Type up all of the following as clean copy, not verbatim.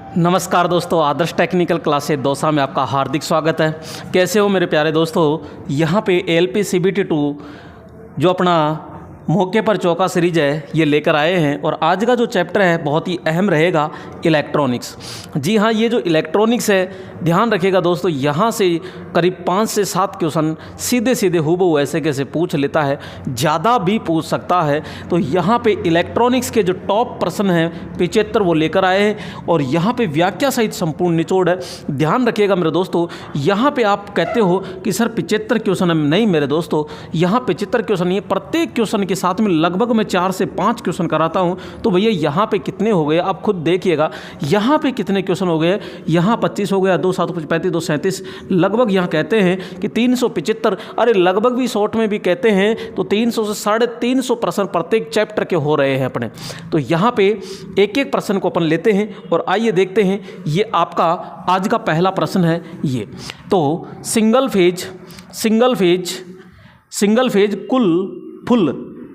नमस्कार दोस्तों, आदर्श technical classes Dausa में आपका हार्दिक स्वागत है। कैसे हो मेरे प्यारे दोस्तों। यहाँ पे एलपी सीबीटी 2 जो अपना मौके पर चौका सीरीज है ये लेकर आए हैं और आज का जो चैप्टर है बहुत ही अहम रहेगा, इलेक्ट्रॉनिक्स। जी हाँ, ये जो इलेक्ट्रॉनिक्स है ध्यान रखिएगा दोस्तों, यहाँ से करीब 5 से 7 क्वेश्चन सीधे सीधे हूबहू ऐसे कैसे पूछ लेता है, ज़्यादा भी पूछ सकता है। तो यहाँ पे इलेक्ट्रॉनिक्स के जो टॉप प्रश्न हैं 75 वो लेकर आए हैं और यहाँ पे व्याख्या सहित संपूर्ण निचोड़ है। ध्यान रखिएगा मेरे दोस्तों, यहाँ पे आप कहते हो कि सर 75 क्वेश्चन है। नहीं मेरे दोस्तों, यहाँ 75 क्वेश्चन नहीं है, प्रत्येक क्वेश्चन के साथ में लगभग मैं 4 से 5 क्वेश्चन कराता हूँ। तो भैया यहाँ पे कितने हो गए आप खुद देखिएगा, यहाँ पे कितने क्वेश्चन हो गए। यहाँ 25 हो गया, 2 7 35 2 37, लगभग यहाँ कहते हैं कि 375। अरे लगभग भी शॉर्ट में भी कहते हैं तो 300 से 350 प्रश्न प्रत्येक चैप्टर के हो रहे हैं अपने। तो यहाँ पे एक एक प्रश्न को अपन लेते हैं और आइए देखते हैं। ये आपका आज का पहला प्रश्न है। ये तो single phase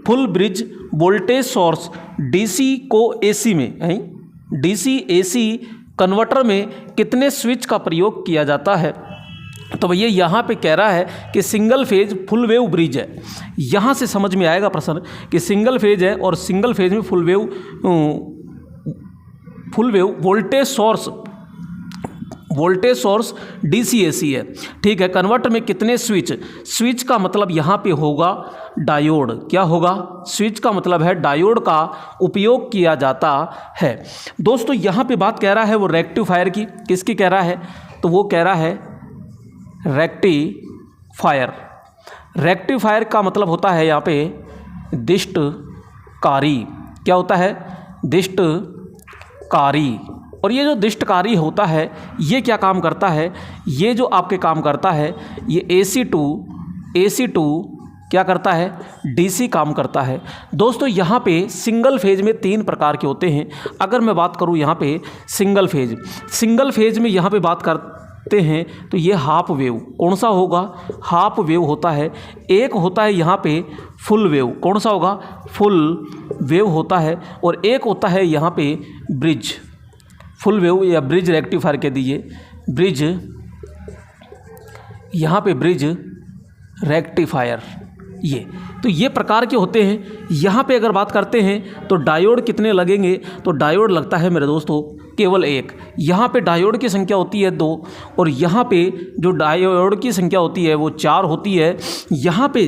full bridge voltage source DC को एसी में डीसी एसी कन्वर्टर में कितने स्विच का प्रयोग किया जाता है। तो भैया यहाँ पे कह रहा है कि single phase full wave bridge है। यहाँ से समझ में आएगा प्रश्न कि सिंगल फेज है और सिंगल फेज में full wave voltage source DC AC है। ठीक है, कन्वर्टर में कितने स्विच का मतलब यहाँ पे होगा डायोड। क्या होगा? स्विच का मतलब है डायोड का उपयोग किया जाता है। दोस्तों यहाँ पे बात कह रहा है वो रेक्टिफायर की, किसकी कह रहा है? तो वो कह रहा है रेक्टिफायर का मतलब होता है यहाँ पे दिष्टकारी। क्या होता है? दिष्टकारी। और ये जो दिष्टकारी होता है ये क्या काम करता है? ये जो आपके काम करता है ये AC टू क्या करता है? DC काम करता है। दोस्तों यहाँ पे सिंगल फेज में 3 प्रकार के होते हैं। अगर मैं बात करूँ यहाँ पे सिंगल फेज में यहाँ पे बात करते हैं तो ये हाफ वेव। कौन सा होगा? हाफ वेव होता है। एक होता है यहाँ पे फुल वेव। कौन सा होगा? फुल वेव होता है। और एक होता है यहाँ पे ब्रिज। फुल वेव या ब्रिज रेक्टिफायर कह दीजिए, ब्रिज, यहाँ पे ब्रिज रेक्टिफायर। ये प्रकार के होते हैं। यहाँ पे अगर बात करते हैं तो डायोड कितने लगेंगे? तो डायोड लगता है मेरे दोस्तों केवल 1। यहाँ पे डायोड की संख्या होती है 2 और यहाँ पे जो डायोड की संख्या होती है वो 4 होती है। यहाँ पे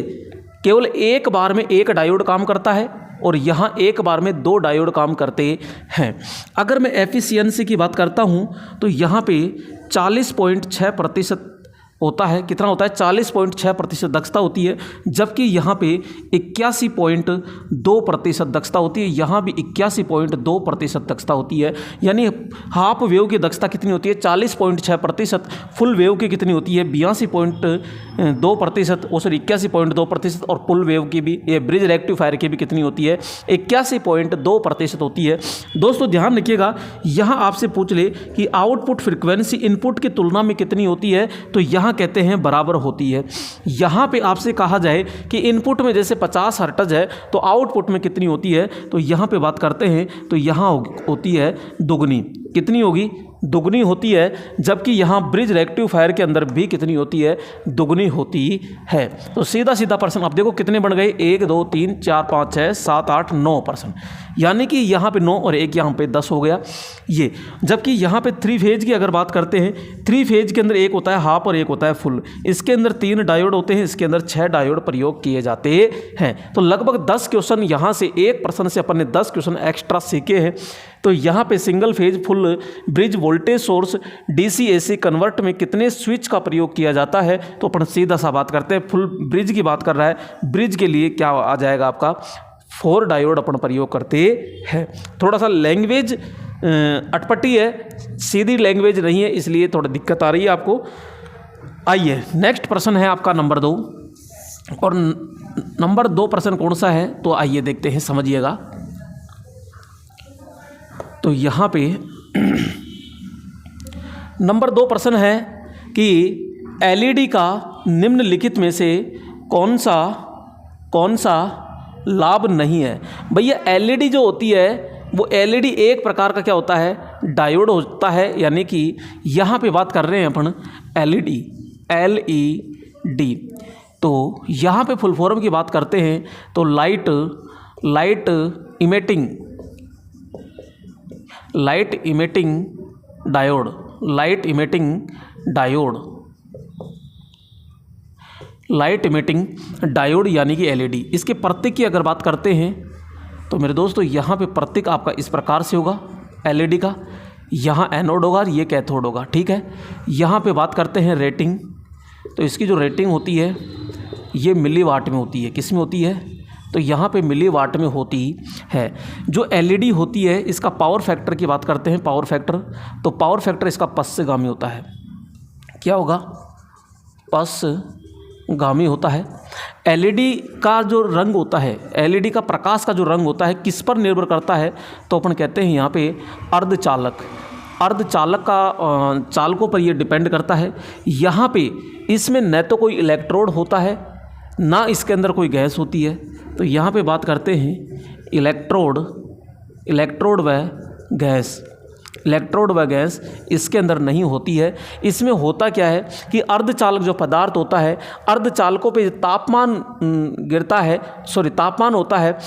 केवल एक बार में 1 डायोड काम करता है और यहाँ एक बार में 2 डायोड काम करते हैं। अगर मैं एफिशिएंसी की बात करता हूँ तो यहाँ पे 40.6% होता है। कितना होता है? 40.6% दक्षता होती है, जबकि यहाँ पे 81.2% दक्षता होती है। यहाँ भी 81.2% दक्षता होती है। यानी हाफ वेव की दक्षता कितनी होती है? 40.6%। फुल वेव की कितनी होती है? 82.2% और 81.2%। और फुल वेव की भी, ये ब्रिज रेक्टिफायर की भी कितनी होती है? 81.2% होती है। दोस्तों ध्यान रखिएगा, यहाँ आपसे पूछ ले कि आउटपुट फ्रिक्वेंसी इनपुट की तुलना में कितनी होती है, तो यहाँ कहते हैं बराबर होती है। यहाँ पे आपसे कहा जाए कि इनपुट में जैसे 50 हर्ट्ज है तो आउटपुट में कितनी होती है, तो यहाँ पे बात करते हैं तो यहाँ होती है दुगनी। कितनी होगी? दुगनी होती है। जबकि यहाँ ब्रिज रेक्टिफायर के अंदर भी कितनी होती है? दुगनी होती है। तो सीधा सीधा प्रश्न आप देखो कितने बन गए? 1 2 3 4 5 6 7 8 9%। यानी कि यहाँ पे 9 और 1 यहाँ पे 10 हो गया ये। जबकि यहाँ पे 3 फेज की अगर बात करते हैं, 3 फेज के अंदर एक होता है हाफ और एक होता है फुल। इसके अंदर 3 डायोड होते हैं, इसके अंदर 6 डायोड प्रयोग किए जाते हैं। तो लगभग 10 क्वेश्चन यहाँ से, एक प्रश्न से अपन ने 10 क्वेश्चन एक्स्ट्रा सीखे हैं। तो यहाँ पे single phase full bridge voltage source DC AC convert में कितने स्विच का प्रयोग किया जाता है, तो अपन सीधा सा बात करते हैं। फुल ब्रिज की बात कर रहा है, ब्रिज के लिए क्या आ जाएगा आपका? 4 डायोड अपन प्रयोग करते हैं। थोड़ा सा लैंग्वेज अटपटी है, सीधी लैंग्वेज नहीं है, इसलिए थोड़ा दिक्कत आ रही है आपको। आइए नेक्स्ट प्रश्न है आपका नंबर 2। और नंबर 2 प्रश्न कौन सा है, तो आइए देखते हैं, समझिएगा। तो यहाँ पे नंबर 2 प्रश्न है कि एलईडी का निम्नलिखित में से कौन सा लाभ नहीं है। भैया एलईडी जो होती है वो एलईडी एक प्रकार का क्या होता है? डायोड होता है, यानी कि यहाँ पे बात कर रहे हैं अपन एलईडी, LED। तो यहाँ पे फुल फॉर्म की बात करते हैं तो light emitting diode, light emitting diode यानी कि एलईडी। इसके प्रतीक की अगर बात करते हैं तो मेरे दोस्तों यहाँ पे प्रतीक आपका इस प्रकार से होगा एलईडी का, यहाँ एनोड होगा और ये कैथोड होगा, ठीक है। यहाँ पे बात करते हैं रेटिंग, तो इसकी जो रेटिंग होती है ये मिलीवाट में होती है। किस में होती है? तो यहाँ पे मिलीवाट में होती है। जो एलईडी होती है इसका पावर फैक्टर की बात करते हैं, पावर फैक्टर, तो पावर फैक्टर इसका पश्चगामी होता है। क्या होगा? पश्चगामी होता है। एलईडी का जो रंग होता है, एलईडी का प्रकाश का जो रंग होता है किस पर निर्भर करता है? तो अपन कहते हैं यहाँ पे अर्धचालक का चालकों पर ये डिपेंड करता है। यहाँ पे इसमें न तो कोई इलेक्ट्रोड होता है ना इसके अंदर कोई गैस होती है। तो यहाँ पे बात करते हैं इलेक्ट्रोड व गैस इसके अंदर नहीं होती है। इसमें होता क्या है कि अर्धचालक जो पदार्थ होता है, अर्धचालकों पे तापमान गिरता है, तापमान होता है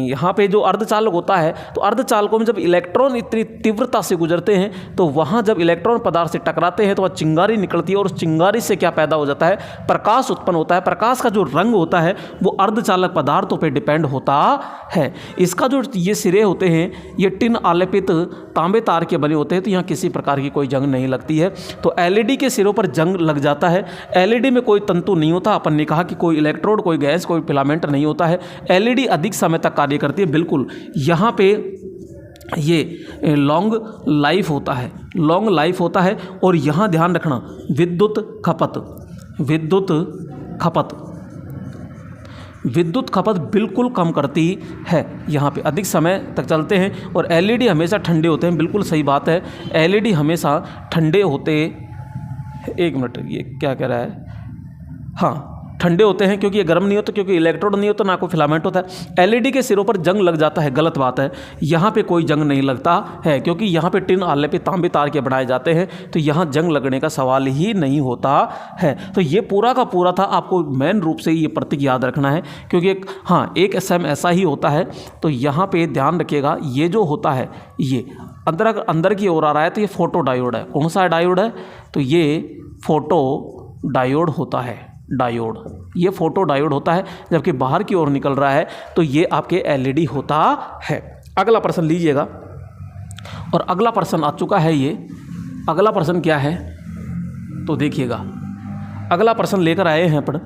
यहाँ पे जो अर्धचालक होता है, तो अर्धचालकों में जब इलेक्ट्रॉन इतनी तीव्रता से गुजरते हैं तो वहाँ जब इलेक्ट्रॉन पदार्थ से टकराते हैं तो वह चिंगारी निकलती है और उस चिंगारी से क्या पैदा हो जाता है? प्रकाश उत्पन्न होता है। प्रकाश का जो रंग होता है वो अर्धचालक पदार्थों पर डिपेंड होता है। इसका जो ये सिरे होते हैं ये टिन आलेपित तांबे तार के बने होते हैं, तो यहाँ किसी प्रकार की कोई जंग नहीं लगती है। तो एलईडी के सिरों पर जंग लग जाता है। एलईडी में कोई तंतु नहीं होता, अपन ने कहा कि कोई इलेक्ट्रोड, कोई गैस, कोई फिलामेंट नहीं होता है। एलईडी अधिक समय तक कार्य करती है। बिल्कुल यहाँ पे ये लॉन्ग लाइफ होता है। और यहाँ ध्यान रखना विद्युत खपत बिल्कुल कम करती है। यहाँ पे अधिक समय तक चलते हैं और एलईडी हमेशा ठंडे होते हैं। बिल्कुल सही बात है, एलईडी हमेशा ठंडे होते। एक मिनट, ये क्या कह रहा है? हाँ, ठंडे होते हैं क्योंकि ये गर्म नहीं होता, क्योंकि इलेक्ट्रोड नहीं होता, ना कोई फिलामेंट होता है। एलईडी के सिरों पर जंग लग जाता है, गलत बात है। यहाँ पे कोई जंग नहीं लगता है क्योंकि यहाँ पे टिन आले पे तांबे तार के बनाए जाते हैं, तो यहाँ जंग लगने का सवाल ही नहीं होता है। तो ये पूरा का पूरा था, आपको मेन रूप से ये प्रतीक याद रखना है क्योंकि एक SM ऐसा ही होता है। तो यहाँ पर ध्यान रखिएगा, ये जो होता है ये अंदर की ओर आ रहा है तो ये फोटो डायोड है। कौन सा डायोड है? तो ये फोटो डायोड होता है। ये फोटो डायोड होता है, जबकि बाहर की ओर निकल रहा है तो ये आपके एलईडी होता है। अगला प्रश्न लीजिएगा, और अगला प्रश्न आ चुका है। ये अगला प्रश्न क्या है तो देखिएगा, अगला प्रश्न लेकर आए हैं अपन।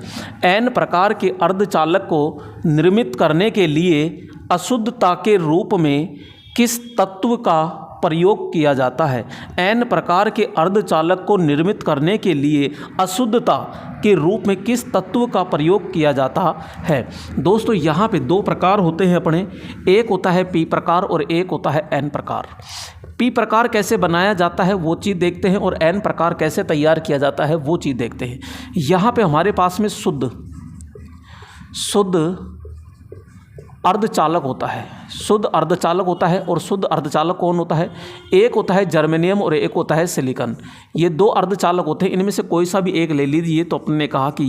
N प्रकार के अर्धचालक को निर्मित करने के लिए अशुद्धता के रूप में किस तत्व का प्रयोग किया जाता है? N प्रकार के अर्धचालक को निर्मित करने के लिए अशुद्धता के रूप में किस तत्व का प्रयोग किया जाता है? दोस्तों यहाँ पे दो प्रकार होते हैं अपने, एक होता है P प्रकार और एक होता है N प्रकार। P प्रकार कैसे बनाया जाता है वो चीज़ देखते हैं, और N प्रकार कैसे तैयार किया जाता है वो चीज़ देखते हैं। यहाँ पे हमारे पास में शुद्ध अर्धचालक होता है, शुद्ध अर्धचालक होता है। और शुद्ध अर्धचालक कौन होता है? एक होता है जर्मेनियम और एक होता है सिलिकॉन। ये दो अर्धचालक होते हैं, इनमें से कोई सा भी एक ले लीजिए। तो अपने कहा कि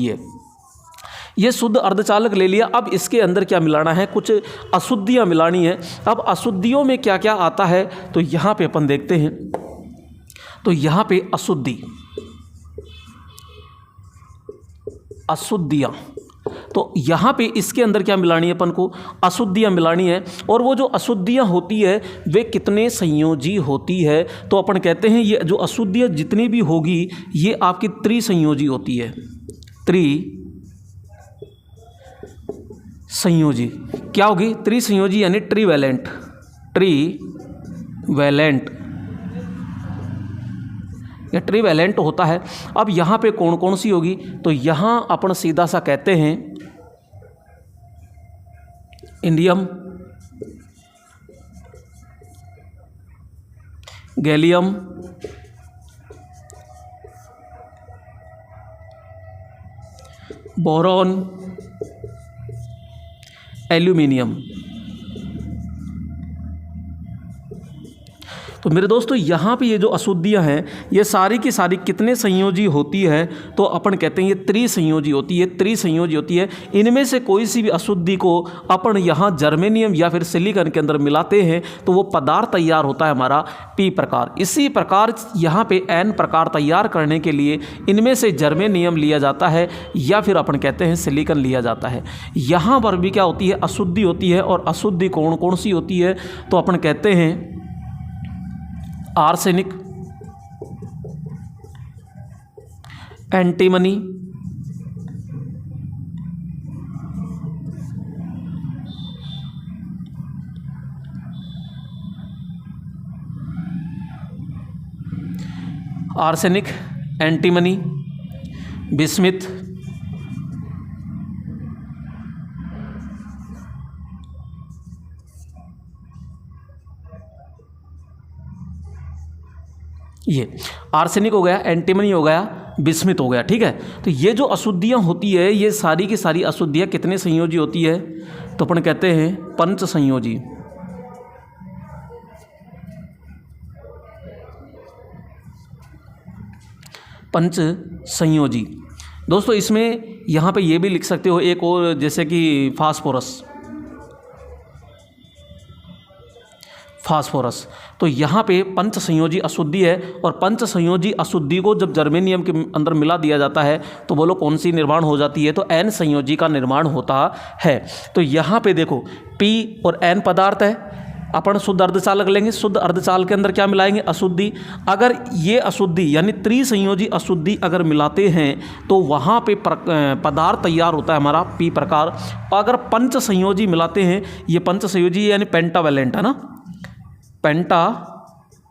ये शुद्ध अर्धचालक ले लिया। अब इसके अंदर क्या मिलाना है? कुछ अशुद्धियाँ मिलानी है। अब अशुद्धियों में क्या क्या आता है तो यहाँ पे अपन देखते हैं। तो यहाँ पे अशुद्धियाँ, तो यहाँ पे इसके अंदर क्या मिलानी है अपन को? अशुद्धियाँ मिलानी है। और वो जो अशुद्धियाँ होती है वे कितने संयोजी होती है? तो अपन कहते हैं ये जो अशुद्धियाँ जितनी भी होगी ये आपकी त्रिसंयोजी होती है। त्रिसंयोजी क्या होगी? त्रिसंयोजी यानी ट्रीवैलेंट। या ट्रीवैलेंट होता है। अब यहाँ पे कौन कौन सी होगी? तो यहाँ अपन सीधा सा कहते हैं इंडियम, गैलियम, बोरॉन, एल्यूमिनियम। तो मेरे दोस्तों यहाँ पे ये जो अशुद्धियाँ हैं ये सारी की सारी कितने संयोजी होती है, तो अपन कहते हैं ये त्रिसंयोजी होती है, त्रिसंयोजी होती है। इनमें से कोई सी भी अशुद्धि को अपन यहाँ जर्मेनियम या फिर सिलिकॉन के अंदर मिलाते हैं तो वो पदार्थ तैयार होता है हमारा पी प्रकार। इसी प्रकार यहाँ पे एन प्रकार तैयार करने के लिए इनमें से जर्मेनियम लिया जाता है या फिर अपन कहते हैं सिलिकॉन लिया जाता है। यहाँ पर भी क्या होती है, अशुद्धि होती है। और अशुद्धि कौन कौन सी होती है, तो अपन कहते हैं arsenic, antimony, arsenic, antimony, bismuth, ये आर्सेनिक हो गया, एंटीमनी हो गया, बिस्मिथ हो गया। ठीक है, तो ये जो अशुद्धियाँ होती है ये सारी की सारी अशुद्धियाँ कितने संयोजी होती है, तो अपन कहते हैं पंच संयोजी। पंच संयोजी दोस्तों, इसमें यहाँ पे ये भी लिख सकते हो एक और, जैसे कि फास्फोरस, फास्फोरस। तो यहाँ पे पंच संयोजी अशुद्धि है और पंच संयोजी अशुद्धि को जब जर्मेनियम के अंदर मिला दिया जाता है तो बोलो कौन सी निर्माण हो जाती है, तो एन संयोजी का निर्माण होता है। तो यहाँ पे देखो पी और एन पदार्थ है, अपन शुद्ध अर्धचालक लेंगे, शुद्ध अर्धचालक के अंदर क्या मिलाएंगे, अशुद्धि। अगर ये अशुद्धि यानी त्रिसंयोजी अशुद्धि अगर मिलाते हैं तो वहाँ पे पदार्थ तैयार होता है हमारा पी प्रकार। अगर पंच संयोजी मिलाते हैं, ये पंच संयोजी यानी पेंटावैलेंट है ना, पेंटावैलेंट,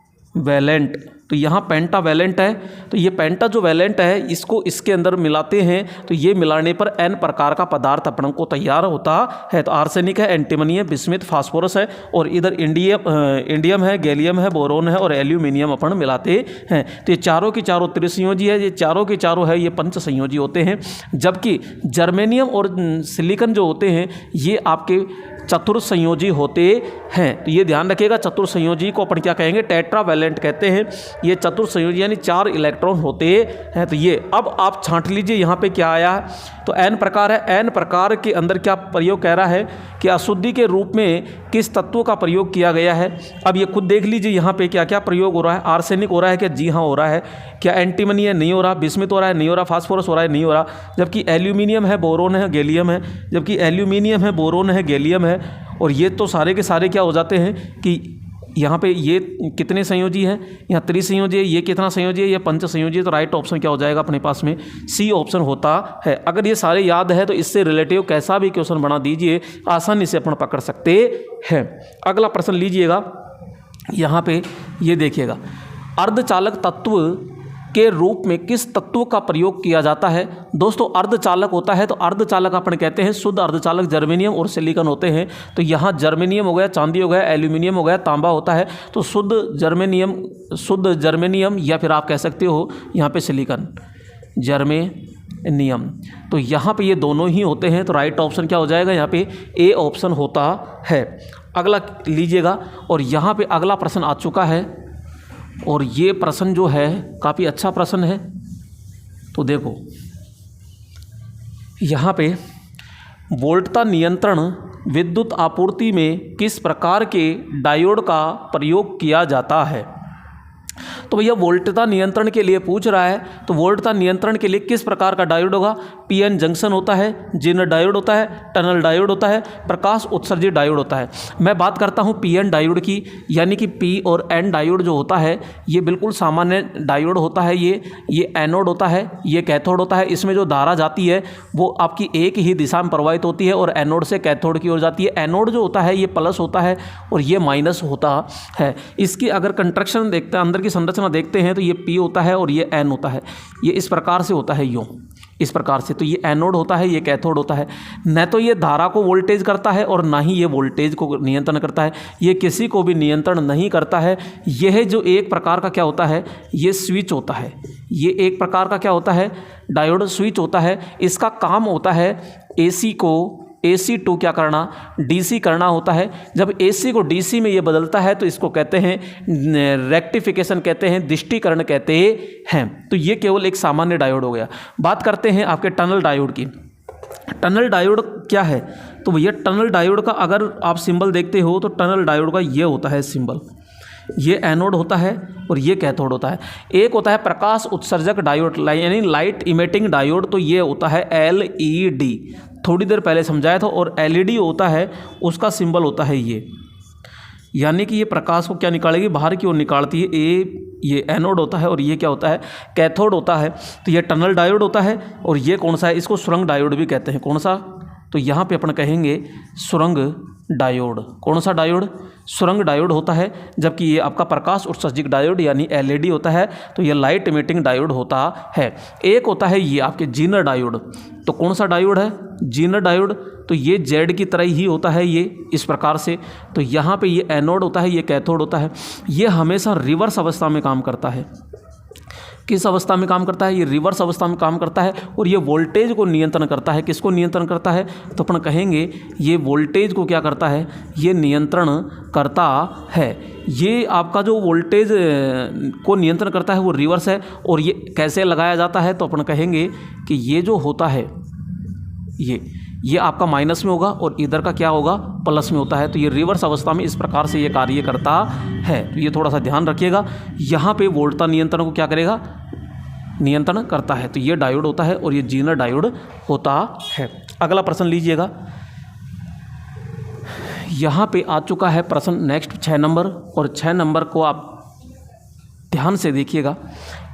तो यहाँ पेंटावैलेंट है, तो ये पेंटा जो वैलेंट है इसको इसके अंदर मिलाते हैं तो ये मिलाने पर एन प्रकार का पदार्थ अपन को तैयार होता है। तो आर्सेनिक है, एंटीमनी है, बिस्मिथ, फास्फोरस है और इधर इंडियम है, गैलियम है, बोरोन है और एल्यूमिनियम अपन मिलाते हैं। तो ये चारों की चारों त्रिसंयोजी है, ये चारों के चारों है ये पंच संयोजी होते हैं। जबकि जर्मेनियम और सिलिकॉन जो होते हैं ये आपके चतुर्संयोजी होते हैं। तो ये ध्यान रखिएगा, चतुर्संयोजी को अपन क्या कहेंगे, टेट्रावैलेंट कहते हैं। ये चतुर्संयोजी यानी 4 इलेक्ट्रॉन होते हैं। तो ये अब आप छांट लीजिए यहाँ पे क्या आया है, तो एन प्रकार है। एन प्रकार के अंदर क्या प्रयोग कह रहा है कि अशुद्धि के रूप में किस तत्व का प्रयोग किया गया है। अब ये खुद देख लीजिए यहाँ पे क्या क्या प्रयोग हो रहा है। आर्सेनिक हो रहा है क्या, जी हाँ हो रहा है। क्या एंटीमनी है, नहीं हो रहा। बिस्मिथ हो रहा है, नहीं हो रहा। फास्फोरस हो रहा है, नहीं हो रहा। जबकि एल्यूमिनियम है, बोरोन है, गैलियम है। जबकि एल्यूमिनियम है, बोरोन है, गैलियम है। और ये तो सारे के सारे क्या हो जाते हैं कि यहाँ पे ये कितने संयोजी हैं, यहाँ त्रिसंयोजी है, ये कितना संयोजी है, ये पंच संयोजी है। तो राइट ऑप्शन क्या हो जाएगा अपने पास में, सी ऑप्शन होता है। अगर ये सारे याद है तो इससे रिलेटिव कैसा भी क्वेश्चन बना दीजिए, आसानी से अपन पकड़ सकते हैं। अगला प्रश्न लीजिएगा, यहाँ पे ये देखिएगा, अर्धचालक तत्व के रूप में किस तत्व का प्रयोग किया जाता है। दोस्तों अर्धचालक होता है तो अर्धचालक अपन कहते हैं शुद्ध अर्धचालक जर्मेनियम और सिलिकॉन होते हैं। तो यहाँ जर्मेनियम हो गया, चांदी हो गया, एल्यूमिनियम हो गया, तांबा होता है। तो शुद्ध जर्मेनियम या फिर आप कह सकते हो यहाँ पे सिलिकॉन, जर्मेनियम। तो यहाँ पे ये दोनों ही होते हैं। तो राइट ऑप्शन क्या हो जाएगा, यहाँ पे ए ऑप्शन होता है। अगला लीजिएगा, और यहाँ पे अगला प्रश्न आ चुका है और ये प्रश्न जो है काफ़ी अच्छा प्रश्न है। तो देखो यहाँ पे वोल्टता नियंत्रण विद्युत आपूर्ति में किस प्रकार के डायोड का प्रयोग किया जाता है। तो भैया वोल्टता नियंत्रण के लिए पूछ रहा है, तो वोल्टता नियंत्रण के लिए किस प्रकार का डायोड होगा। पीएन जंक्शन होता है, जेनर डायोड होता है, टनल डायोड होता है, प्रकाश उत्सर्जित डायोड होता है। मैं बात करता हूँ पीएन डायोड की, यानी कि पी और एन डायोड जो होता है ये बिल्कुल सामान्य डायोड होता है। ये एनोड होता है, ये कैथोड होता है। इसमें जो धारा जाती है वो आपकी एक ही दिशा में प्रवाहित होती है और एनोड से कैथोड की ओर जाती है। एनोड जो होता है ये प्लस होता है और ये माइनस होता है। इसकी अगर कंस्ट्रक्शन देखते हैं, अंदर की संरचना देखते हैं, तो ये पी होता है और ये एन होता है। ये इस प्रकार से होता है, यूँ इस प्रकार से। तो ये एनोड होता है, ये कैथोड होता है। न तो ये धारा को वोल्टेज करता है और ना ही ये वोल्टेज को नियंत्रण करता है। ये किसी को भी नियंत्रण नहीं करता है। यह जो एक प्रकार का क्या होता है, ये स्विच होता है। ये एक प्रकार का क्या होता है, डायोड स्विच होता है। इसका काम होता है एसी को AC टू क्या करना, DC करना होता है। जब AC को DC में ये बदलता है तो इसको कहते हैं रेक्टिफिकेशन, कहते हैं दृष्टिकरण कहते हैं। तो ये केवल एक सामान्य डायोड हो गया। बात करते हैं आपके टनल डायोड की। टनल डायोड क्या है, तो भैया टनल डायोड का अगर आप सिंबल देखते हो तो टनल डायोड का ये होता है सिंबल, ये एनोड होता है और ये कैथोड होता है। एक होता है प्रकाश उत्सर्जक डायोड यानी लाइट इमिटिंग डायोड, तो ये होता है LED, थोड़ी देर पहले समझाया था। और LED होता है, उसका सिंबल होता है ये, यानी कि ये प्रकाश को क्या निकालेगी, बाहर की ओर निकालती है। ये एनोड होता है और ये क्या होता है, कैथोड होता है। तो ये टनल डायोड होता है। और ये कौन सा है, इसको सुरंग डायोड भी कहते हैं। कौन सा, तो यहाँ पे अपन कहेंगे सुरंग डायोड। कौन सा डायोड, सुरंग डायोड होता है। जबकि ये आपका प्रकाश उत्सर्जक डायोड यानी LED होता है। तो ये लाइट इमिटिंग डायोड होता है। एक होता है ये आपके जीनर डायोड। तो कौन सा डायोड है, जीनर डायोड। तो ये जेड की तरह ही होता है ये इस प्रकार से। तो यहाँ पे ये एनोड होता है, ये कैथोड होता है। ये हमेशा रिवर्स अवस्था में काम करता है। किस अवस्था में काम करता है, ये रिवर्स अवस्था में काम करता है। और ये वोल्टेज को नियंत्रण करता है। किसको नियंत्रण करता है, तो अपन कहेंगे ये वोल्टेज को क्या करता है, ये नियंत्रण करता है। ये आपका जो वोल्टेज को नियंत्रण करता है वो रिवर्स है। और ये कैसे लगाया जाता है, तो अपन कहेंगे कि ये जो होता है ये आपका माइनस में होगा और इधर का क्या होगा, प्लस में होता है। तो ये रिवर्स अवस्था में इस प्रकार से ये कार्य करता है। तो ये थोड़ा सा ध्यान रखिएगा। यहाँ पे वोल्टता नियंत्रण को क्या करेगा, नियंत्रण करता है। तो ये डायोड होता है और ये जीनर डायोड होता है। अगला प्रश्न लीजिएगा। यहाँ पे आ चुका है प्रश्न नेक्स्ट 6 नंबर। और 6 नंबर को आप ध्यान से देखिएगा।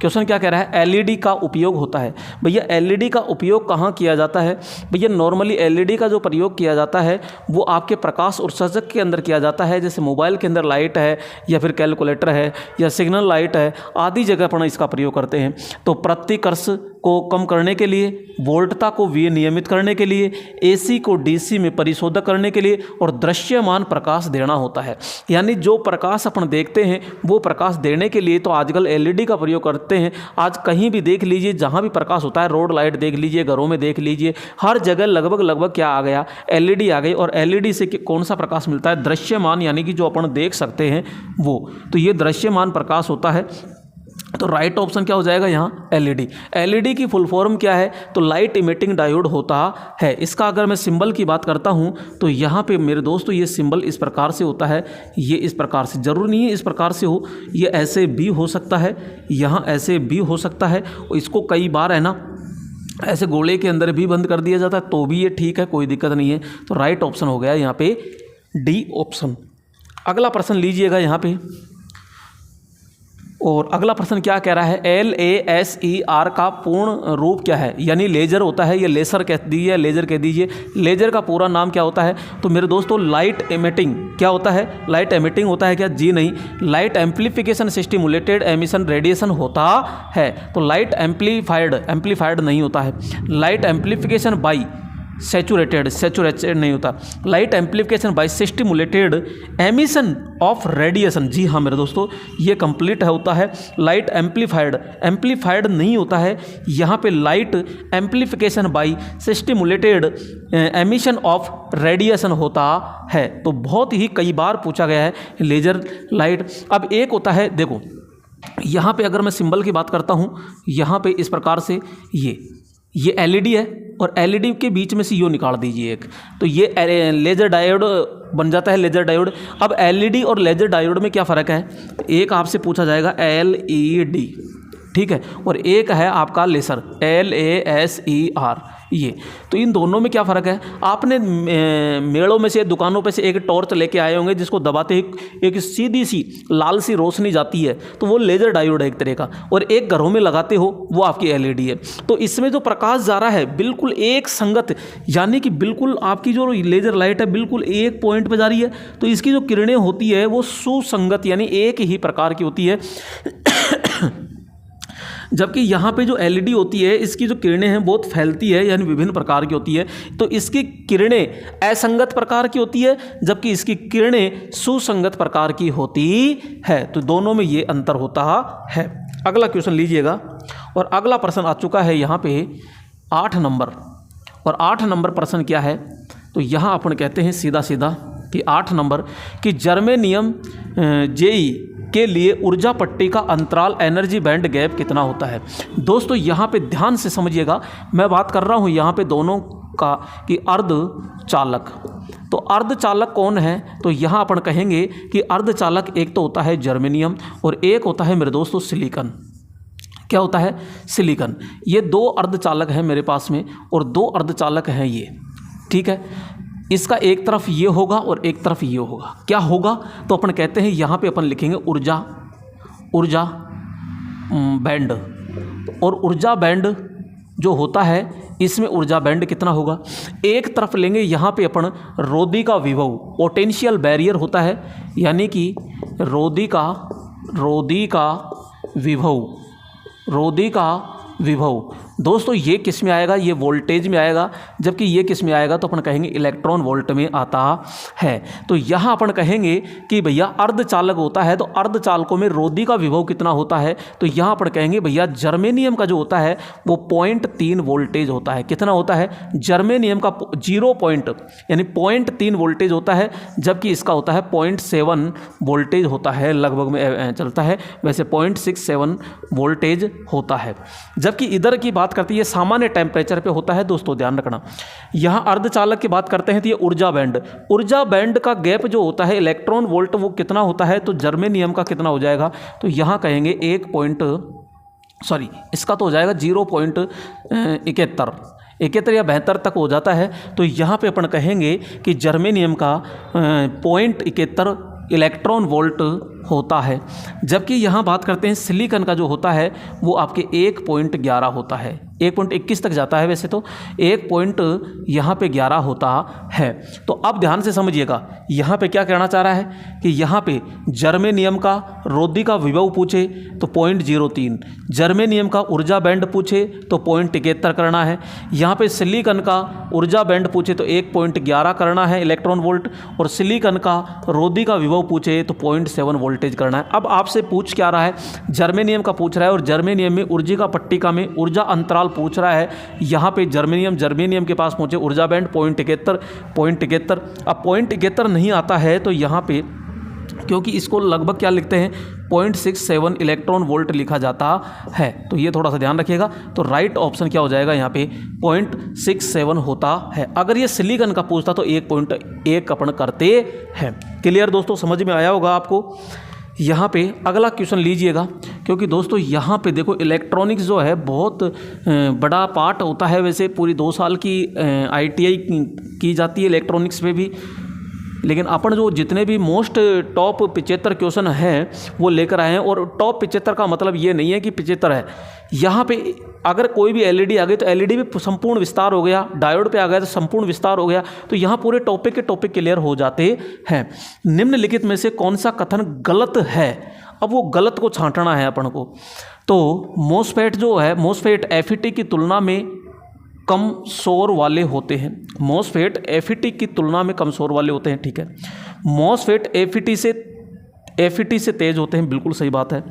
क्वेश्चन क्या कह रहा है, LED का उपयोग होता है। भैया LED का उपयोग कहाँ किया जाता है, भैया नॉर्मली LED का जो प्रयोग किया जाता है वो आपके प्रकाश उत्सर्जक के अंदर किया जाता है। जैसे मोबाइल के अंदर लाइट है या फिर कैलकुलेटर है या सिग्नल लाइट है, आदि जगह पर इसका प्रयोग करते हैं। तो प्रतिकर्ष को कम करने के लिए, वोल्टता को विनियमित करने के लिए, AC को DC में परिशोधक करने के लिए और दृश्यमान प्रकाश देना होता है। यानी जो प्रकाश अपन देखते हैं वो प्रकाश देने के लिए तो आजकल LED का प्रयोग करते हैं। आज कहीं भी देख लीजिए, जहाँ भी प्रकाश होता है, रोड लाइट देख लीजिए, घरों में देख लीजिए, हर जगह लगभग क्या आ गया, LED आ गई। और LED से कौन सा प्रकाश मिलता है, दृश्यमान, यानी कि जो अपन देख सकते हैं वो। तो ये दृश्यमान प्रकाश होता है। तो राइट ऑप्शन क्या हो जाएगा यहाँ, LED की फुल फॉर्म क्या है, तो लाइट इमिटिंग डायोड होता है। इसका अगर मैं सिंबल की बात करता हूँ तो यहाँ पे मेरे दोस्तों ये सिंबल इस प्रकार से होता है। ये इस प्रकार से, जरूर नहीं है इस प्रकार से हो, ये ऐसे भी हो सकता है, यहाँ ऐसे भी हो सकता है। इसको कई बार है ना ऐसे गोले के अंदर भी बंद कर दिया जाता है तो भी ये ठीक है, कोई दिक्कत नहीं है। तो राइट ऑप्शन हो गया यहाँ पे D ऑप्शन। अगला प्रश्न लीजिएगा यहाँ पे। और अगला प्रश्न क्या कह रहा है, LASER का पूर्ण रूप क्या है, यानी लेजर होता है, ये लेसर कह दीजिए, लेजर कह दीजिए। लेजर का पूरा नाम क्या होता है, तो मेरे दोस्तों लाइट एमिटिंग क्या होता है, लाइट एमिटिंग होता है क्या, जी नहीं, light amplification stimulated emission radiation होता है। तो लाइट एम्प्लीफाइड नहीं होता है। लाइट एम्प्लीफिकेशन बाई सैचुरेटेड नहीं होता। Light amplification by stimulated emission of radiation, जी हाँ मेरे दोस्तों ये कंप्लीट होता है। लाइट एम्प्लीफाइड नहीं होता है। यहाँ पे light amplification by stimulated emission of radiation होता है। तो बहुत ही कई बार पूछा गया है लेजर लाइट। अब एक होता है, देखो यहाँ पे अगर मैं सिंबल की बात करता हूँ, यहाँ पे इस प्रकार से ये LED है और LED के बीच में से यो निकाल दीजिए एक, तो ये लेजर डायोड बन जाता है, लेजर डायोड। अब LED और लेजर डायोड में क्या फ़र्क है, एक आपसे पूछा जाएगा LED, ठीक है, और एक है आपका लेसर LASER ये। तो इन दोनों में क्या फ़र्क है, आपने मेड़ों में से, दुकानों पे से एक टॉर्च लेके आए होंगे जिसको दबाते ही एक सीधी सी लाल सी रोशनी जाती है, तो वो लेजर डायोड है एक तरह का, और एक घरों में लगाते हो वो आपकी LED है। तो इसमें जो प्रकाश जा रहा है बिल्कुल एक संगत, यानी कि बिल्कुल आपकी जो लेजर लाइट है बिल्कुल एक पॉइंट पर जा रही है, तो इसकी जो किरणें होती है वो सुसंगत यानी एक ही प्रकार की होती है। जबकि यहाँ पे जो LED होती है इसकी जो किरणें हैं बहुत फैलती है, यानी विभिन्न प्रकार की होती है, तो इसकी किरणें असंगत प्रकार की होती है जबकि इसकी किरणें सुसंगत प्रकार की होती है। तो दोनों में ये अंतर होता है। अगला क्वेश्चन लीजिएगा। और अगला प्रश्न आ चुका है यहाँ पे 8 नंबर। और 8 नंबर प्रश्न क्या है, तो यहाँ अपन कहते हैं सीधा सीधा कि 8 नंबर कि जर्मेनियम जेई के लिए ऊर्जा पट्टी का अंतराल एनर्जी बैंड गैप कितना होता है। दोस्तों यहाँ पे ध्यान से समझिएगा, मैं बात कर रहा हूँ यहाँ पे दोनों का कि अर्धचालक। तो अर्धचालक कौन है, तो यहाँ अपन कहेंगे कि अर्धचालक एक तो होता है जर्मेनियम और एक होता है मेरे दोस्तों सिलिकॉन। क्या होता है, सिलिकॉन। ये 2 अर्धचालक हैं मेरे पास में और 2 अर्धचालक हैं ये, ठीक है। इसका एक तरफ ये होगा और एक तरफ ये होगा। क्या होगा, तो अपन कहते हैं यहाँ पे अपन लिखेंगे ऊर्जा बैंड। और ऊर्जा बैंड जो होता है इसमें ऊर्जा बैंड कितना होगा, एक तरफ लेंगे यहाँ पे अपन रोधी का विभव, पोटेंशियल बैरियर होता है, यानी कि रोधी का विभव दोस्तों ये किस में आएगा, ये वोल्टेज में आएगा, जबकि ये किस में आएगा तो अपन कहेंगे इलेक्ट्रॉन वोल्ट में आता है। तो यहाँ अपन कहेंगे कि भैया अर्धचालक होता है तो अर्धचालकों में रोधी का विभव कितना होता है, तो यहाँ अपन कहेंगे भैया जर्मेनियम का जो होता है वो 0.3 वोल्टेज होता है। कितना होता है, जर्मेनियम का 0.3 वोल्टेज होता है, जबकि इसका होता है 0.7 वोल्टेज होता है, लगभग में चलता है, वैसे 0.67 वोल्टेज होता है। जबकि इधर की बात करती है सामान्य टेम्परेचर पे होता है। दोस्तों ध्यान रखना, यहाँ अर्धचालक की बात करते हैं तो ये ऊर्जा बैंड का गैप जो होता है इलेक्ट्रॉन वोल्ट वो कितना होता है, तो जर्मेनियम का कितना हो जाएगा, तो यहाँ कहेंगे इसका तो हो जाएगा 0.71 या 72 तक हो जाता है। तो यहाँ पे अपन कहेंगे कि जर्मेनियम का 0.71 इलेक्ट्रॉन वोल्ट होता है। जबकि यहाँ बात करते हैं सिलिकॉन का जो होता है वो आपके 1.11 होता है, 1.21 तक जाता है वैसे तो, 1.11 होता है। तो अब ध्यान से समझिएगा, यहाँ पे क्या कहना चाह रहा है कि यहाँ पे जर्मेनियम का रोधी का विभव पूछे तो 0.03, जर्मेनियम का ऊर्जा बैंड पूछे तो 0.71 करना है, यहाँ पे सिलिकॉन का ऊर्जा बैंड पूछे तो 1.11 करना है इलेक्ट्रॉन वोल्ट, और सिलिकॉन का रोधी का विभव पूछे तो 0.7 वोल्टेज करना है। अब आपसे पूछ क्या रहा है, जर्मेनियम का पूछ रहा है और जर्मेनियम में ऊर्जा का पट्टिका में ऊर्जा अंतराल पूछ रहा है। यहाँ पे जर्मेनियम के पास पहुँचे ऊर्जा बैंड 0.71। अब 0.71 नहीं आता है तो यहाँ पे क्योंकि इसको लगभग क्या लिखते हैं 0.67 इलेक्ट्रॉन वोल्ट लिखा जाता है, तो ये थोड़ा सा ध्यान रखिएगा। तो राइट ऑप्शन क्या हो जाएगा, यहाँ पे 0.67 होता है। अगर ये सिलिकॉन का पूछता तो 1.1 अपन करते हैं। क्लियर दोस्तों, समझ में आया होगा आपको। यहाँ पे अगला क्वेश्चन लीजिएगा, क्योंकि दोस्तों यहाँ पे देखो इलेक्ट्रॉनिक्स जो है बहुत बड़ा पार्ट होता है। वैसे पूरी 2 साल की ITI की जाती है इलेक्ट्रॉनिक्स पे भी, लेकिन अपन जो जितने भी मोस्ट टॉप 75 क्वेश्चन हैं वो लेकर आए हैं। और टॉप 75 का मतलब ये नहीं है कि 75 है, यहाँ पे अगर कोई भी LED आ गई तो LED पे संपूर्ण विस्तार हो गया, डायोड पे आ गया तो संपूर्ण विस्तार हो गया, तो यहाँ पूरे टॉपिक के टॉपिक क्लियर हो जाते हैं। निम्नलिखित में से कौन सा कथन गलत है, अब वो गलत को छांटना है अपन को। तो मोसफेट जो है, मोसफेट FET की तुलना में कम शोर वाले होते हैं। मोसफेट FET की तुलना में कम शोर वाले होते हैं, ठीक है। मोसफेट FET से तेज होते हैं, बिल्कुल सही बात है।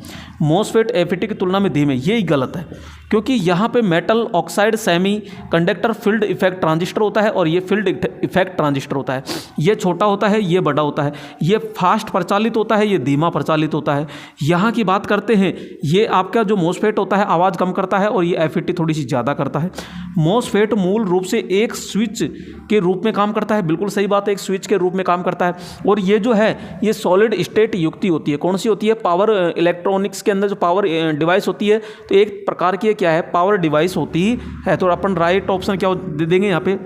मोसफेट FET की तुलना में धीमे, यही गलत है, क्योंकि यहाँ पे metal oxide semi conductor field effect transistor होता है और ये फील्ड इफेक्ट ट्रांजिस्टर होता है। ये छोटा होता है, ये बड़ा होता है, ये फास्ट प्रचालित होता है, ये धीमा प्रचालित होता है। यहाँ की बात करते हैं, ये आपका जो मोसफेट होता है आवाज़ कम करता है और ये FET थोड़ी सी ज़्यादा करता है। मोसफेट मूल रूप से एक स्विच के रूप में काम करता है, बिल्कुल सही बात है, एक स्विच के रूप में काम करता है। और ये जो है ये सॉलिड स्टेट युक्ति होती है। कौन सी होती है, पावर इलेक्ट्रॉनिक्स के अंदर जो पावर डिवाइस होती है, तो एक प्रकार की क्या है, पावर डिवाइस होती है। तो अपन राइट ऑप्शन क्या दे देंगे यहाँ पे,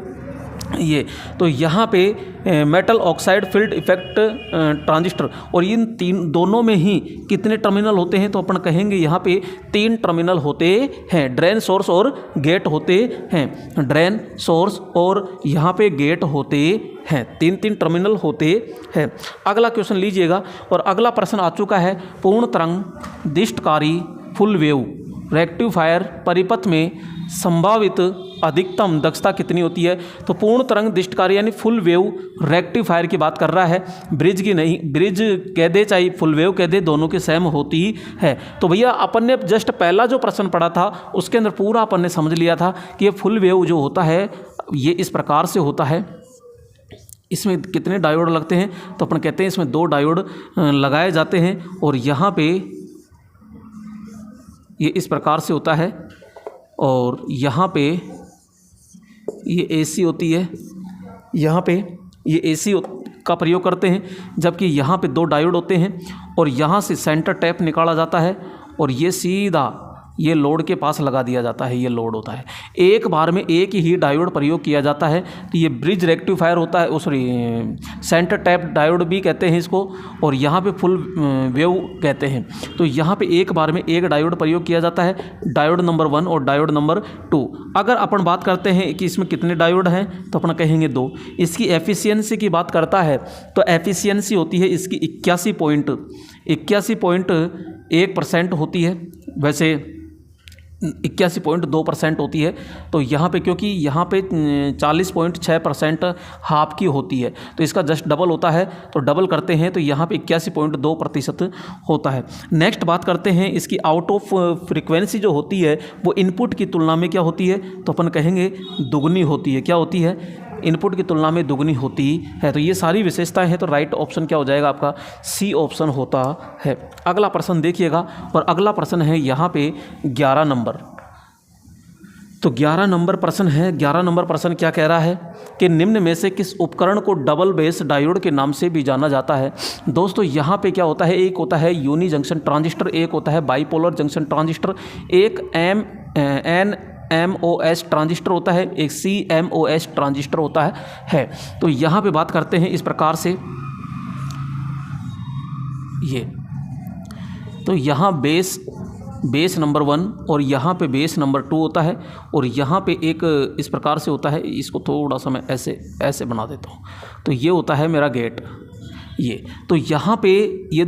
ये तो यहाँ पे metal oxide field effect transistor. और इन दोनों में ही कितने टर्मिनल होते हैं, तो अपन कहेंगे यहाँ पे 3 टर्मिनल होते हैं, ड्रेन सोर्स और गेट होते हैं, ड्रेन सोर्स और यहाँ पे गेट होते हैं, 3 टर्मिनल होते हैं। अगला क्वेश्चन लीजिएगा, और अगला प्रश्न आ चुका है, पूर्ण तरंग दिष्टकारी फुल वेव रेक्टिफायर परिपथ में संभावित अधिकतम दक्षता कितनी होती है। तो पूर्ण तरंग दिष्टकारी यानी फुल वेव रेक्टिफायर की बात कर रहा है, ब्रिज की नहीं, ब्रिज कह दे चाहे फुल वेव कह दे, दोनों के सेम होती है। तो भैया अपन ने जस्ट पहला जो प्रश्न पढ़ा था उसके अंदर पूरा अपन ने समझ लिया था कि ये फुल वेव जो होता है ये इस प्रकार से होता है, इसमें कितने डायोड लगते हैं, तो अपन कहते हैं इसमें 2 डायोड लगाए जाते हैं और यहाँ पे ये इस प्रकार से होता है और यहाँ पे ये AC होती है, यहाँ पे ये AC का प्रयोग करते हैं, जबकि यहाँ पे 2 डायोड होते हैं और यहाँ से सेंटर टैप निकाला जाता है और ये सीधा ये लोड के पास लगा दिया जाता है। ये लोड होता है, एक बार में एक ही डायोड प्रयोग किया जाता है, तो ये ब्रिज रेक्टिफायर होता है, सॉरी सेंटर टैप डायोड भी कहते हैं इसको, और यहाँ पे फुल वेव कहते हैं। तो यहाँ पे एक बार में एक डायोड प्रयोग किया जाता है, डायोड नंबर 1 और डायोड नंबर 2। अगर अपन बात करते हैं कि इसमें कितने डायोड हैं, तो अपन कहेंगे 2। इसकी एफिशिएंसी की बात करता है तो एफिशिएंसी होती है इसकी 81.1% होती है, वैसे 81.2% होती है। तो यहाँ पे क्योंकि यहाँ पे 40.6% हाफ की होती है, तो इसका जस्ट डबल होता है, तो डबल करते हैं तो यहाँ पे 81.2% होता है। नेक्स्ट बात करते हैं इसकी आउट ऑफ फ्रीक्वेंसी जो होती है वो इनपुट की तुलना में क्या होती है, तो अपन कहेंगे दुगनी होती है। क्या होती है? इनपुट की तुलना में दुगनी होती है। तो ये सारी विशेषताएं हैं, तो राइट ऑप्शन क्या हो जाएगा आपका? सी ऑप्शन होता है। अगला प्रश्न देखिएगा, और अगला प्रश्न है यहाँ पे 11 नंबर। तो 11 नंबर प्रश्न है। 11 नंबर प्रश्न क्या कह रहा है कि निम्न में से किस उपकरण को डबल बेस डायोड के नाम से भी जाना जाता है। दोस्तों यहाँ पे क्या होता है, एक होता है यूनी जंक्शन ट्रांजिस्टर, एक होता है बाईपोलर जंक्शन ट्रांजिस्टर, एक NMOS ट्रांजिस्टर होता है, एक CMOS ट्रांजिस्टर होता है। तो यहाँ पे बात करते हैं इस प्रकार से, ये तो यहाँ बेस नंबर 1 और यहाँ पे बेस नंबर 2 होता है, और यहाँ पे एक इस प्रकार से होता है। इसको थोड़ा सा मैं ऐसे बना देता हूँ। तो ये होता है मेरा गेट, ये तो यहाँ पे ये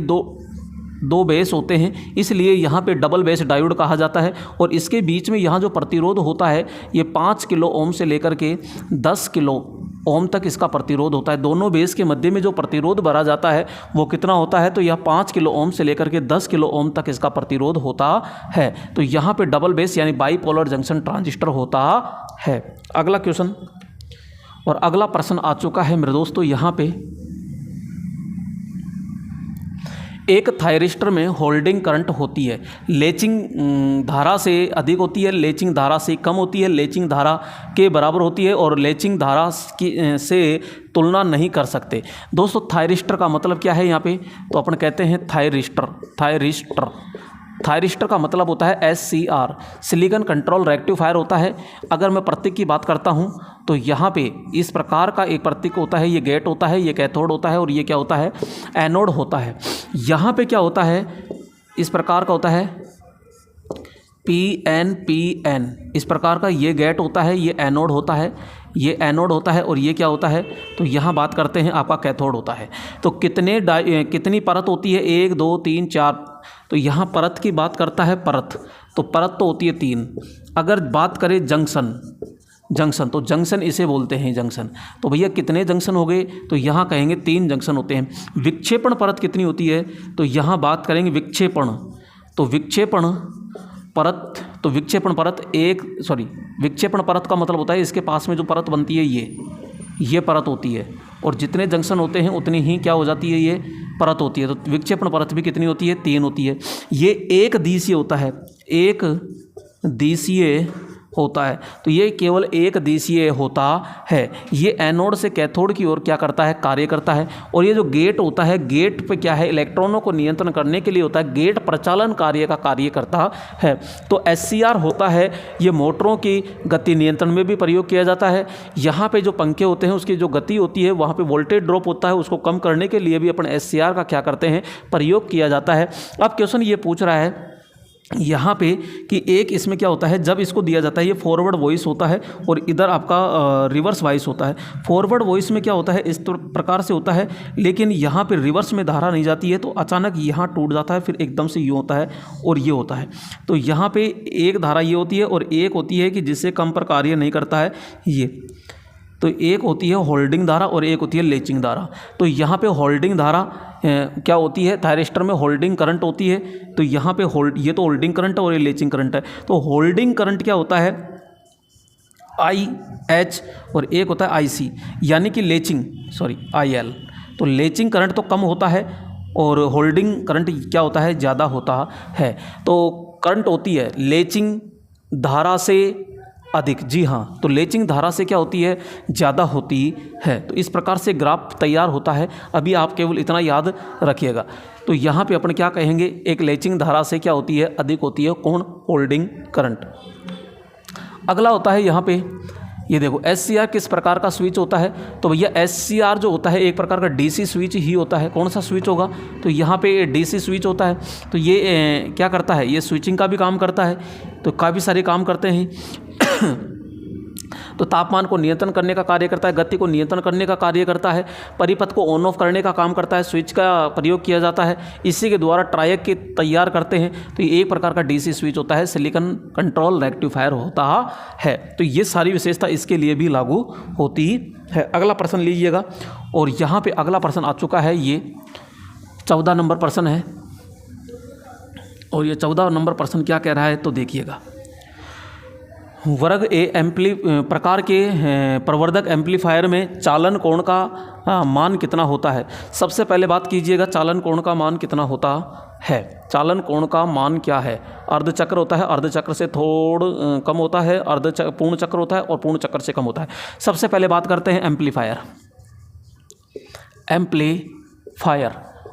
दो बेस होते हैं, इसलिए यहाँ पे डबल बेस डायोड कहा जाता है। और इसके बीच में यहाँ जो प्रतिरोध होता है ये 5 किलो ओम से लेकर के 10 किलो ओम तक इसका प्रतिरोध होता है। दोनों बेस के मध्य में जो प्रतिरोध भरा जाता है वो कितना होता है, तो यह 5 किलो ओम से लेकर के 10 किलो ओम तक इसका प्रतिरोध होता है। तो यहाँ पे डबल बेस यानी बाईपोलर जंक्शन ट्रांजिस्टर होता है। अगला क्वेश्चन और अगला प्रश्न आ चुका है मेरे दोस्तों। यहाँ पे एक थायरिस्टर में होल्डिंग करंट होती है, लेचिंग धारा से अधिक होती है, लेचिंग धारा से कम होती है, लेचिंग धारा के बराबर होती है, और लेचिंग धारा की से तुलना नहीं कर सकते। दोस्तों थायरिस्टर का मतलब क्या है यहाँ पे, तो अपन कहते हैं थायरिस्टर का मतलब होता है SCR, सिलिकॉन कंट्रोल रेक्टिफायर होता है। अगर मैं प्रतीक की बात करता हूँ तो यहाँ पे इस प्रकार का एक प्रतीक होता है, ये गेट होता है, ये कैथोड होता है, और ये क्या होता है, एनोड होता है। यहाँ पे क्या होता है, इस प्रकार का होता है PNPN, इस प्रकार का ये गेट होता है, ये एनोड होता है, ये एनोड होता है, और ये क्या होता है, तो यहाँ बात करते हैं आपका कैथोड होता है। तो कितनी परत होती है, 1 2 3 4। तो यहाँ परत की बात करता है, तो परत तो होती है 3। अगर बात करें जंक्शन तो जंक्शन इसे बोलते हैं जंक्शन। तो भैया कितने जंक्शन हो गए, तो यहाँ कहेंगे 3 जंक्शन होते हैं। विक्षेपण परत कितनी होती है, तो यहाँ बात करेंगे विक्षेपण परत का मतलब होता है इसके पास में जो परत बनती है ये परत होती है, और जितने जंक्शन होते हैं उतनी ही क्या हो जाती है, ये परत होती है। तो विक्षेपण परत भी कितनी होती है, 3 होती है। ये एक दिशीय होता है, एक दिशीय होता है। तो ये केवल एक दिशीय होता है। ये एनोड से कैथोड की ओर क्या करता है, कार्य करता है। और ये जो गेट होता है, गेट पे क्या है, इलेक्ट्रॉनों को नियंत्रण करने के लिए होता है। गेट प्रचालन कार्य का कार्य करता है। तो SCR होता है, ये मोटरों की गति नियंत्रण में भी प्रयोग किया जाता है। यहाँ पे जो पंखे होते हैं उसकी जो गति होती है, वहाँ पे वोल्टेज ड्रॉप होता है, उसको कम करने के लिए भी अपन SCR का क्या करते हैं, प्रयोग किया जाता है। अब क्वेश्चन ये पूछ रहा है यहाँ पे कि एक इसमें क्या होता है, जब इसको दिया जाता है, ये फॉरवर्ड वॉइस होता है और इधर आपका रिवर्स वॉइस होता है। फॉरवर्ड वॉइस में क्या होता है, इस प्रकार से होता है, लेकिन यहाँ पे रिवर्स में धारा नहीं जाती है, तो अचानक यहाँ टूट जाता है, फिर एकदम से ये होता है और ये होता है। तो यहाँ पे एक धारा ये होती है और एक होती है कि जिससे कम पर कार्य नहीं करता है ये। तो एक होती है होल्डिंग धारा और एक होती है लेचिंग धारा। तो यहाँ पे होल्डिंग धारा क्या होती है, थायरिस्टर में होल्डिंग करंट होती है। तो यहाँ पे ये तो होल्डिंग करंट है और ये लेचिंग करंट है। तो होल्डिंग करंट क्या होता है, IH और एक होता है IC, यानी कि IL। तो लेचिंग करंट तो कम होता है और होल्डिंग करंट क्या होता है, ज़्यादा होता है। तो करंट होती है लेचिंग धारा से अधिक, जी हाँ, तो लेचिंग धारा से क्या होती है, ज़्यादा होती है। तो इस प्रकार से ग्राफ तैयार होता है। अभी आप केवल इतना याद रखिएगा। तो यहाँ पे अपन क्या कहेंगे, एक लेचिंग धारा से क्या होती है, अधिक होती है कौन, होल्डिंग करंट। अगला होता है यहाँ पे, ये देखो SCR किस प्रकार का स्विच होता है। तो भैया SCR जो होता है एक प्रकार का DC स्विच ही होता है। कौन सा स्विच होगा, तो यहाँ पे DC स्विच होता है। तो ये क्या करता है, ये स्विचिंग का भी काम करता है, तो काफ़ी सारे काम करते हैं। तो तापमान को नियंत्रण करने का कार्य करता है, गति को नियंत्रण करने का कार्य करता है, परिपथ को ऑन ऑफ करने का काम करता है, स्विच का प्रयोग किया जाता है, इसी के द्वारा ट्रायक के तैयार करते हैं। तो ये एक प्रकार का DC स्विच होता है, सिलिकॉन कंट्रोल रेक्टिफायर होता है। तो ये सारी विशेषता इसके लिए भी लागू होती है। अगला प्रश्न लीजिएगा, और यहाँ पे अगला प्रश्न आ चुका है, ये 14 नंबर प्रश्न है। और ये 14 नंबर प्रश्न क्या कह रहा है, तो देखिएगा, वर्ग ए प्रकार के प्रवर्धक एम्पलीफायर में चालन कोण का मान कितना होता है। सबसे पहले बात कीजिएगा, चालन कोण का मान कितना होता है। चालन कोण का मान क्या है, अर्धचक्र होता है, अर्धचक्र से थोड़ा कम होता है, पूर्ण चक्र होता है और पूर्ण चक्र से कम होता है। सबसे पहले बात करते हैं एम्पलीफायर।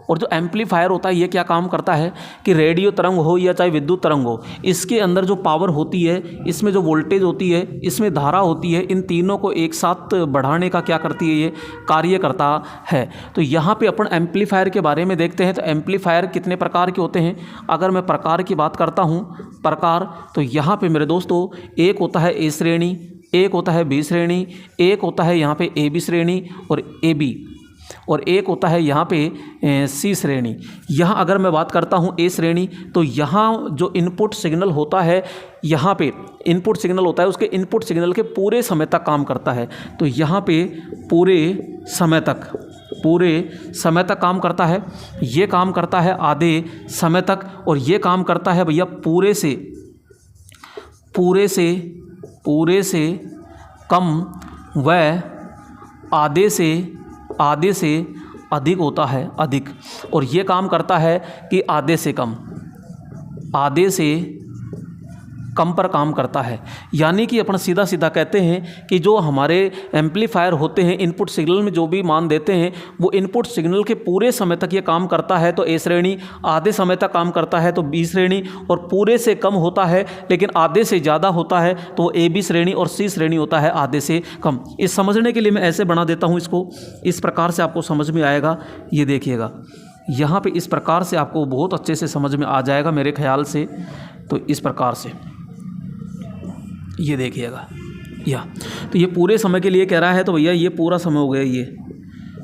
और जो एम्पलीफायर होता है ये क्या काम करता है कि रेडियो तरंग हो या चाहे विद्युत तरंग हो, इसके अंदर जो पावर होती है, इसमें जो वोल्टेज होती है, इसमें धारा होती है, इन तीनों को एक साथ बढ़ाने का क्या करती है, ये कार्य करता है। तो यहाँ पे अपन एम्पलीफायर के बारे में देखते हैं। तो एम्पलीफायर कितने प्रकार के होते हैं, अगर मैं प्रकार की बात करता हूँ, प्रकार, तो यहाँ पर मेरे दोस्तों एक होता है A श्रेणी, एक होता है B श्रेणी, एक होता है यहाँ पे AB श्रेणी और AB, और एक होता है यहाँ पे C श्रेणी। यहाँ अगर मैं बात करता हूँ A श्रेणी, तो यहाँ जो इनपुट सिग्नल होता है, यहाँ पे इनपुट सिग्नल होता है, उसके इनपुट सिग्नल के पूरे समय तक काम करता है। तो यहाँ पे पूरे समय तक काम करता है। ये काम करता है आधे समय तक, और ये काम करता है भैया पूरे से कम व आधे से अधिक होता है, अधिक। और ये काम करता है कि आधे से कम पर काम करता है। यानी कि अपन सीधा सीधा कहते हैं कि जो हमारे एम्पलीफायर होते हैं, इनपुट सिग्नल में जो भी मान देते हैं, वो इनपुट सिग्नल के पूरे समय तक ये काम करता है। तो A श्रेणी आधे समय तक काम करता है, तो B श्रेणी, और पूरे से कम होता है लेकिन आधे से ज़्यादा होता है, तो AB श्रेणी, और C श्रेणी होता है आधे से कम। इस समझने के लिए मैं ऐसे बना देता हूँ इसको, इस प्रकार से आपको समझ में आएगा। ये देखिएगा, यहाँ पर इस प्रकार से आपको बहुत अच्छे से समझ में आ जाएगा मेरे ख्याल से। तो इस प्रकार से ये देखिएगा, तो ये पूरे समय के लिए कह रहा है, तो भैया ये पूरा समय हो गया,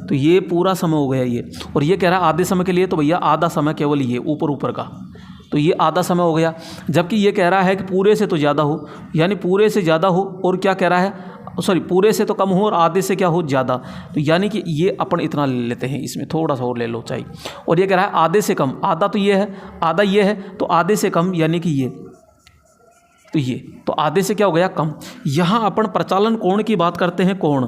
तो ये पूरा समय हो गया ये। और ये कह रहा है आधे समय के लिए, तो भैया आधा समय केवल ये ऊपर का, तो ये आधा समय हो गया। जबकि ये कह रहा है कि पूरे से तो ज़्यादा हो, यानी पूरे से ज़्यादा हो, और क्या कह रहा है, पूरे से तो कम हो और आधे से क्या हो, ज़्यादा। तो यानी कि ये अपन इतना ले लेते हैं, इसमें थोड़ा सा और ले लो चाहिए। और ये कह रहा है आधे से कम, आधा तो ये है, आधा ये है, तो आधे से कम यानी कि ये, तो ये तो आधे से क्या हो गया, कम। यहाँ अपन प्रचालन कोण की बात करते हैं, कोण,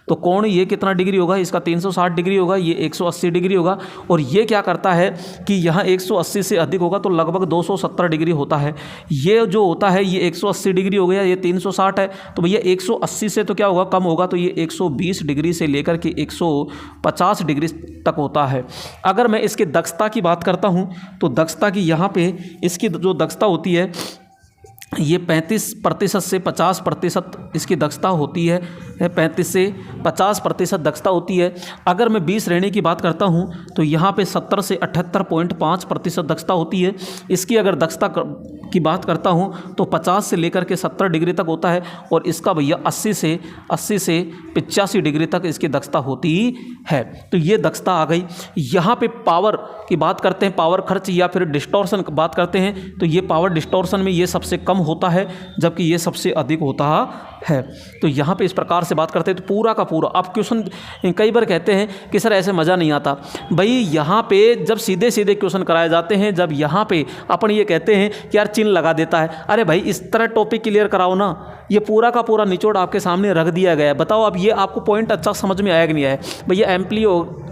तो कोण ये कितना डिग्री होगा, इसका 360 डिग्री होगा, ये 180 डिग्री होगा। और ये क्या करता है कि यहाँ 180 से अधिक होगा तो लगभग 270 डिग्री होता है। ये जो होता है ये 180 डिग्री हो गया, ये 360 है, तो भैया 180 से तो क्या होगा, कम होगा, तो ये 120 डिग्री से लेकर के 150 डिग्री तक होता है। अगर मैं इसके दक्षता की बात करता हूँ, तो दक्षता की यहाँ पे इसकी जो दक्षता होती है, ये 35% से 50% इसकी दक्षता होती है, 35 से 50% दक्षता होती है। अगर मैं B श्रेणी की बात करता हूँ, तो यहाँ पे 70 से 78.5% दक्षता होती है। इसकी अगर दक्षता की बात करता हूँ तो 50 से लेकर के 70 डिग्री तक होता है, और इसका भैया 80 से 85 डिग्री तक इसकी दक्षता होती है। तो ये दक्षता आ गई। यहाँ पे पावर की बात करते हैं, पावर खर्च या फिर डिस्टॉर्शन की बात करते हैं, तो ये पावर डिस्टॉर्शन में ये सबसे कम होता है, जबकि ये सबसे अधिक होता है। तो यहाँ पे इस प्रकार से बात करते हैं तो पूरा का पूरा आप क्वेश्चन कई बार कहते हैं कि सर ऐसे मज़ा नहीं आता। भाई यहाँ पे जब सीधे सीधे क्वेश्चन कराए जाते हैं, जब यहाँ पे अपन ये कहते हैं कि यार चिन्ह लगा देता है, अरे भाई इस तरह टॉपिक क्लियर कराओ ना। ये पूरा का पूरा निचोड़ आपके सामने रख दिया गया है। बताओ अब ये आपको पॉइंट अच्छा समझ में आया कि नहीं आया। भैया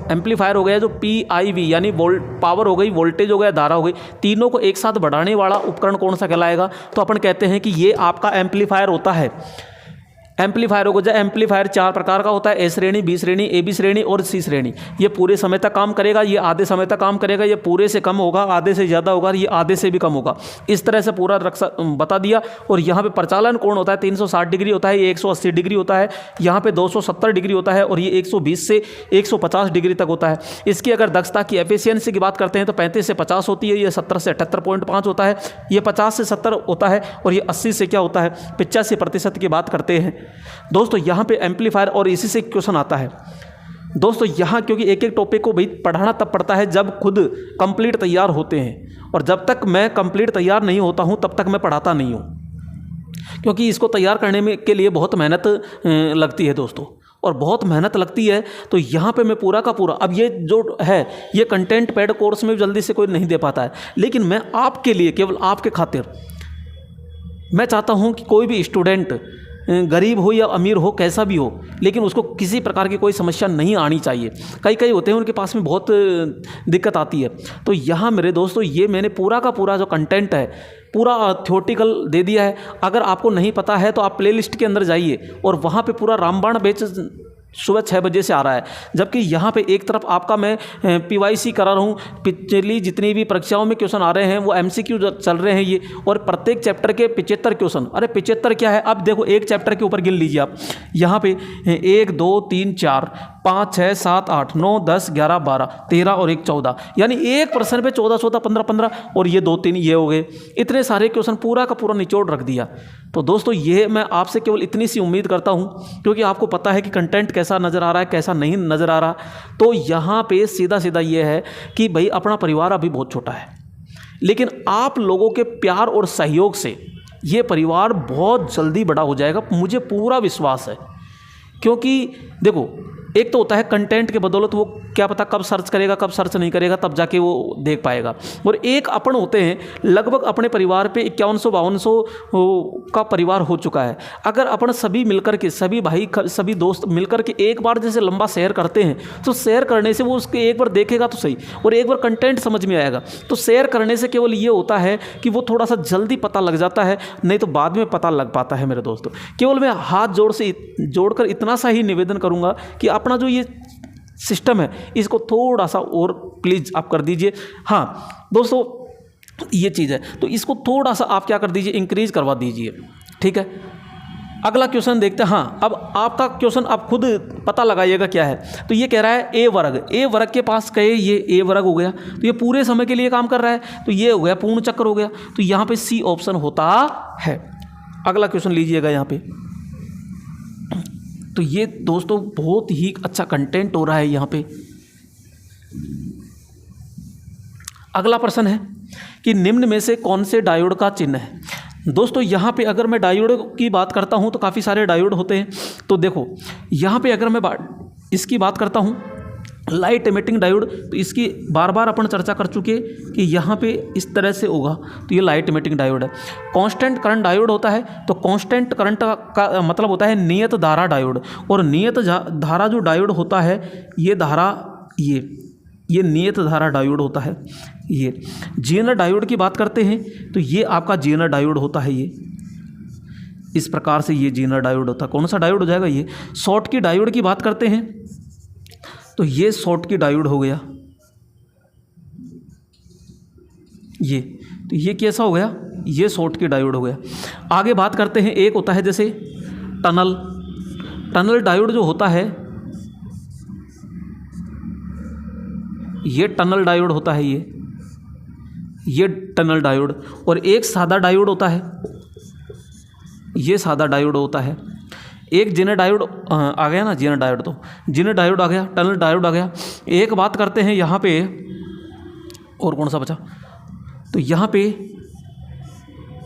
एम्पलीफायर हो गया जो PIV यानी पावर हो गई, वोल्टेज हो गया, धारा हो गई, तीनों को एक साथ बढ़ाने वाला उपकरण कौन सा कहलाएगा? तो अपन कहते हैं कि ये आपका एम्पलीफायर होता है। एम्पलीफायर हो गया। एम्पलीफायर 4 प्रकार का होता है, A श्रेणी, B श्रेणी, AB श्रेणी और C श्रेणी। ये पूरे समय तक काम करेगा, ये आधे समय तक काम करेगा, ये पूरे से कम होगा, आधे से ज़्यादा होगा, ये आधे से भी कम होगा। इस तरह से पूरा बता दिया। और यहाँ पे प्रचालन कोण होता है 360 डिग्री होता है, ये 180 डिग्री होता है, यहाँ पे 270 डिग्री होता है और ये 120 से 150 डिग्री तक होता है। इसकी अगर दक्षता की एफिशिएंसी की बात करते हैं तो 35 से 50 होती है, ये 70 से 78.5 होता है, ये 50 से 70 होता है और ये 80 से क्या होता है 85% की बात करते हैं। दोस्तों यहाँ पे एम्पलीफायर और इसी से क्वेश्चन आता है। दोस्तों यहाँ क्योंकि एक एक टॉपिक को भाई पढ़ाना तब पड़ता है जब खुद कंप्लीट तैयार होते हैं, और जब तक मैं कंप्लीट तैयार नहीं होता हूँ तब तक मैं पढ़ाता नहीं हूँ, क्योंकि इसको तैयार करने में के लिए बहुत मेहनत लगती है दोस्तों, और बहुत मेहनत लगती है। तो यहाँ पे मैं पूरा का पूरा, अब ये जो है ये कंटेंट पैड कोर्स में जल्दी से कोई नहीं दे पाता है, लेकिन मैं आपके लिए, केवल आपके खातिर मैं चाहता हूँ कि कोई भी स्टूडेंट गरीब हो या अमीर हो, कैसा भी हो, लेकिन उसको किसी प्रकार की कोई समस्या नहीं आनी चाहिए। कई होते हैं उनके पास में बहुत दिक्कत आती है। तो यहाँ मेरे दोस्तों ये मैंने पूरा का पूरा जो कंटेंट है पूरा थ्योरेटिकल दे दिया है। अगर आपको नहीं पता है तो आप प्लेलिस्ट के अंदर जाइए और वहाँ पे पूरा रामबाण बैच सुबह 6 बजे से आ रहा है, जबकि यहाँ पे एक तरफ आपका मैं PYC करा रहा हूँ। पिछली जितनी भी परीक्षाओं में क्वेश्चन आ रहे हैं वो MCQ चल रहे हैं ये, और प्रत्येक चैप्टर के 75 क्वेश्चन। अरे 75 क्या है, अब देखो एक चैप्टर के ऊपर गिन लीजिए आप, यहाँ पे 1 2 3 4 5 6 7 8 9 10 11 12 13 और 1 14, यानी एक प्रश्न पे 14 14 15 15 और ये 2 3 ये हो गए। इतने सारे क्वेश्चन पूरा का पूरा निचोड़ रख दिया। तो दोस्तों ये मैं आपसे केवल इतनी सी उम्मीद करता हूँ, क्योंकि आपको पता है कि कंटेंट कैसा नज़र आ रहा है, कैसा नहीं नज़र आ रहा। तो यहाँ पे सीधा सीधा ये है कि भाई अपना परिवार अभी बहुत छोटा है, लेकिन आप लोगों के प्यार और सहयोग से ये परिवार बहुत जल्दी बड़ा हो जाएगा, मुझे पूरा विश्वास है। क्योंकि देखो एक तो होता है कंटेंट के बदौलत वो क्या पता कब सर्च करेगा कब सर्च नहीं करेगा, तब जाके वो देख पाएगा। और एक अपन होते हैं, लगभग अपने परिवार पे 5100-5200 का परिवार हो चुका है। अगर अपन सभी मिलकर के, सभी भाई सभी दोस्त मिलकर के एक बार जैसे लंबा शेयर करते हैं, तो शेयर करने से वो उसके एक बार देखेगा तो सही, और एक बार कंटेंट समझ में आएगा। तो शेयर करने से केवल ये होता है कि वो थोड़ा सा जल्दी पता लग जाता है, नहीं तो बाद में पता लग पाता है मेरे दोस्तों। केवल मैं हाथ जोड़कर इतना सा ही निवेदन करूँगा कि अपना जो ये सिस्टम है इसको थोड़ा सा और प्लीज़ आप कर दीजिए। हाँ दोस्तों ये चीज़ है, तो इसको थोड़ा सा आप क्या कर दीजिए, इंक्रीज करवा दीजिए, ठीक है। अगला क्वेश्चन देखते हैं। हाँ अब आपका क्वेश्चन आप खुद पता लगाइएगा क्या है। तो ये कह रहा है ए वर्ग के पास कहे, ये ए वर्ग हो गया, तो ये पूरे समय के लिए काम कर रहा है, तो ये हो गया पूर्ण चक्र हो गया, तो यहाँ पे सी ऑप्शन होता है। अगला क्वेश्चन लीजिएगा यहाँ पे। तो ये दोस्तों बहुत ही अच्छा कंटेंट हो रहा है यहाँ पे। अगला प्रश्न है कि निम्न में से कौन से डायोड का चिन्ह है। दोस्तों यहाँ पे अगर मैं डायोड की बात करता हूँ तो काफ़ी सारे डायोड होते हैं। तो देखो यहाँ पे अगर मैं इसकी बात करता हूँ लाइट एमिटिंग डायोड, तो इसकी बार बार अपन चर्चा कर चुके कि यहाँ पे इस तरह से होगा, तो ये लाइट एमिटिंग डायोड है। कांस्टेंट करंट डायोड होता है, तो कांस्टेंट करंट का मतलब होता है नियत धारा डायोड, और नियत धारा जो डायोड होता है ये धारा ये नियत धारा डायोड होता है। ये जेनर डायोड की बात करते हैं तो ये आपका जेनर डायोड होता है। ये इस प्रकार से ये जेनर डायोड होता है। कौन सा डायोड हो जाएगा, ये शॉर्ट की डायोड की बात करते हैं तो ये शॉर्ट की डायोड हो गया। ये तो ये कैसा हो गया, ये शॉर्ट की डायोड हो गया। आगे बात करते हैं, एक होता है जैसे टनल डायोड जो होता है, ये टनल डायोड होता है, ये टनल डायोड। और एक सादा डायोड होता है, ये सादा डायोड होता है। एक जेनर डायोड आ गया ना, जेनर डायोड, तो जेनर डायोड आ गया, टनल डायोड आ गया। एक बात करते हैं यहाँ पे, और कौन सा बचा, तो यहाँ पे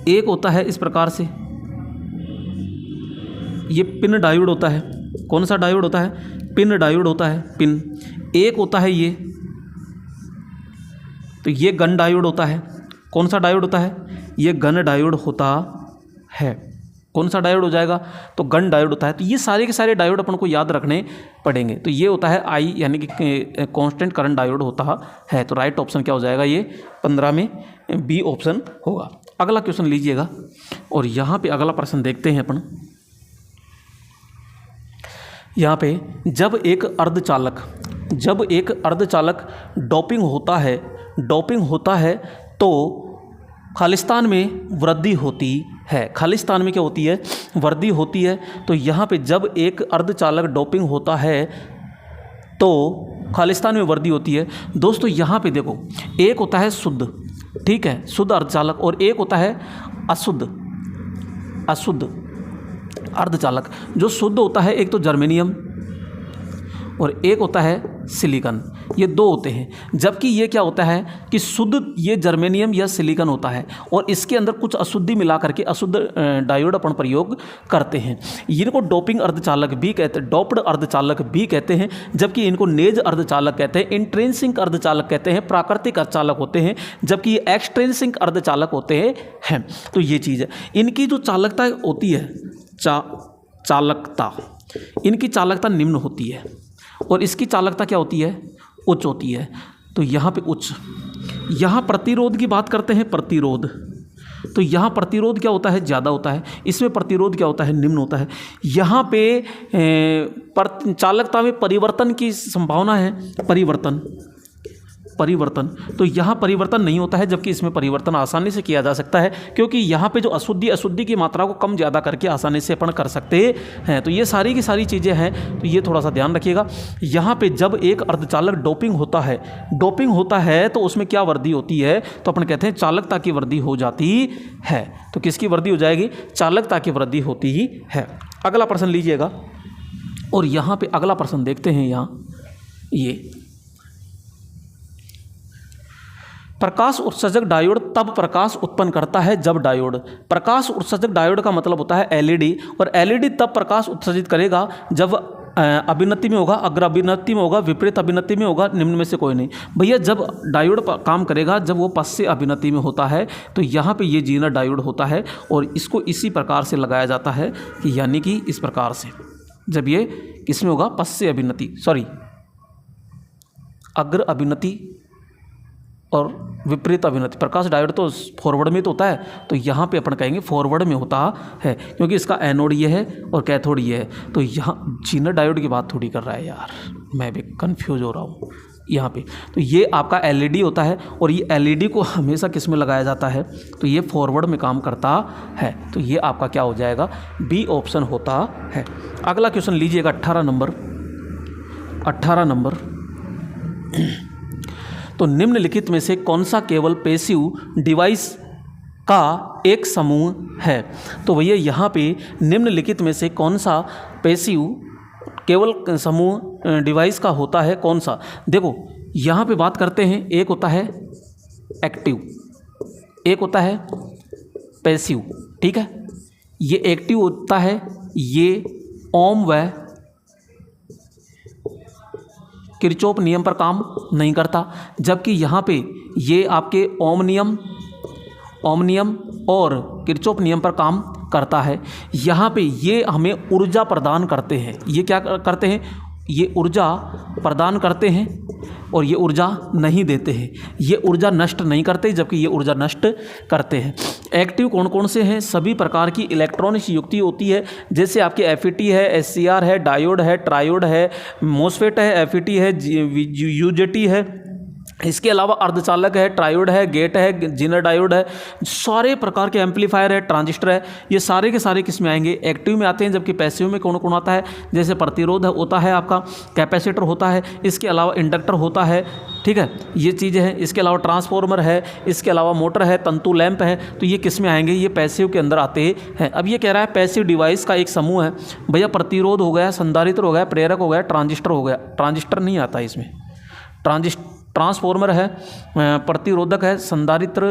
एक होता है इस प्रकार से, ये पिन डायोड होता है। कौन सा डायोड होता है? पिन डायोड होता है, पिन। एक होता है ये, तो ये गन डायोड होता है। कौन सा डायोड होता है? ये गन डायोड होता है। कौन सा डायोड हो जाएगा? तो गन डायोड होता है। तो ये सारे के सारे डायोड अपन को याद रखने पड़ेंगे। तो ये होता है आई यानी कि कांस्टेंट करंट डायोड होता है। तो राइट ऑप्शन क्या हो जाएगा? ये 15 में बी ऑप्शन होगा। अगला क्वेश्चन लीजिएगा और यहाँ पे अगला प्रश्न देखते हैं अपन। यहाँ पे जब एक अर्धचालक डोपिंग होता है तो खालिस्तान में वृद्धि होती है। खालिस्तान में क्या होती है? वृद्धि होती है। तो यहाँ पे जब एक अर्धचालक डोपिंग होता है तो खालिस्तान में वृद्धि होती है। दोस्तों यहाँ पे देखो, एक होता है शुद्ध, ठीक है, शुद्ध अर्धचालक, और एक होता है अशुद्ध अर्धचालक। जो शुद्ध होता है एक तो जर्मेनियम और एक होता है सिलिकॉन, ये दो होते हैं। जबकि ये क्या होता है कि शुद्ध ये जर्मेनियम या सिलिकॉन होता है और इसके अंदर कुछ अशुद्धि मिला करके अशुद्ध डायोड अपन प्रयोग करते हैं। इनको डोपिंग अर्धचालक भी कहते हैं, डोप्ड अर्धचालक भी कहते हैं। जबकि इनको नेज अर्धचालक कहते हैं, इंट्रिंसिक अर्धचालक कहते हैं, प्राकृतिक अर्धचालक होते हैं, जबकि ये एक्सट्रिंसिक अर्धचालक होते हैं। तो ये चीज़ है। इनकी जो चालकता होती है, इनकी चालकता निम्न होती है और इसकी चालकता क्या होती है? उच्च होती है। तो यहाँ पे उच्च। यहाँ प्रतिरोध की बात करते हैं, प्रतिरोध। तो यहाँ प्रतिरोध क्या होता है? ज़्यादा होता है। इसमें प्रतिरोध क्या होता है? निम्न होता है। यहाँ पे चालकता में परिवर्तन की संभावना है, परिवर्तन। तो यहाँ परिवर्तन नहीं होता है, जबकि इसमें परिवर्तन आसानी से किया जा सकता है, क्योंकि यहाँ पे जो अशुद्धि की मात्रा को कम ज़्यादा करके आसानी से अपन कर सकते हैं। तो ये सारी की सारी चीज़ें हैं, तो ये थोड़ा सा ध्यान रखिएगा। यहाँ पे जब एक अर्धचालक डोपिंग होता है तो उसमें क्या वृद्धि होती है? तो अपन कहते हैं चालकता की वृद्धि हो जाती है। तो किसकी वृद्धि हो जाएगी? चालकता की वृद्धि होती ही है। अगला प्रश्न लीजिएगा और यहाँ पे अगला प्रश्न देखते हैं। यहाँ ये प्रकाश उत्सर्जक डायोड तब प्रकाश उत्पन्न करता है जब प्रकाश उत्सर्जक डायोड का मतलब होता है एलईडी, और एलईडी तब प्रकाश उत्सर्जित करेगा जब अभिनति में होगा, अग्र अभिनति में होगा, विपरीत अभिनति में होगा, निम्न में से कोई नहीं। भैया जब डायोड काम करेगा जब वो पश्चिम अभिनति में होता है, तो यहाँ पे ये जीना डायोड होता है और इसको इसी प्रकार से लगाया जाता है कि यानी कि इस प्रकार से, जब ये किसमें होगा? पश्चिम अभिनति, अग्र अभिनति और विपरीत अभिनति। प्रकाश डायोड तो फॉरवर्ड में तो होता है, तो यहाँ पे अपन कहेंगे फॉरवर्ड में होता है, क्योंकि इसका एनोड ये है और कैथोड ये है। तो यहाँ जीनर डायोड की बात थोड़ी कर रहा है यार, मैं भी कंफ्यूज हो रहा हूँ यहाँ पे। तो ये आपका एलईडी होता है और ये एलईडी को हमेशा किस में लगाया जाता है? तो ये फॉरवर्ड में काम करता है। तो ये आपका क्या हो जाएगा? बी ऑप्शन होता है। अगला क्वेश्चन लीजिएगा 18 नंबर। तो निम्नलिखित में से कौन सा केवल पैसिव डिवाइस का एक समूह है? तो भैया यहाँ पे निम्नलिखित में से कौन सा पैसिव केवल समूह डिवाइस का होता है? कौन सा? देखो यहाँ पे बात करते हैं, एक होता है एक्टिव, एक होता है पैसिव, ठीक है। ये एक्टिव होता है, ये ओम व किरचॉफ नियम पर काम नहीं करता, जबकि यहाँ पे ये आपके ओम नियम और किरचॉफ नियम पर काम करता है। यहाँ पे ये हमें ऊर्जा प्रदान करते हैं। ये क्या करते हैं? ये ऊर्जा प्रदान करते हैं और ये ऊर्जा नहीं देते हैं। ये ऊर्जा नष्ट नहीं करते, जबकि ये ऊर्जा नष्ट करते हैं। एक्टिव कौन कौन से हैं? सभी प्रकार की इलेक्ट्रॉनिक युक्ति होती है, जैसे आपके एफईटी है, एससीआर है, डायोड है, ट्रायोड है, मोसफेट है, एफईटी है, यूजेटी है, इसके अलावा अर्धचालक है, ट्रायोड है, गेट है, जीनर डायोड है, सारे प्रकार के एम्पलीफायर है, ट्रांजिस्टर है। ये सारे के सारे किस में आएंगे? एक्टिव में आते हैं। जबकि पैसिव में कौन कौन आता है? जैसे प्रतिरोध होता है, आपका कैपेसिटर होता है, इसके अलावा इंडक्टर होता है, ठीक है, ये चीज़ें हैं। इसके अलावा ट्रांसफॉर्मर है, इसके अलावा मोटर है, तंतु लैंप है। तो ये किस में आएंगे? ये पैसिव के अंदर आते हैं। अब ये कह रहा है पैसिव डिवाइस का एक समूह है। भैया प्रतिरोध हो गया, संधारित्र हो गया, प्रेरक हो गया, ट्रांजिस्टर हो गया। ट्रांजिस्टर नहीं आता इसमें, ट्रांसफॉर्मर है, प्रतिरोधक है, संधारित्र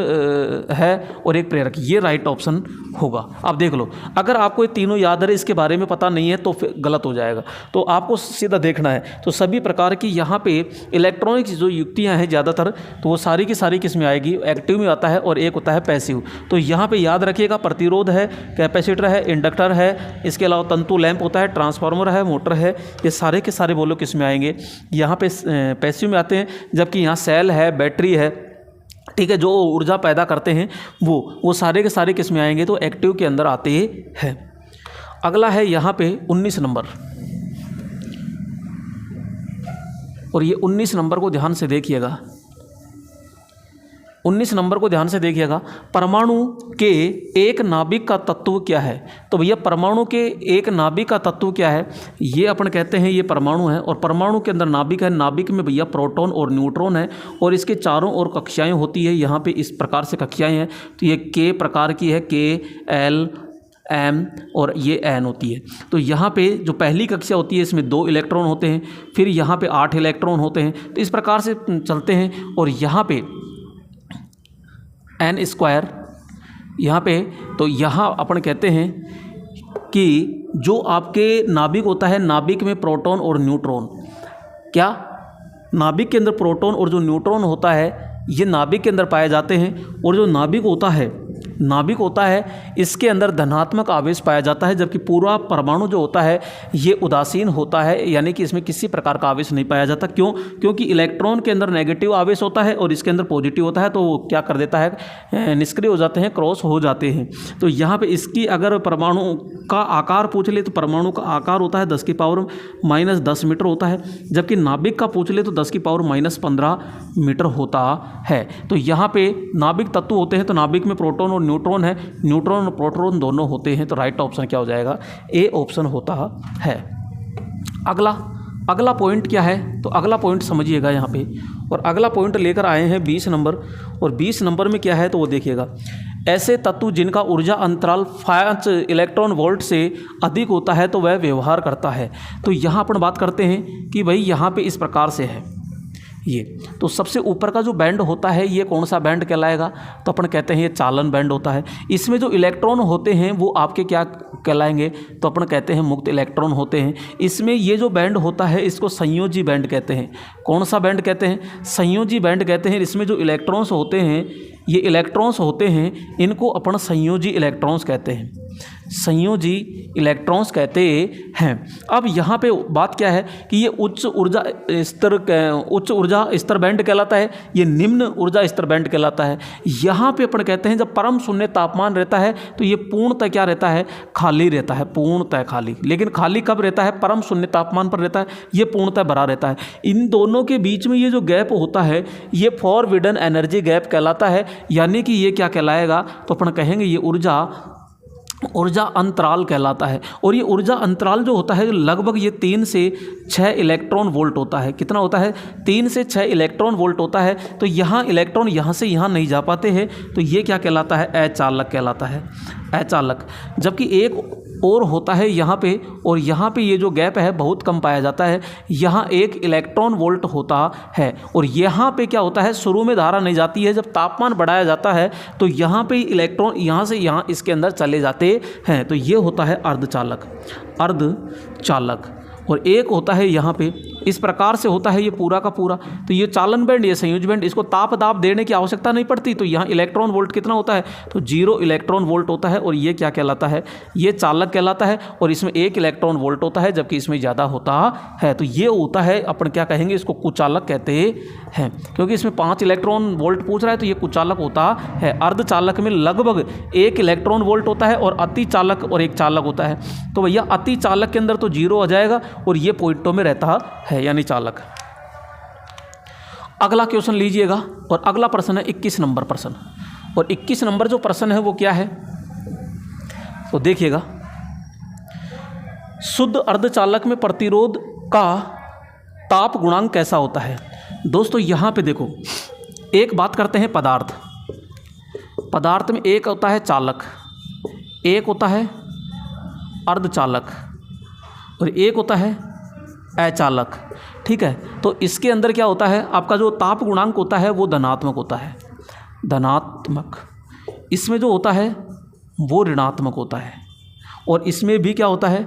है और एक प्रेरक। ये राइट ऑप्शन होगा। अब देख लो, अगर आपको ये तीनों याद रहे, इसके बारे में पता नहीं है तो फिर गलत हो जाएगा। तो आपको सीधा देखना है। तो सभी प्रकार की यहाँ पे इलेक्ट्रॉनिक जो युक्तियाँ हैं ज़्यादातर, तो वो सारी की सारी किस में आएगी, एक्टिव में आता है और एक होता है पैसिव। तो यहाँ पे याद रखिएगा, प्रतिरोध है, कैपेसिटर है, इंडक्टर है, इसके अलावा तंतु लैंप होता है, ट्रांसफार्मर है, मोटर है, ये सारे के सारे बोलो किस में आएंगे, यहाँ पे पैसिव में आते हैं। जबकि यहाँ सेल है, बैटरी है, ठीक है, जो ऊर्जा पैदा करते हैं वो सारे के सारे किस में आएंगे, तो एक्टिव के अंदर आते हैं। अगला है यहाँ पे 19 नंबर, और ये 19 नंबर को ध्यान से देखिएगा। 19 नंबर को ध्यान से देखिएगा। परमाणु के एक नाभिक का तत्व क्या है? तो भैया परमाणु के एक नाभिक का तत्व क्या है, ये अपन कहते हैं ये परमाणु है, और परमाणु के अंदर नाभिक है। नाभिक में भैया प्रोटॉन और न्यूट्रॉन है, और इसके चारों ओर कक्षाएं होती है। यहाँ पे इस प्रकार से कक्षाएं हैं। तो ये के प्रकार की है, के, एल, एम और ये एन होती है। तो यहाँ पे जो पहली कक्षा होती है इसमें 2 इलेक्ट्रॉन होते हैं, फिर यहाँ पे 8 इलेक्ट्रॉन होते हैं। तो इस प्रकार से चलते हैं। और यहाँ पे एन स्क्वायर यहाँ पे, तो यहाँ अपन कहते हैं कि जो आपके नाभिक होता है, नाभिक में प्रोटॉन और न्यूट्रॉन, क्या नाभिक के अंदर प्रोटॉन और जो न्यूट्रॉन होता है ये नाभिक के अंदर पाए जाते हैं। और जो नाभिक होता है इसके अंदर धनात्मक आवेश पाया जाता है, जबकि पूरा परमाणु जो होता है ये उदासीन होता है, यानी कि इसमें किसी प्रकार का आवेश नहीं पाया जाता। क्यों? क्योंकि इलेक्ट्रॉन के अंदर नेगेटिव आवेश होता है और इसके अंदर पॉजिटिव होता है, तो वो क्या कर देता है, निष्क्रिय हो जाते हैं, क्रॉस हो जाते हैं। तो यहाँ पे इसकी अगर परमाणु का आकार पूछ ले तो परमाणु का आकार होता है 10 की पावर -10 मीटर होता है, जबकि नाभिक का पूछ ले तो 10 की पावर -15 मीटर होता है। तो यहाँ पे नाभिक तत्व होते हैं, तो नाभिक में प्रोटॉन और न्यूट्रॉन है, न्यूट्रॉन और प्रोटॉन दोनों होते हैं। तो राइट ऑप्शन क्या हो जाएगा, ए ऑप्शन होता है। अगला पॉइंट क्या है, तो अगला पॉइंट समझिएगा यहाँ पे। और अगला पॉइंट लेकर आए हैं 20 नंबर, और 20 नंबर में क्या है तो वो देखिएगा। ऐसे तत्व जिनका ऊर्जा अंतराल 5 इलेक्ट्रॉन वोल्ट से अधिक होता है तो वह व्यवहार करता है। तो यहाँ अपन बात करते हैं कि भाई यहाँ पे इस प्रकार से है ये। तो सबसे ऊपर का जो बैंड होता है ये कौन सा बैंड कहलाएगा, तो अपन कहते हैं ये चालन बैंड होता है। इसमें जो इलेक्ट्रॉन होते हैं वो आपके क्या कहलाएंगे, तो अपन कहते हैं मुक्त इलेक्ट्रॉन होते हैं। इसमें ये जो बैंड होता है इसको संयोजी बैंड कहते हैं। कौन सा बैंड कहते हैं, संयोजी बैंड कहते हैं। इसमें जो इलेक्ट्रॉन्स होते हैं, ये इलेक्ट्रॉन्स होते हैं, इनको अपन संयोजी इलेक्ट्रॉन्स कहते हैं, संयोजी इलेक्ट्रॉन्स कहते हैं। अब यहाँ पे बात क्या है कि ये उच्च ऊर्जा स्तर बैंड कहलाता है, ये निम्न ऊर्जा स्तर बैंड कहलाता है। यहाँ पे अपन कहते हैं जब परम शून्य तापमान रहता है तो ये पूर्णतः क्या रहता है, खाली रहता है, पूर्णतः खाली। लेकिन खाली कब रहता है, परम शून्य तापमान पर रहता है, ये पूर्णतः भरा रहता है। इन दोनों के बीच में ये जो गैप होता है ये फॉरबिडन एनर्जी गैप कहलाता है। यानी कि ये क्या कहलाएगा, तो अपन कहेंगे ये ऊर्जा अंतराल कहलाता है। और ये ऊर्जा अंतराल जो होता है लगभग ये 3 से 6 इलेक्ट्रॉन वोल्ट होता है। कितना होता है, 3 से 6 इलेक्ट्रॉन वोल्ट होता है। तो यहाँ इलेक्ट्रॉन यहाँ से यहाँ नहीं जा पाते हैं, तो ये क्या कहलाता है, अचालक कहलाता है, अचालक। जबकि एक और होता है यहाँ पे, और यहाँ पे ये जो गैप है बहुत कम पाया जाता है। यहाँ 1 इलेक्ट्रॉन वोल्ट होता है। और यहाँ पे क्या होता है, शुरू में धारा नहीं जाती है, जब तापमान बढ़ाया जाता है तो यहाँ पे इलेक्ट्रॉन यहाँ से यहाँ इसके अंदर चले जाते हैं। तो ये होता है अर्धचालक, अर्धचालक। और एक होता है यहाँ पे इस प्रकार से होता है ये पूरा का पूरा। तो ये चालन बैंड, ये संयोज बैंड, इसको ताप दाब देने की आवश्यकता नहीं पड़ती। तो यहाँ इलेक्ट्रॉन वोल्ट कितना होता है, तो 0 इलेक्ट्रॉन वोल्ट होता है। और ये क्या कहलाता है, ये चालक कहलाता है। और इसमें 1 इलेक्ट्रॉन वोल्ट होता है, जबकि इसमें ज़्यादा होता है। तो ये होता है, अपन क्या कहेंगे, इसको कुचालक कहते हैं, क्योंकि इसमें 5 इलेक्ट्रॉन वोल्ट पूछ रहा है तो ये कुचालक होता है। अर्धचालक में लगभग 1 इलेक्ट्रॉन वोल्ट होता है, और अति चालक और एक चालक होता है। तो भैया अति चालक के अंदर तो 0 आ जाएगा, और ये पॉइंटों में रहता है, यानी चालक। अगला क्वेश्चन लीजिएगा, और अगला प्रश्न है 21 नंबर प्रश्न। और 21 नंबर जो प्रश्न है वो क्या है, तो देखिएगा। शुद्ध अर्धचालक में प्रतिरोध का ताप गुणांक कैसा होता है। दोस्तों यहाँ पे देखो, एक बात करते हैं पदार्थ में एक होता है चालक, एक होता है अर्धचालक, और एक होता है अचालक। ठीक है। तो इसके अंदर क्या होता है, आपका जो ताप गुणांक होता है वो धनात्मक होता है, धनात्मक। इसमें जो होता है वो ऋणात्मक होता है, और इसमें भी क्या होता है,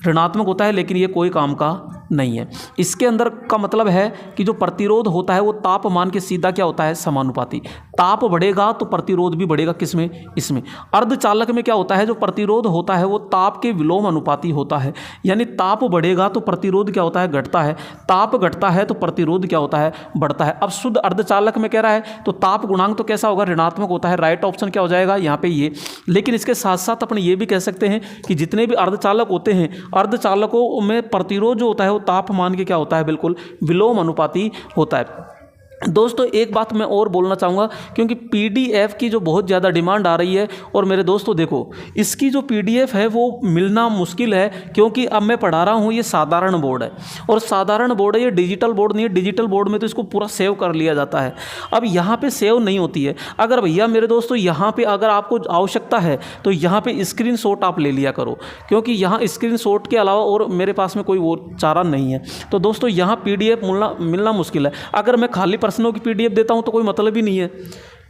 ऋणात्मक होता है, लेकिन ये कोई काम का नहीं है। इसके अंदर का मतलब है कि जो प्रतिरोध होता है वो तापमान के सीधा क्या होता है, समानुपाती। ताप बढ़ेगा तो प्रतिरोध भी बढ़ेगा, किसमें, इसमें। अर्धचालक में क्या होता है, जो प्रतिरोध होता है वो ताप के विलोम अनुपाती होता है, यानी ताप बढ़ेगा तो प्रतिरोध क्या होता है, घटता है, ताप घटता है तो प्रतिरोध क्या होता है, बढ़ता है। अब शुद्ध अर्धचालक में कह रहा है तो ताप गुणांक तो कैसा होगा, ऋणात्मक होता है। राइट ऑप्शन क्या हो जाएगा यहाँ पे, ये। लेकिन इसके साथ साथ अपन ये भी कह सकते हैं कि जितने भी अर्धचालक होते हैं, अर्धचालकों में प्रतिरोध जो होता है वो तापमान के क्या होता है, बिल्कुल विलोम अनुपाती होता है। दोस्तों एक बात मैं और बोलना चाहूँगा, क्योंकि पीडीएफ की जो बहुत ज़्यादा डिमांड आ रही है, और मेरे दोस्तों देखो इसकी जो पीडीएफ है वो मिलना मुश्किल है, क्योंकि अब मैं पढ़ा रहा हूँ ये साधारण बोर्ड है, और साधारण बोर्ड है, ये डिजिटल बोर्ड नहीं है। डिजिटल बोर्ड में तो इसको पूरा सेव कर लिया जाता है, अब यहाँ पे सेव नहीं होती है। अगर भैया मेरे दोस्तों यहाँ पे अगर आपको आवश्यकता है तो यहाँ पे स्क्रीनशॉट आप ले लिया करो, क्योंकि यहाँ स्क्रीनशॉट के अलावा और मेरे पास में कोई वो चारा नहीं है। तो दोस्तों यहाँ पीडीएफ मिलना मुश्किल है। अगर मैं खाली प्रश्नों की पीडीएफ देता हूं तो कोई मतलब ही नहीं है,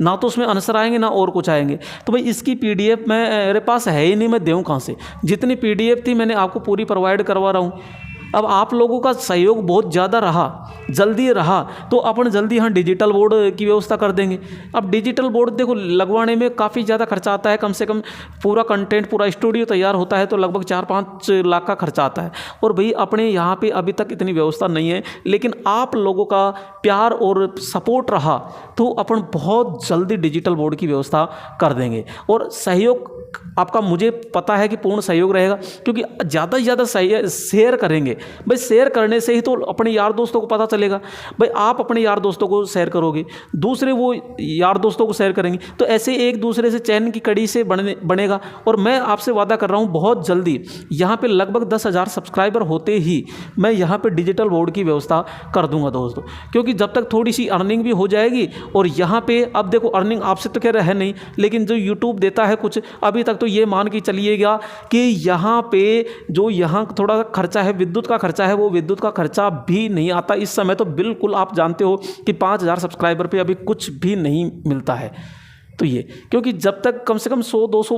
ना तो उसमें आंसर आएंगे ना और कुछ आएंगे। तो भाई इसकी पीडीएफ मेरे पास है ही नहीं, मैं दूं कहां से। जितनी पीडीएफ थी मैंने आपको पूरी प्रोवाइड करवा रहा हूं। अब आप लोगों का सहयोग बहुत ज़्यादा रहा, जल्दी रहा, तो अपन जल्दी यहाँ डिजिटल बोर्ड की व्यवस्था कर देंगे। अब डिजिटल बोर्ड देखो लगवाने में काफ़ी ज़्यादा खर्चा आता है, कम से कम पूरा कंटेंट, पूरा स्टूडियो तैयार होता है तो लगभग 4-5 लाख का खर्चा आता है। और भाई अपने यहाँ पे अभी तक इतनी व्यवस्था नहीं है, लेकिन आप लोगों का प्यार और सपोर्ट रहा तो अपन बहुत जल्दी डिजिटल बोर्ड की व्यवस्था कर देंगे। और सहयोग आपका मुझे पता है कि पूर्ण सहयोग रहेगा, क्योंकि ज़्यादा से ज़्यादा शेयर करेंगे। भाई शेयर करने से ही तो अपने यार दोस्तों को पता चलेगा। भाई आप अपने यार दोस्तों को शेयर करोगे, दूसरे वो यार दोस्तों को शेयर करेंगे, तो ऐसे एक दूसरे से चैन की कड़ी से बनेगा। और मैं आपसे वादा कर रहा हूँ बहुत जल्दी यहाँ पे लगभग 10,000 सब्सक्राइबर होते ही मैं यहाँ पे डिजिटल बोर्ड की व्यवस्था कर दूंगा दोस्तों, क्योंकि जब तक थोड़ी सी अर्निंग भी हो जाएगी। और यहाँ पे अब देखो अर्निंग आपसे तो कह रहा है नहीं, लेकिन जो यूट्यूब देता है कुछ, अभी तक तो ये मान के चलिएगा कि यहाँ पे जो यहाँ थोड़ा खर्चा है, विद्युत का खर्चा है, वो विद्युत का खर्चा भी नहीं आता इस समय। तो बिल्कुल आप जानते हो कि 5,000 सब्सक्राइबर पे अभी कुछ भी नहीं मिलता है। तो ये क्योंकि जब तक कम से कम 100-200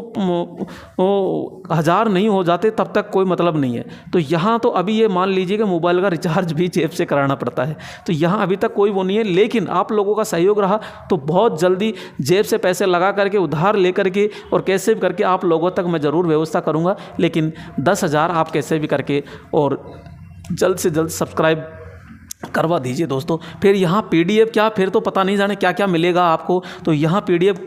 हज़ार नहीं हो जाते तब तक कोई मतलब नहीं है। तो यहाँ तो अभी ये मान लीजिए कि मोबाइल का रिचार्ज भी जेब से कराना पड़ता है, तो यहाँ अभी तक कोई वो नहीं है। लेकिन आप लोगों का सहयोग रहा तो बहुत जल्दी जेब से पैसे लगा करके, उधार ले करके और कैसे भी करके आप लोगों तक मैं ज़रूर व्यवस्था करूँगा। लेकिन 10,000 आप कैसे भी करके और जल्द से जल्द सब्सक्राइब करवा दीजिए दोस्तों। फिर यहाँ पीडीएफ क्या, फिर तो पता नहीं जाने क्या क्या मिलेगा आपको। तो यहाँ पीडीएफ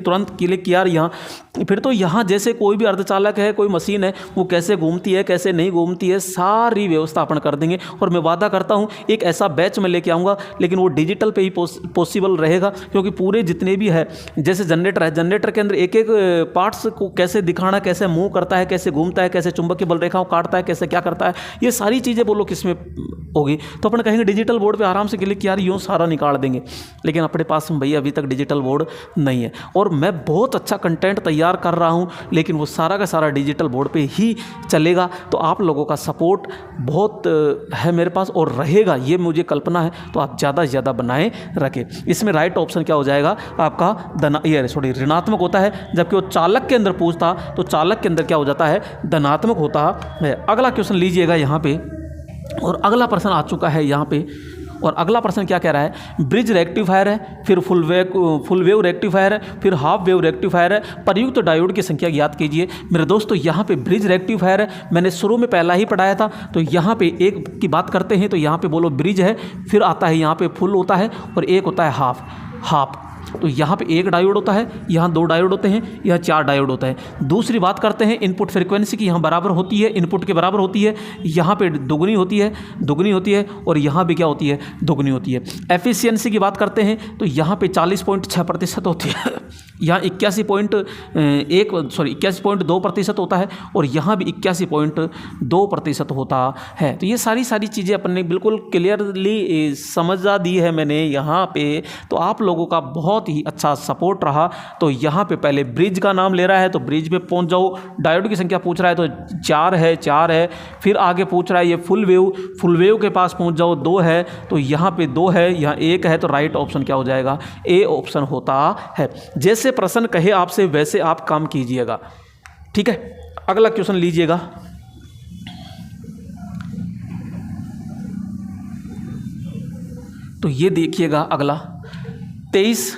तुरंत क्लिक किया यहाँ, फिर तो यहाँ जैसे कोई भी अर्धचालक है, कोई मशीन है, वो कैसे घूमती है, कैसे नहीं घूमती है, सारी व्यवस्था अपन कर देंगे। और मैं वादा करता हूँ एक ऐसा बैच मैं लेके आऊँगा, लेकिन वो डिजिटल पे ही पॉसिबल रहेगा, क्योंकि पूरे जितने भी है, जैसे जनरेटर है, जनरेटर के अंदर एक एक पार्ट्स को कैसे दिखाना, कैसे मूव करता है, कैसे घूमता है, कैसे चुंबकीय बल रेखाओं काटता है, कैसे क्या करता है, ये सारी चीज़ें बोलो किस में होगी। तो अपन कहेंगे डिजिटल बोर्ड पे आराम से क्लिक किया, यूँ सारा निकाल देंगे। लेकिन अपने पास भैया अभी तक डिजिटल बोर्ड नहीं है, और मैं बहुत अच्छा कंटेंट तैयार कर रहा हूँ, लेकिन वो सारा का सारा डिजिटल बोर्ड पे ही चलेगा। तो आप लोगों का सपोर्ट बहुत है मेरे पास और रहेगा, ये मुझे कल्पना है। तो आप ज़्यादा से ज़्यादा बनाए रखें। इसमें राइट ऑप्शन क्या हो जाएगा आपका, ऋणात्मक होता है, जबकि वो चालक के अंदर पूछता तो चालक के अंदर क्या हो जाता है, धनात्मक होता है। अगला क्वेश्चन लीजिएगा यहाँ पे, और अगला प्रश्न आ चुका है यहाँ पे। और अगला प्रश्न क्या कह रहा है, ब्रिज रेक्टिफायर है, फिर फुल वेव रेक्टिफायर है, फिर हाफ वेव रेक्टिफायर है, प्रयुक्त डायोड की संख्या ज्ञात कीजिए। मेरे दोस्तों यहाँ पे ब्रिज रेक्टिफायर है, मैंने शुरू में पहला ही पढ़ाया था। तो यहाँ पे एक की बात करते हैं, तो यहाँ पे बोलो ब्रिज है, फिर आता है यहाँ पे फुल होता है, और एक होता है हाफ। तो यहाँ पे एक डायोड होता है, यहाँ 2 डायोड होते हैं, यहाँ 4 डायोड होता है। दूसरी बात करते हैं इनपुट फ्रीक्वेंसी की, यहाँ बराबर होती है, इनपुट के बराबर होती है, यहाँ पे दुगनी होती है, और यहाँ भी क्या होती है, दुगनी होती है। एफिशिएंसी की बात करते हैं तो यहाँ पे 40.6% होती है। यहाँ 81.2% होता है और यहाँ भी 81.2% होता है। तो ये सारी चीज़ें अपन ने बिल्कुल क्लियरली समझा दी है मैंने यहाँ पे, तो आप लोगों का बहुत ही अच्छा सपोर्ट रहा। तो यहाँ पे पहले ब्रिज का नाम ले रहा है तो ब्रिज पे पहुँच जाओ, डायोड की संख्या पूछ रहा है तो 4 है, फिर आगे पूछ रहा है ये फुल वेव के पास पहुँच जाओ, 2 है तो यहाँ पे 2 है, यहाँ 1 है, तो राइट ऑप्शन क्या हो जाएगा, ए ऑप्शन होता है। जैसे प्रश्न कहे आपसे वैसे आप काम कीजिएगा, ठीक है। अगला क्वेश्चन लीजिएगा। तो ये देखिएगा अगला 23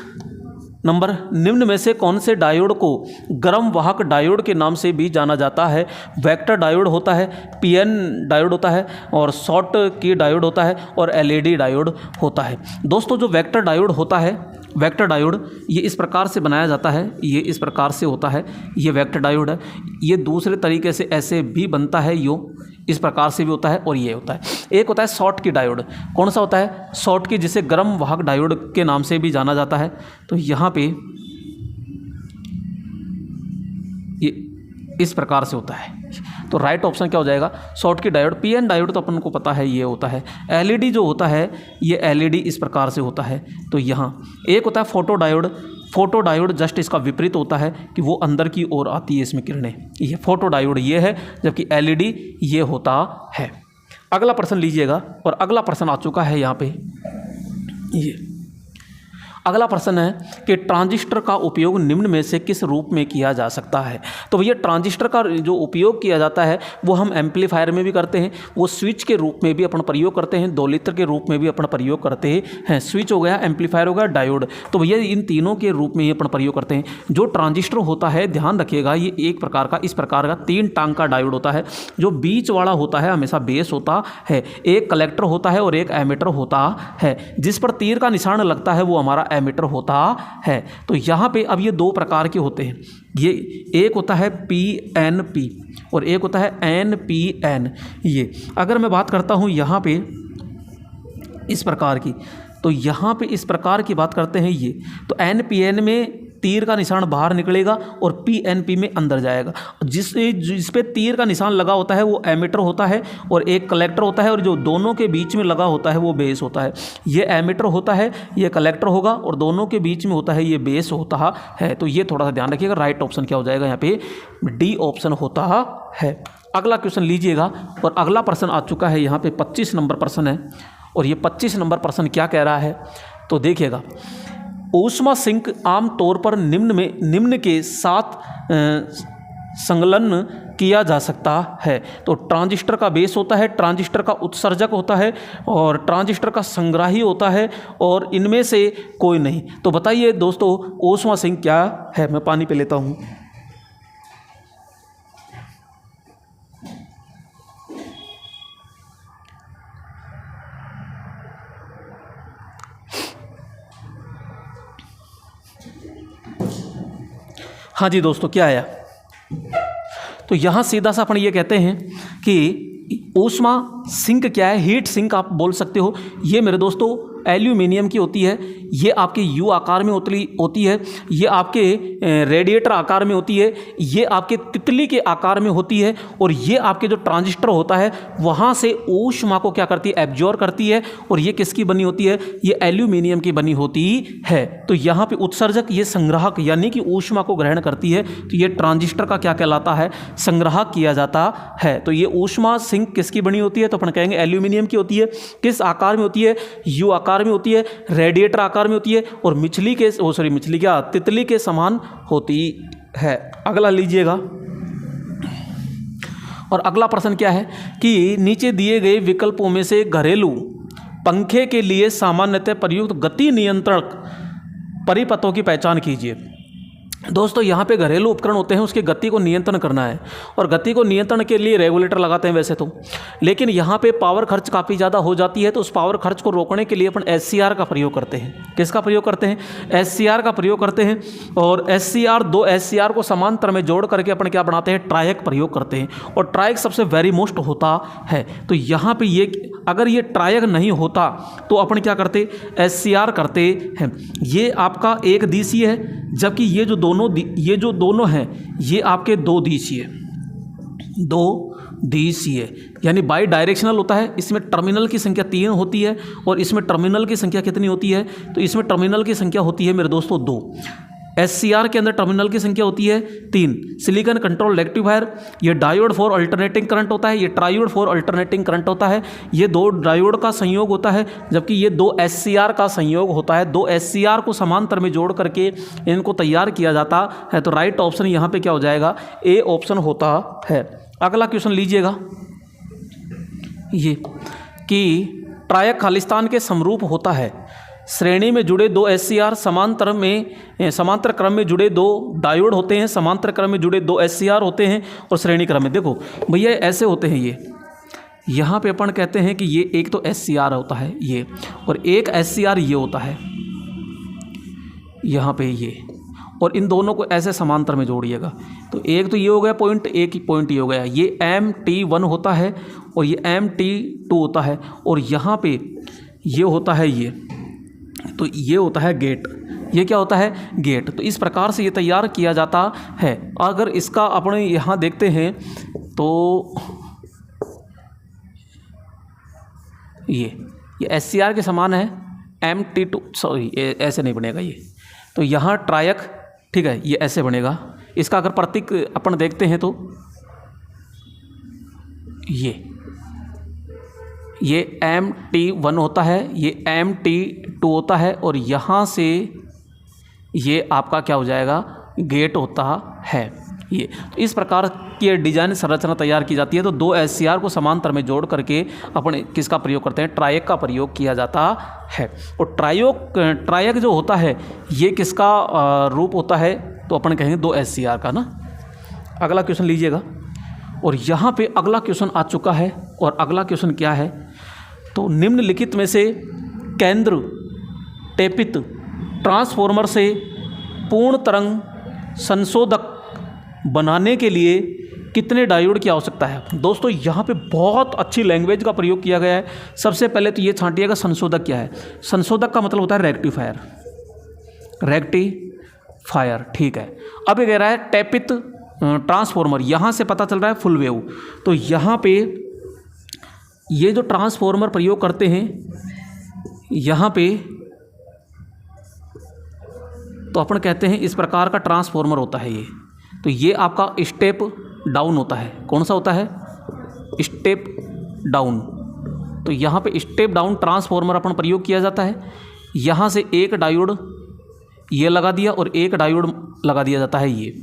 नंबर, निम्न में से कौन से डायोड को गर्म वाहक डायोड के नाम से भी जाना जाता है। वेक्टर डायोड होता है, पीएन डायोड होता है और शॉर्ट की डायोड होता है और एलईडी डायोड होता है। दोस्तों जो वेक्टर डायोड होता है, वेक्टर डायोड ये इस प्रकार से बनाया जाता है, ये इस प्रकार से होता है, ये वेक्टर डायोड है। ये दूसरे तरीके से ऐसे भी बनता है, इस प्रकार से भी होता है और ये होता है। एक होता है शॉर्ट की डायोड, कौन सा होता है, शॉर्ट की, जिसे गर्म वाहक डायोड के नाम से भी जाना जाता है। तो यहाँ पे ये इस प्रकार से होता है, तो राइट ऑप्शन क्या हो जाएगा, शॉर्ट की डायोड। पीएन डायोड तो अपन को पता है ये होता है। एलईडी जो होता है, ये एलईडी इस प्रकार से होता है। तो यहाँ एक होता है photo diode, photo diode just इसका विपरीत होता है कि वो अंदर की ओर आती है इसमें किरणें, ये फोटो डायोड ये है, जबकि एलईडी ये होता है। अगला प्रश्न लीजिएगा, और अगला प्रश्न आ चुका है यहाँ पे। ये अगला प्रश्न है कि ट्रांजिस्टर का उपयोग निम्न में से किस रूप में किया जा सकता है। तो भैया ट्रांजिस्टर का जो उपयोग किया जाता है वो हम एम्पलीफायर में भी करते हैं, वो स्विच के रूप में भी अपन प्रयोग करते हैं, दोलित्र के रूप में भी अपन प्रयोग करते हैं। स्विच हो गया, एम्पलीफायर हो गया, डायोड, तो भैया इन तीनों के रूप में ही अपन प्रयोग करते हैं। जो ट्रांजिस्टर होता है, ध्यान रखिएगा, ये एक प्रकार का इस प्रकार का 3 टांग का डायोड होता है। जो बीच वाला होता है हमेशा बेस होता है, एक कलेक्टर होता है और एक एमिटर होता है। जिस पर तीर का निशान लगता है वो हमारा एमिटर होता है। तो यहाँ पे अब ये 2 प्रकार के होते हैं, ये एक होता है PNP और एक होता है NPN। ये अगर मैं बात करता हूँ यहाँ पे इस प्रकार की, तो यहाँ पे इस प्रकार की बात करते हैं ये, तो NPN में तीर का निशान बाहर निकलेगा और PNP में अंदर जाएगा। जिस पे तीर का निशान लगा होता है वो एमिटर होता है और एक कलेक्टर होता है, और जो दोनों के बीच में लगा होता है वो बेस होता है। ये एमिटर होता है, ये कलेक्टर होगा, और दोनों के बीच में होता है ये बेस होता है। तो ये थोड़ा सा ध्यान रखिएगा, राइट ऑप्शन क्या हो जाएगा यहाँ पे, डी ऑप्शन होता है। अगला क्वेश्चन लीजिएगा, और अगला प्रश्न आ चुका है यहाँ पे 25 नंबर प्रश्न है, और ये 25 नंबर प्रश्न क्या कह रहा है, तो देखिएगा। ऊष्मा सिंक आमतौर पर निम्न के साथ संलग्न किया जा सकता है। तो ट्रांजिस्टर का बेस होता है, ट्रांजिस्टर का उत्सर्जक होता है और ट्रांजिस्टर का संग्राही होता है, और इनमें से कोई नहीं। तो बताइए दोस्तों ऊष्मा सिंक क्या है। मैं पानी पे लेता हूँ। हाँ जी दोस्तों, क्या आया, तो यहाँ सीधा सा अपन ये कहते हैं कि ऊष्मा सिंक क्या है, हीट सिंक आप बोल सकते हो। ये मेरे दोस्तों एल्यूमिनियम की होती है, ये आपके यू आकार में होती है, ये आपके रेडिएटर आकार में होती है, ये आपके तितली के आकार में होती है, और ये आपके जो ट्रांजिस्टर होता है वहाँ से ऊष्मा को क्या करती है, एब्जॉर्ब करती है। और ये किसकी बनी होती है, ये एल्यूमिनियम की बनी होती है। तो यहाँ पे उत्सर्जक ये संग्राहक यानी कि ऊष्मा को ग्रहण करती है, तो ये ट्रांजिस्टर का क्या कहलाता है, संग्राहक किया जाता है। तो ये ऊष्मा सिंक किसकी बनी होती है, तो अपन कहेंगे एल्यूमिनियम की होती है। किस आकार में होती है, यू आकार में होती है, रेडिएटर आकार में होती है, और तितली के समान होती है। अगला लीजिएगा, और अगला प्रश्न क्या है कि नीचे दिए गए विकल्पों में से घरेलू पंखे के लिए सामान्यतः प्रयुक्त गति नियंत्रण परिपथों की पहचान कीजिए। दोस्तों यहाँ पे घरेलू उपकरण होते हैं, उसकी गति को नियंत्रण करना है और गति को नियंत्रण के लिए रेगुलेटर लगाते हैं वैसे तो, लेकिन यहाँ पे पावर खर्च काफ़ी ज़्यादा हो जाती है, तो उस पावर खर्च को रोकने के लिए अपन SCR का प्रयोग करते हैं। किसका प्रयोग करते हैं? SCR का प्रयोग करते हैं। और दो SCR को समांतर में जोड़ करके अपन क्या बनाते हैं? ट्रायक प्रयोग करते हैं, और ट्रायक सबसे वेरी मोस्ट होता है। तो यहाँ पर अगर ये ट्रायक नहीं होता तो अपन क्या करते? SCR करते हैं। ये आपका एक दिशीय है, जबकि ये जो दोनों हैं ये आपके दो दिशीय यानी बाई डायरेक्शनल होता है। इसमें टर्मिनल की संख्या 3 होती है और इसमें टर्मिनल की संख्या कितनी होती है? तो इसमें टर्मिनल की संख्या होती है मेरे दोस्तों 2। SCR के अंदर टर्मिनल की संख्या होती है 3। सिलिकॉन कंट्रोल रेक्टिफायर, ये डायोड फॉर अल्टरनेटिंग करंट होता है, ये ट्रायोड फॉर अल्टरनेटिंग करंट होता है। ये 2 डायोड का संयोग होता है, जबकि ये 2 SCR का संयोग होता है। 2 SCR को समांतर में जोड़ करके इनको तैयार किया जाता है। तो राइट ऑप्शन यहाँ पे क्या हो जाएगा? ए ऑप्शन होता है। अगला क्वेश्चन लीजिएगा, ये कि ट्रायक खालिस्तान के समरूप होता है। श्रेणी में जुड़े 2 SCR, समांतर क्रम में जुड़े 2 डायोड होते हैं, समांतर क्रम में जुड़े 2 SCR होते हैं, और श्रेणी क्रम में देखो भैया ऐसे होते हैं। ये यहाँ पे अपन कहते हैं कि ये एक तो SCR होता है ये, और एक SCR ये होता है यहाँ पे ये, और इन दोनों को ऐसे समांतर में जोड़िएगा। तो एक तो ये हो गया पॉइंट, एक ही पॉइंट ये हो गया। ये MT1 होता है और ये MT2 होता है, और यहाँ पे ये होता है ये, तो ये होता है गेट। ये क्या होता है? गेट। तो इस प्रकार से ये तैयार किया जाता है। अगर इसका अपने यहाँ देखते हैं तो ये SCR के समान है, MT2 सॉरी ऐसे नहीं बनेगा ये, तो यहाँ ट्रायक, ठीक है, ये ऐसे बनेगा। इसका अगर प्रतीक अपन देखते हैं तो ये MT1 होता है, ये MT2 होता है, और यहाँ से ये आपका क्या हो जाएगा? गेट होता है ये। तो इस प्रकार की डिजाइन संरचना तैयार की जाती है। तो 2 SCR को समांतर में जोड़ करके अपन किसका प्रयोग करते हैं? ट्रायक का प्रयोग किया जाता है। और ट्रायक जो होता है ये किसका रूप होता है? तो अपन कहेंगे 2 SCR का ना। अगला क्वेश्चन लीजिएगा, और यहाँ पे अगला क्वेश्चन आ चुका है, और अगला क्वेश्चन क्या है? तो निम्नलिखित में से केंद्र टेपित ट्रांसफॉर्मर से पूर्ण तरंग संशोधक बनाने के लिए कितने डायोड की आवश्यकता है? दोस्तों यहाँ पे बहुत अच्छी लैंग्वेज का प्रयोग किया गया है। सबसे पहले तो ये छांटिएगा संशोधक क्या है। संशोधक का मतलब होता है रेक्टिफायर, ठीक है। अब ये कह रहा है टेपित ट्रांसफॉर्मर, यहाँ से पता चल रहा है फुल वेव। तो यहाँ पे ये जो ट्रांसफॉर्मर प्रयोग करते हैं यहाँ पे, तो अपन कहते हैं इस प्रकार का ट्रांसफॉर्मर होता है ये। तो ये आपका स्टेप डाउन होता है। कौन सा होता है? Step down. तो यहाँ पे स्टेप डाउन ट्रांसफॉर्मर अपन प्रयोग किया जाता है। यहाँ से एक डायोड ये लगा दिया और एक डायोड लगा दिया जाता है ये,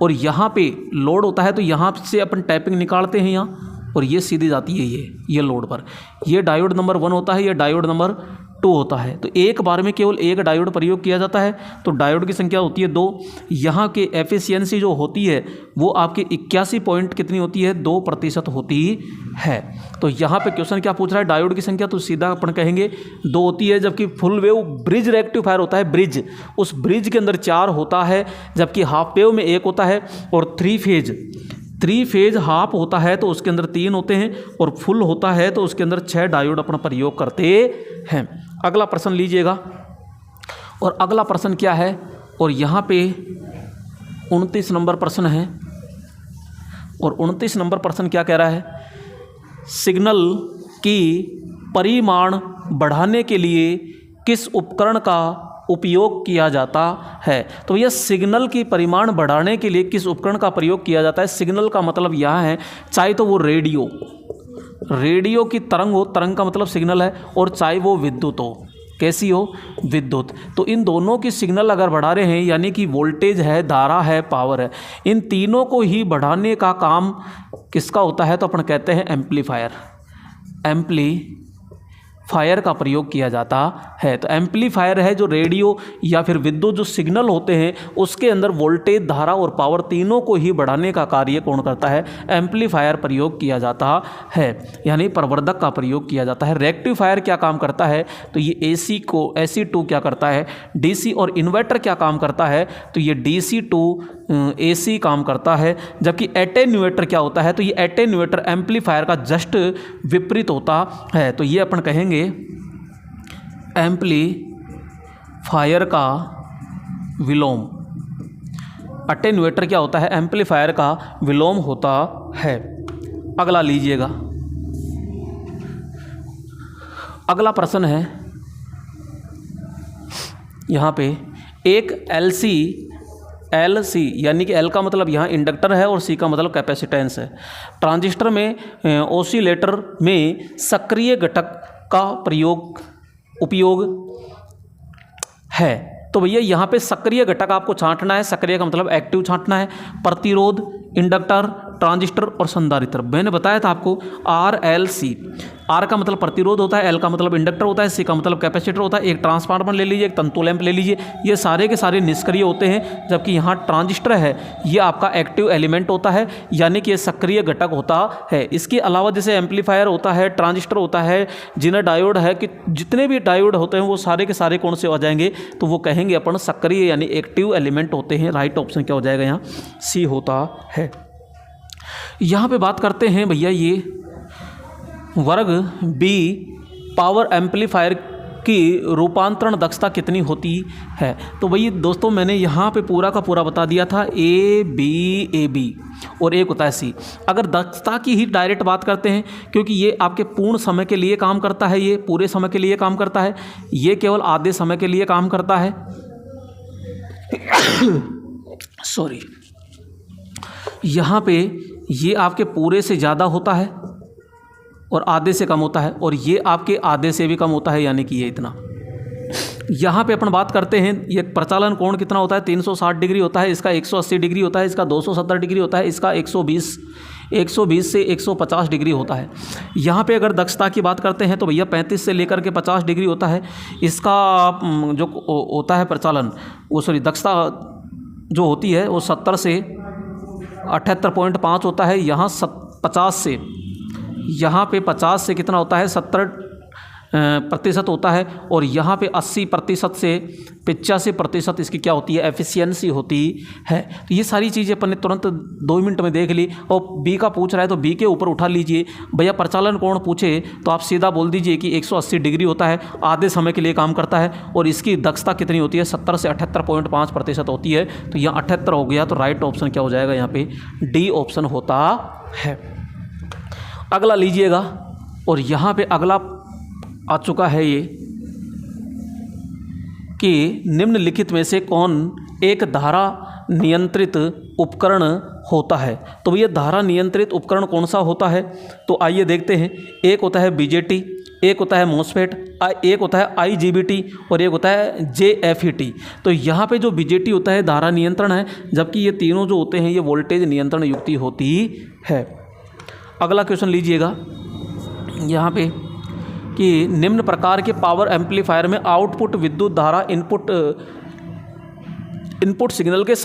और यहाँ पे लोड होता है, तो यहाँ से अपन टैपिंग निकालते हैं यहाँ, और ये सीधी जाती है ये लोड पर। ये डायोड नंबर 1 होता है, ये डायोड नंबर 2 होता है। तो एक बार में केवल एक डायोड प्रयोग किया जाता है, तो डायोड की संख्या होती है 2। यहाँ के एफिशिएंसी जो होती है वो आपकी 81 पॉइंट कितनी होती है? 2% होती है। तो यहाँ पे क्वेश्चन क्या पूछ रहा है? डायोड की संख्या, तो सीधा अपन कहेंगे 2 होती है। जबकि फुल वेव ब्रिज रेक्टिफायर होता है, ब्रिज, उस ब्रिज के अंदर 4 होता है, जबकि हाफ वेव में 1 होता है, और 3 फेज हाफ होता है तो उसके अंदर 3 होते हैं, और फुल होता है तो उसके अंदर 6 डायोड अपना प्रयोग करते हैं। अगला प्रश्न लीजिएगा, और अगला प्रश्न क्या है? और यहाँ पे 29 नंबर प्रश्न है, और 29 नंबर प्रश्न क्या कह रहा है? सिग्नल की परिमाण बढ़ाने के लिए किस उपकरण का उपयोग किया जाता है? तो भैया सिग्नल की परिमाण बढ़ाने के लिए किस उपकरण का प्रयोग किया जाता है? सिग्नल का मतलब यहाँ है चाहे तो वो रेडियो की तरंग हो, तरंग का मतलब सिग्नल है, और चाहे वो विद्युत हो, कैसी हो? विद्युत। तो इन दोनों की सिग्नल अगर बढ़ा रहे हैं, यानी कि वोल्टेज है, धारा है, पावर है, इन तीनों को ही बढ़ाने का काम किसका होता है? तो अपन कहते हैं एम्पलीफायर फायर का प्रयोग किया जाता है। तो एम्पलीफायर है जो रेडियो या फिर विद्युत जो सिग्नल होते हैं उसके अंदर वोल्टेज, धारा और पावर तीनों को ही बढ़ाने का कार्य कौन करता है? एम्पलीफायर प्रयोग किया जाता है, यानी प्रवर्धक का प्रयोग किया जाता है। रेक्टिफायर क्या काम करता है? तो ये AC को AC2 क्या करता है? DC। और इन्वर्टर क्या काम करता है? तो ये DC टू AC काम करता है। जबकि एटेन्यूएटर क्या होता है? तो ये एटेन्यूएटर एम्पलीफायर का जस्ट विपरीत होता है। तो ये अपन कहेंगे एम्पलीफायर का विलोम। एटेन्यूएटर क्या होता है? एम्पलीफायर का विलोम होता है। अगला लीजिएगा, अगला प्रश्न है यहाँ पे एक LC यानी कि L का मतलब यहाँ इंडक्टर है और C का मतलब कैपेसिटेंस है। ट्रांजिस्टर में ओसिलेटर में सक्रिय घटक का उपयोग है। तो भैया यहाँ पे सक्रिय घटक आपको छांटना है। सक्रिय का मतलब एक्टिव छांटना है। प्रतिरोध, इंडक्टर, ट्रांजिस्टर और संधारित्र। मैंने बताया था आपको RLC। R का मतलब प्रतिरोध होता है, L का मतलब इंडक्टर होता है, C का मतलब कैपेसिटर होता है। एक ट्रांसफार्मर ले लीजिए, एक तंतु लैंप ले लीजिए, ये सारे के सारे निष्क्रिय होते हैं। जबकि यहाँ ट्रांजिस्टर है ये आपका एक्टिव एलिमेंट होता है, यानी कि ये सक्रिय घटक होता है। इसके अलावा जैसे एम्पलीफायर होता है, ट्रांजिस्टर होता है, जिनर डायोड है, कि जितने भी डायोड होते हैं वो सारे के सारे कौन से हो जाएंगे? तो वो कहेंगे अपन सक्रिय यानी एक्टिव एलिमेंट होते हैं। राइट ऑप्शन क्या हो जाएगा? यहाँ C होता है। यहाँ पे बात करते हैं भैया ये वर्ग B पावर एम्पलीफायर की रूपांतरण दक्षता कितनी होती है? तो भैया दोस्तों मैंने यहाँ पे पूरा का पूरा बता दिया था AB और एक होता है C। अगर दक्षता की ही डायरेक्ट बात करते हैं, क्योंकि ये आपके पूर्ण समय के लिए काम करता है, ये पूरे समय के लिए काम करता है, ये केवल आधे समय के लिए काम करता है। सॉरी, यहाँ पे ये आपके पूरे से ज़्यादा होता है और आधे से कम होता है, और ये आपके आधे से भी कम होता है, यानी कि ये इतना। यहाँ पे अपन बात करते हैं ये प्रचालन कोण कितना होता है? 360 डिग्री होता है, इसका 180 डिग्री होता है, इसका 270 डिग्री होता है, इसका 120 से 150 डिग्री होता है। यहाँ पे अगर दक्षता की बात करते हैं तो भैया 35 से लेकर के 50 डिग्री होता है। इसका जो होता है प्रचालन, दक्षता जो होती है वो 70 से 78.5 होता है। यहाँ 50 से, यहाँ पे 50 से कितना होता है? 70% होता है। और यहाँ पे 80% से 85% इसकी क्या होती है? एफिशिएंसी होती है। तो ये सारी चीज़ें अपन ने तुरंत 2 मिनट में देख ली। और B का पूछ रहा है तो B के ऊपर उठा लीजिए। भैया प्रचालन कोण पूछे तो आप सीधा बोल दीजिए कि 180 डिग्री होता है, आधे समय के लिए काम करता है, और इसकी दक्षता कितनी होती है? 70 से 78.5% होती है। तो यहाँ 78 हो गया। तो राइट ऑप्शन क्या हो जाएगा? यहाँ पे D ऑप्शन होता है। अगला लीजिएगा, और यहाँ पे अगला आ चुका है ये कि निम्नलिखित में से कौन एक धारा नियंत्रित उपकरण होता है? तो भैया धारा नियंत्रित उपकरण कौन सा होता है? तो आइए देखते हैं। एक होता है BJT, एक होता है MOSFET, एक होता है IGBT और एक होता है JFET। तो यहाँ पे जो BJT होता है धारा नियंत्रण है, जबकि ये तीनों जो होते हैं ये वोल्टेज नियंत्रण युक्ति होती है। अगला क्वेश्चन लीजिएगा यहाँ पे कि निम्न प्रकार के पावर एम्पलीफायर में आउटपुट विद्युत धारा इनपुट सिग्नल के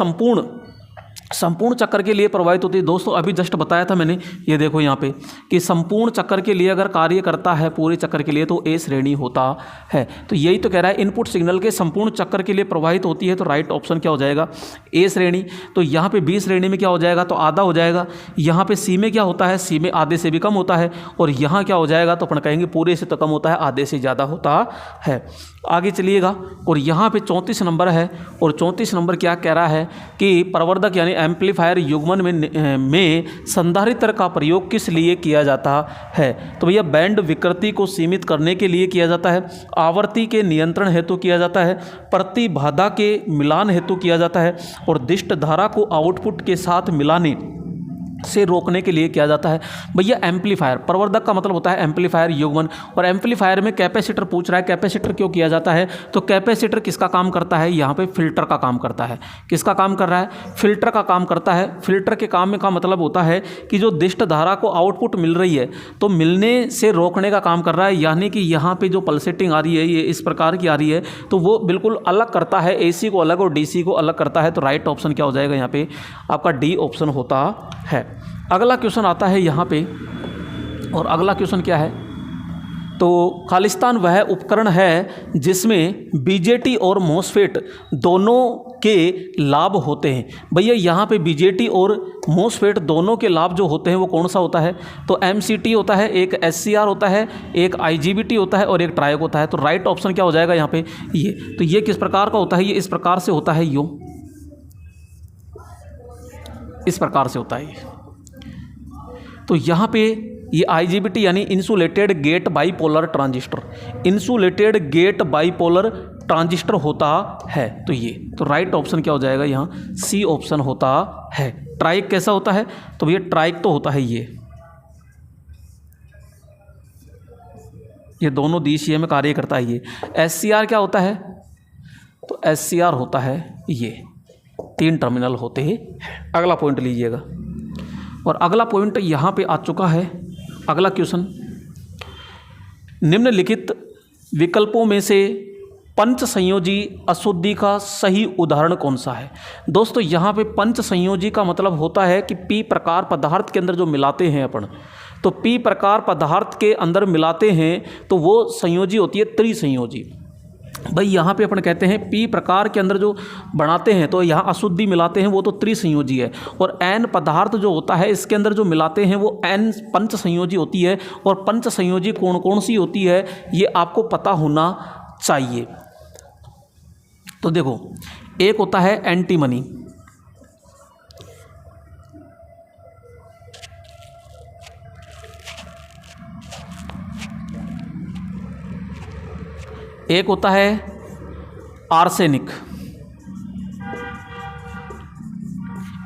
संपूर्ण चक्र के लिए प्रवाहित होती है। दोस्तों अभी जस्ट बताया था मैंने, ये देखो यहाँ पे कि संपूर्ण चक्र के लिए अगर कार्य करता है पूरे चक्र के लिए तो A श्रेणी होता है। तो यही तो कह रहा है इनपुट सिग्नल के संपूर्ण चक्र के लिए प्रवाहित होती है। तो राइट ऑप्शन क्या हो जाएगा? A श्रेणी। तो यहाँ पे B श्रेणी में क्या हो जाएगा? तो आधा हो जाएगा। यहाँ पे C में क्या होता है? C में आधे से भी कम होता है। और यहाँ क्या हो जाएगा? तो अपन कहेंगे पूरे से तो कम होता है, आधे से ज़्यादा होता है। आगे चलिएगा, और यहाँ पे 34 नंबर है। और 34 नंबर क्या कह रहा है कि प्रवर्धक यानी एम्पलीफायर युग्मन में संधारित्र का प्रयोग किस लिए किया जाता है? तो भैया बैंड विकृति को सीमित करने के लिए किया जाता है, आवृत्ति के नियंत्रण हेतु किया जाता है, प्रतिबाधा के मिलान हेतु किया जाता है, और दिष्ट धारा को आउटपुट के साथ मिलाने से रोकने के लिए किया जाता है? भैया एम्पलीफायर, प्रवर्धक का मतलब होता है एम्पलीफायर, युग्मन। और एम्पलीफायर में कैपेसिटर पूछ रहा है, कैपेसिटर क्यों किया जाता है? तो कैपेसिटर किसका काम करता है? यहाँ पे फिल्टर का काम करता है। किसका काम कर रहा है? फिल्टर का काम करता है। फिल्टर के काम का मतलब होता है कि जो दिष्ट धारा को आउटपुट मिल रही है तो मिलने से रोकने का काम कर रहा है, यानी कि यहाँ पे जो पल्सेटिंग आ रही है ये इस प्रकार की आ रही है तो वो बिल्कुल अलग करता है, AC को अलग और DC को अलग करता है। तो राइट ऑप्शन क्या हो जाएगा यहाँ पे? आपका D ऑप्शन होता है। अगला क्वेश्चन आता है यहाँ पे, और अगला क्वेश्चन क्या है? तो खालिस्तान वह उपकरण है जिसमें BJT और MOSFET दोनों के लाभ होते हैं। भैया यहाँ पे BJT और MOSFET दोनों के लाभ जो होते हैं वो कौन सा होता है? तो MCT होता है, एक SCR होता है, एक IGBT होता है और एक ट्रायक होता है। तो राइट ऑप्शन क्या हो जाएगा यहाँ पे? ये। तो ये किस प्रकार का होता है? ये इस प्रकार से होता है, यूँ इस प्रकार से होता है ये। तो यहाँ पे ये IGBT यानी insulated gate bipolar transistor, insulated gate bipolar transistor होता है। तो ये, तो राइट ऑप्शन क्या हो जाएगा यहाँ? C ऑप्शन होता है। ट्राइक कैसा होता है? तो भैया ट्राइक तो होता है ये दोनों दिशीय में कार्य करता है ये। SCR क्या होता है? तो SCR होता है ये, 3 टर्मिनल होते हैं। अगला पॉइंट लीजिएगा, और अगला पॉइंट यहाँ पे आ चुका है। अगला क्वेश्चन, निम्नलिखित विकल्पों में से पंच संयोजी अशुद्धि का सही उदाहरण कौन सा है? दोस्तों यहाँ पे पंच संयोजी का मतलब होता है कि P प्रकार पदार्थ के अंदर जो मिलाते हैं अपन, तो P प्रकार पदार्थ के अंदर मिलाते हैं तो वो संयोजी होती है त्रिसंयोजी। भाई यहाँ पे अपन कहते हैं P प्रकार के अंदर जो बनाते हैं तो यहाँ अशुद्धि मिलाते हैं वो तो त्रिसंयोजी है, और N पदार्थ जो होता है इसके अंदर जो मिलाते हैं वो N पंच संयोजी होती है। और पंच संयोजी कौन कौन सी होती है ये आपको पता होना चाहिए। तो देखो, एक होता है एंटीमनी, एक होता है आर्सेनिक,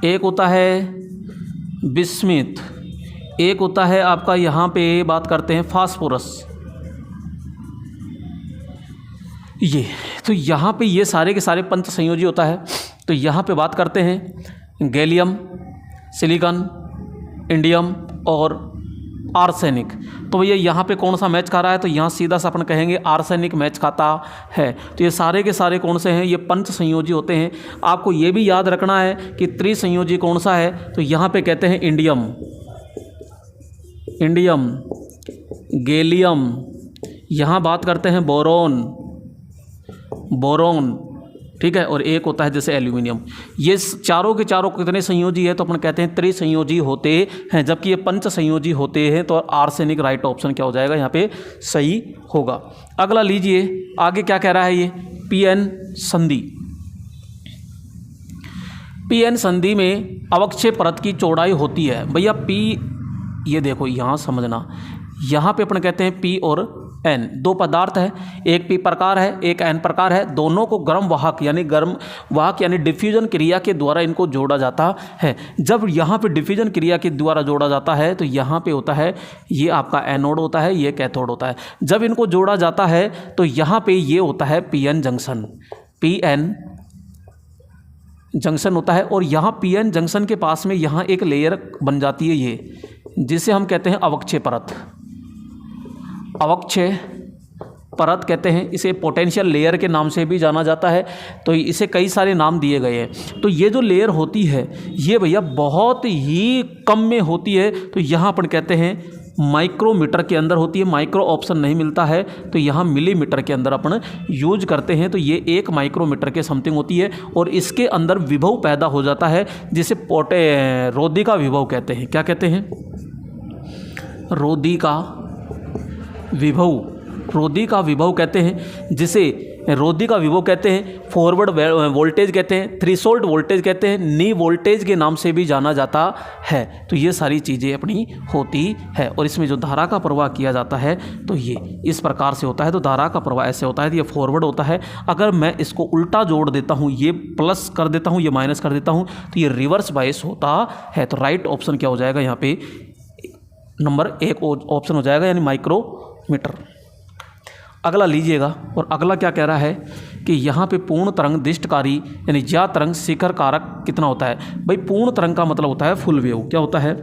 एक होता है बिस्मिथ, एक होता है आपका यहाँ पे बात करते हैं फास्फोरस। ये तो यहाँ पे ये सारे के सारे पंच संयोजी होता है। तो यहाँ पे बात करते हैं गैलियम, सिलिकॉन, इंडियम और आर्सेनिक। तो भैया यहाँ पे कौन सा मैच खा रहा है? तो यहाँ सीधा सा अपन कहेंगे आर्सेनिक मैच खाता है। तो ये सारे के सारे कौन से हैं? ये पंच संयोजी होते हैं। आपको ये भी याद रखना है कि त्रिसंयोजी कौन सा है? तो यहाँ पे कहते हैं इंडियम, इंडियम, गैलियम, यहाँ बात करते हैं बोरोन, बोरोन, ठीक है, और एक होता है जैसे एल्यूमिनियम। ये चारों के चारों कितने संयोजी है? तो अपन कहते हैं त्रिसंयोजी होते हैं, जबकि ये पंच संयोजी होते हैं। तो आर्सेनिक राइट ऑप्शन क्या हो जाएगा यहाँ पे? सही होगा। अगला लीजिए, आगे क्या कह रहा है ये? PN संधि। PN संधि में अवक्षय परत की चौड़ाई होती है। भैया P, ये देखो यहाँ समझना, यहाँ पे अपन कहते हैं P और N, दो पदार्थ है, एक P प्रकार है एक N प्रकार है। दोनों को गर्म वाहक यानी डिफ्यूजन क्रिया के द्वारा इनको जोड़ा जाता है। जब यहाँ पे डिफ्यूजन क्रिया के द्वारा जोड़ा जाता है तो यहाँ पे होता है ये आपका एनोड होता है, ये कैथोड होता है। जब इनको जोड़ा जाता है तो यहाँ पे ये होता है PN जंक्शन, PN जंक्शन होता है। और यहाँ PN जंक्शन के पास में यहाँ एक लेयर बन जाती है ये, जिसे हम कहते हैं अवक्षय परत। अवक्षय परत कहते हैं इसे, पोटेंशियल लेयर के नाम से भी जाना जाता है। तो इसे कई सारे नाम दिए गए हैं। तो ये जो लेयर होती है ये भैया बहुत ही कम में होती है। तो यहाँ अपन कहते हैं माइक्रोमीटर के अंदर होती है। माइक्रो ऑप्शन नहीं मिलता है तो यहाँ मिलीमीटर के अंदर अपन यूज करते हैं। तो ये 1 माइक्रोमीटर के समथिंग होती है और इसके अंदर विभव पैदा हो जाता है जिसे रोधी का विभव कहते हैं। क्या कहते हैं? रोधी का विभव, रोधी का विभव कहते हैं, जिसे रोधी का विभव कहते हैं, फॉरवर्ड वोल्टेज कहते हैं, थ्रेशोल्ड वोल्टेज कहते हैं, नी वोल्टेज के नाम से भी जाना जाता है। तो ये सारी चीज़ें अपनी होती है। और इसमें जो धारा का प्रवाह किया जाता है तो ये इस प्रकार से होता है। तो धारा का प्रवाह ऐसे होता है, तो ये फॉरवर्ड होता है। अगर मैं इसको उल्टा जोड़ देता हूँ, ये प्लस कर देता हूँ, ये माइनस कर देता हूँ, तो ये रिवर्स बायस होता है। तो राइट ऑप्शन क्या हो जाएगा यहाँ पे, नंबर 1 ऑप्शन हो जाएगा, यानी माइक्रोमीटर। अगला लीजिएगा, और अगला क्या कह रहा है कि यहाँ पे पूर्ण तरंग दिष्टकारी यानी ज्या तरंग शिखर कारक कितना होता है। भाई पूर्ण तरंग का मतलब होता है फुल वेव। क्या होता है,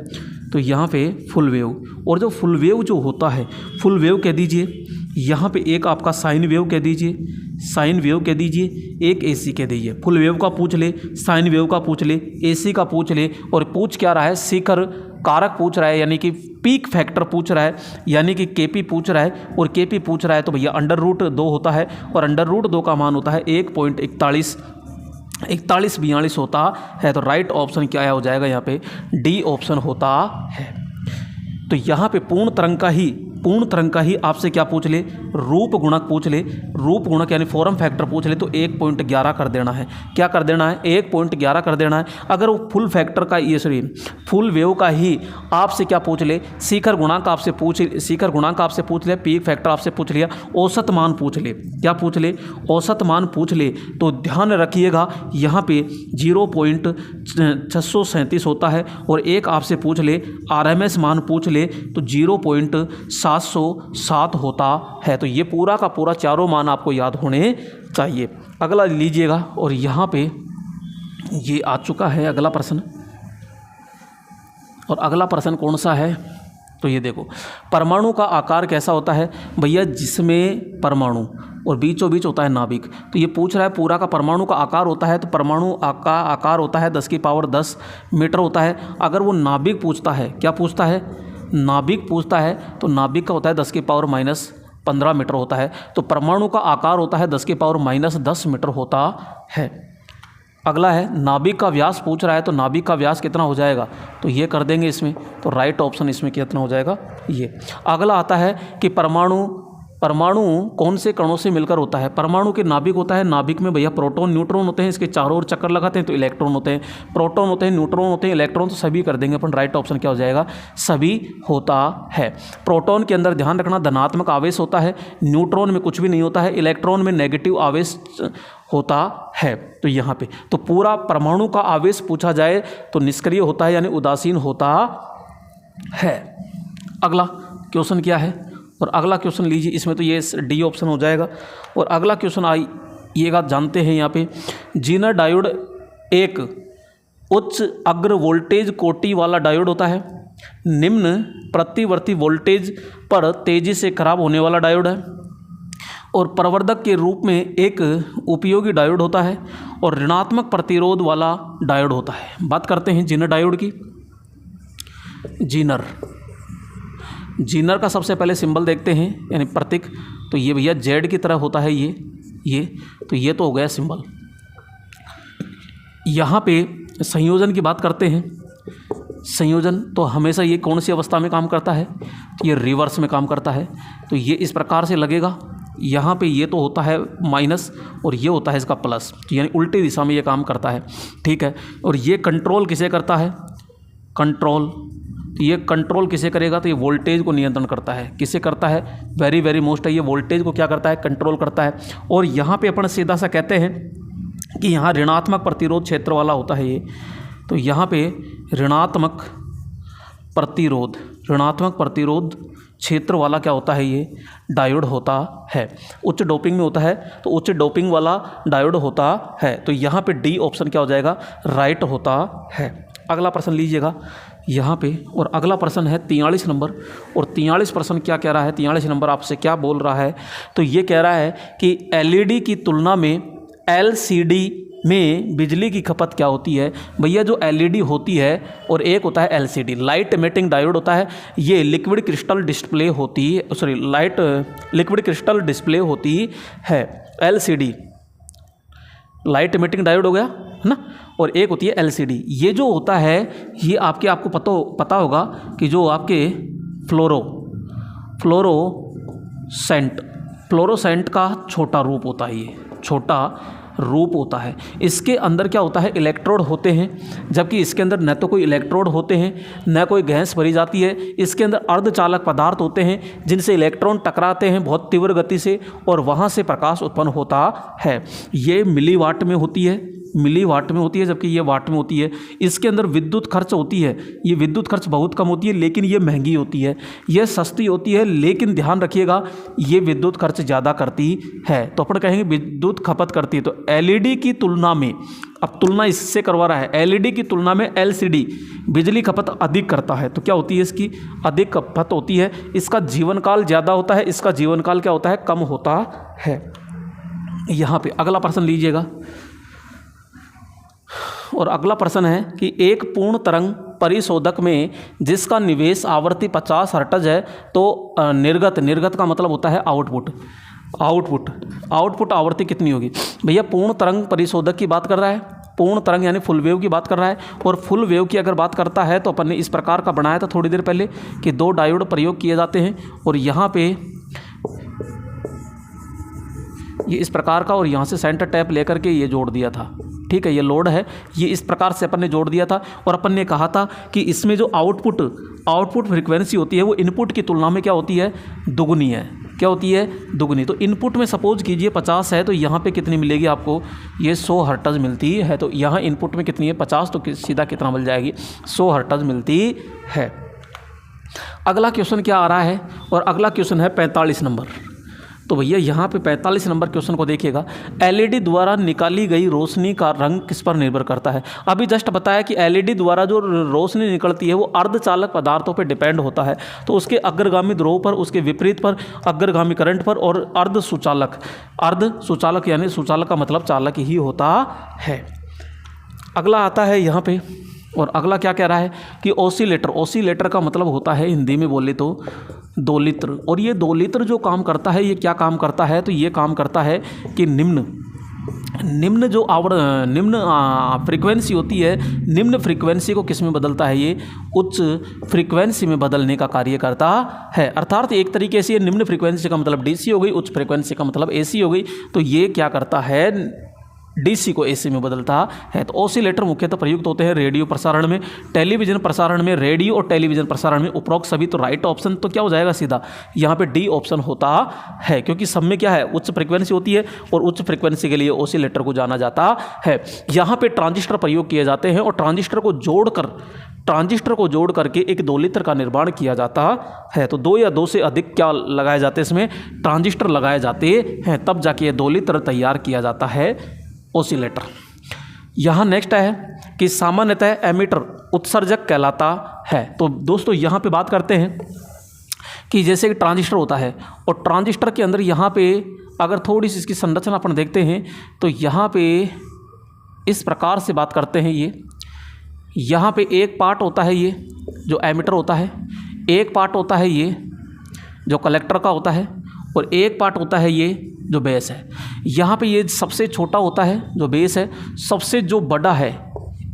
तो यहाँ पे फुल वेव। और जो फुल वेव जो होता है, फुल वेव कह दीजिए, यहाँ पे एक आपका साइन वेव कह दीजिए, साइन वेव कह दीजिए, एक एसी कह दीजिए। फुल वेव का पूछ ले, साइन वेव का पूछ ले, एसी का पूछ ले, और पूछ क्या रहा है, शिखर कारक पूछ रहा है, यानी कि पीक फैक्टर पूछ रहा है, यानी कि केपी पूछ रहा है। और केपी पूछ रहा है तो भैया अंडर रूट 2 होता है, और अंडर रूट 2 का मान होता है 1.4142 होता है। तो राइट ऑप्शन क्या हो जाएगा यहाँ पे, डी ऑप्शन होता है। तो यहाँ पे पूर्ण तरंग का ही आपसे क्या पूछ ले, रूप गुणक पूछ ले। रूप गुणक यानी फॉर्म फैक्टर पूछ ले तो 1.11 कर देना है। क्या कर देना है, 1.11 कर देना है। अगर वो फुल फैक्टर का फुल वेव का ही आपसे क्या पूछ ले, शिखर गुणांक आपसे पूछ लिया, पीक फैक्टर आपसे पूछ लिया, औसत मान पूछ ले। क्या पूछ ले, औसत मान पूछ ले। तो ध्यान रखिएगा यहाँ पे 0.637 होता है, और एक आपसे पूछ ले RMS मान पूछ ले तो 0.707 होता है। तो ये पूरा का पूरा चारों मान आपको याद होने चाहिए। अगला लीजिएगा, और यहाँ पे ये आ चुका है अगला प्रश्न। और अगला प्रश्न कौन सा है, तो ये देखो, परमाणु का आकार कैसा होता है भैया, जिसमें परमाणु और बीचों बीच होता है नाभिक। तो ये पूछ रहा है पूरा का परमाणु का आकार होता है, तो परमाणु का आकार होता है 10⁻10 मीटर होता है। अगर वो नाभिक पूछता है, क्या पूछता है, नाभिक पूछता है, तो नाभिक का होता है 10⁻15 मीटर होता है। तो परमाणु का आकार होता है 10⁻10 मीटर होता है। अगला है नाभिक का व्यास पूछ रहा है, तो नाभिक का व्यास कितना हो जाएगा, तो ये कर देंगे इसमें। तो राइट ऑप्शन इसमें कितना हो जाएगा, ये। अगला आता है कि परमाणु कौन से कणों से मिलकर होता है। परमाणु के नाभिक होता है, नाभिक में भैया प्रोटॉन न्यूट्रॉन होते हैं, इसके चारों ओर चक्कर लगाते हैं तो इलेक्ट्रॉन होते हैं, प्रोटॉन होते हैं, न्यूट्रॉन होते हैं, इलेक्ट्रॉन तो सभी कर देंगे अपन। राइट ऑप्शन क्या हो जाएगा, सभी होता है। प्रोटॉन के अंदर ध्यान रखना धनात्मक आवेश होता है, न्यूट्रॉन में कुछ भी नहीं होता है, इलेक्ट्रॉन में नेगेटिव आवेश होता है। तो यहाँ पे तो पूरा परमाणु का आवेश पूछा जाए तो निष्क्रिय होता है, यानी उदासीन होता है। अगला क्वेश्चन क्या है, और अगला क्वेश्चन लीजिए, इसमें तो ये डी ऑप्शन हो जाएगा। और अगला क्वेश्चन आइएगा, जानते हैं यहाँ पे, जीनर डायोड एक उच्च अग्र वोल्टेज कोटि वाला डायोड होता है, निम्न प्रतिवर्ती वोल्टेज पर तेजी से खराब होने वाला डायोड है, और प्रवर्धक के रूप में एक उपयोगी डायोड होता है, और ऋणात्मक प्रतिरोध वाला डायोड होता है। बात करते हैं जीनर डायोड की। जीनर का सबसे पहले सिंबल देखते हैं, यानी प्रतीक। तो ये भैया जेड की तरह होता है, ये तो ये तो हो गया सिंबल। यहाँ पे संयोजन की बात करते हैं। संयोजन तो हमेशा ये कौन सी अवस्था में काम करता है, तो ये रिवर्स में काम करता है। तो ये इस प्रकार से लगेगा, यहाँ पे ये तो होता है माइनस और ये होता है इसका प्लस, तो यानी उल्टी दिशा में ये काम करता है, ठीक है। और ये कंट्रोल किसे करता है, कंट्रोल, तो ये कंट्रोल किसे करेगा, तो ये वोल्टेज को नियंत्रण करता है। किसे करता है, वेरी मोस्ट है, ये वोल्टेज को क्या करता है, कंट्रोल करता है। और यहाँ पे अपन सीधा सा कहते हैं कि यहाँ ऋणात्मक प्रतिरोध क्षेत्र वाला होता है ये। तो यहाँ पे ऋणात्मक प्रतिरोध क्षेत्र वाला क्या होता है, ये डायोड होता है। उच्च डोपिंग में होता है तो उच्च डोपिंग वाला डायोड होता है। तो यहाँ पे डी ऑप्शन क्या हो जाएगा, राइट होता है। अगला प्रश्न लीजिएगा यहाँ पे, और अगला प्रश्न है 43 नंबर। और 43 प्रश्न क्या कह रहा है, 43 नंबर आपसे क्या बोल रहा है, तो ये कह रहा है कि एलईडी की तुलना में एलसीडी में बिजली की खपत क्या होती है। भैया जो एलईडी होती है और एक होता है एलसीडी, लाइट एमिटिंग डायोड होता है, ये लिक्विड क्रिस्टल डिस्प्ले होती है। एलसीडी लाइट एमिटिंग डायोड हो गया है ना, और एक होती है एलसीडी। ये जो होता है ये आपको पता होगा कि जो आपके फ्लोरोसेंट का छोटा रूप होता है, ये छोटा रूप होता है। इसके अंदर क्या होता है, इलेक्ट्रोड होते हैं, जबकि इसके अंदर न तो कोई इलेक्ट्रोड होते हैं न कोई गैस भरी जाती है। इसके अंदर अर्धचालक पदार्थ होते हैं जिनसे इलेक्ट्रॉन टकराते हैं बहुत तीव्र गति से और वहाँ से प्रकाश उत्पन्न होता है। ये मिलीवाट में होती है, मिलीवाट में होती है, जबकि ये वाट में होती है। इसके अंदर विद्युत खर्च होती है, ये विद्युत खर्च बहुत कम होती है, लेकिन ये महंगी होती है। ये सस्ती होती है, लेकिन ध्यान रखिएगा ये विद्युत खर्च ज़्यादा करती है। तो अपन कहेंगे विद्युत खपत करती है। तो एलईडी की तुलना में, अब तुलना इससे करवा रहा है, एलईडी की तुलना में एलसीडी बिजली खपत अधिक करता है। तो क्या होती है, इसकी अधिक खपत होती है, इसका जीवन काल ज़्यादा होता है, इसका जीवन काल क्या होता है, कम होता है। यहाँ पे अगला प्रश्न लीजिएगा, और अगला प्रश्न है कि एक पूर्ण तरंग परिशोधक में जिसका निवेश आवृत्ति 50 हर्ट्ज है, तो निर्गत का मतलब होता है आउटपुट आवृत्ति कितनी होगी। भैया पूर्ण तरंग परिशोधक की बात कर रहा है, पूर्ण तरंग यानी फुल वेव की बात कर रहा है। और फुल वेव की अगर बात करता है तो अपन ने इस प्रकार का बनाया था थोड़ी देर पहले कि 2 डायोड प्रयोग किए जाते हैं, और यहाँ पे ये इस प्रकार का, और यहाँ से सेंटर टैप लेकर के ये जोड़ दिया था। ठीक है, ये लोड है, ये इस प्रकार से अपन ने जोड़ दिया था। और अपन ने कहा था कि इसमें जो आउटपुट फ्रीक्वेंसी होती है वो इनपुट की तुलना में क्या होती है, दुगुनी है। क्या होती है, दुगुनी। तो इनपुट में सपोज कीजिए 50 है, तो यहाँ पे कितनी मिलेगी आपको, ये 100 हर्ट्ज मिलती है। तो यहाँ इनपुट में कितनी है, 50, तो सीधा कितना मिल जाएगी, 100 हर्ट्ज मिलती है। अगला क्वेश्चन क्या आ रहा है, और अगला क्वेश्चन है 45 नंबर। तो भैया यहाँ पे 45 नंबर क्वेश्चन को देखिएगा, एलईडी द्वारा निकाली गई रोशनी का रंग किस पर निर्भर करता है। अभी जस्ट बताया कि एलईडी द्वारा जो रोशनी निकलती है वो अर्धचालक पदार्थों पर डिपेंड होता है। तो उसके अग्रगामी ध्रुव पर, उसके विपरीत पर, अग्रगामी करंट पर, और अर्धसुचालक यानी सुचालक का मतलब चालक ही होता है। अगला आता है यहाँ पे, और अगला क्या कह रहा है कि ओसीलेटर का मतलब होता है हिंदी में बोले तो 2 लीटर। और ये 2 लीटर जो काम करता है, ये क्या काम करता है, तो ये काम करता है कि निम्न फ्रीक्वेंसी होती है, निम्न फ्रीक्वेंसी को किस में बदलता है, ये उच्च फ्रीक्वेंसी में बदलने का कार्य करता है। अर्थात एक तरीके से निम्न फ्रीक्वेंसी का मतलब डीसी हो गई, उच्च फ्रीक्वेंसी का मतलब एसी हो गई। तो ये क्या करता है, डीसी को एसी में बदलता है। तो ऑसिलेटर मुख्यतः प्रयुक्त होते हैं रेडियो प्रसारण में, टेलीविजन प्रसारण में। रेडियो और टेलीविजन प्रसारण में उपरोक्त सभी, तो राइट ऑप्शन तो क्या हो जाएगा, सीधा यहाँ पे डी ऑप्शन होता है, क्योंकि सब में क्या है, उच्च फ्रीक्वेंसी होती है, और उच्च फ्रीक्वेंसी के लिए ऑसिलेटर को जाना जाता है। यहाँ पे ट्रांजिस्टर प्रयोग किए जाते हैं, और ट्रांजिस्टर को जोड़ करके एक 2 लीटर का निर्माण किया जाता है। तो 2 या 2 से अधिक क्या लगाए जाते हैं, इसमें ट्रांजिस्टर लगाए जाते हैं, तब जाके ये 2 लीटर तैयार किया जाता है ओसिलेटर। यहाँ नेक्स्ट है कि सामान्यतः एमीटर उत्सर्जक कहलाता है। तो दोस्तों यहाँ पे बात करते हैं कि जैसे कि ट्रांजिस्टर होता है, और ट्रांजिस्टर के अंदर यहाँ पे अगर थोड़ी सी इसकी संरचना अपन देखते हैं, तो यहाँ पे इस प्रकार से बात करते हैं। ये यहाँ पे एक पार्ट होता है ये जो एमीटर होता है, एक पार्ट होता है ये जो कलेक्टर का होता है, और एक पार्ट होता है ये जो बेस है। यहाँ पे ये सबसे छोटा होता है जो बेस है, सबसे जो बड़ा है,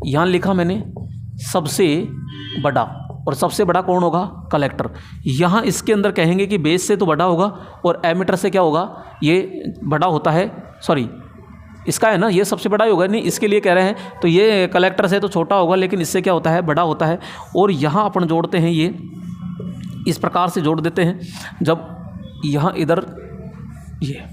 यहाँ लिखा मैंने सबसे बड़ा, और सबसे बड़ा कौन होगा, कलेक्टर। यहाँ इसके अंदर कहेंगे कि बेस से तो बड़ा होगा, और एमीटर से क्या होगा, ये बड़ा होता है, सॉरी इसका है ना, ये सबसे बड़ा ही होगा, नहीं इसके लिए कह रहे हैं। तो ये कलेक्टर से तो छोटा होगा, लेकिन इससे क्या होता है, बड़ा होता है। और यहाँ अपन जोड़ते हैं, ये इस प्रकार से जोड़ देते हैं, जब यहाँ इधर ये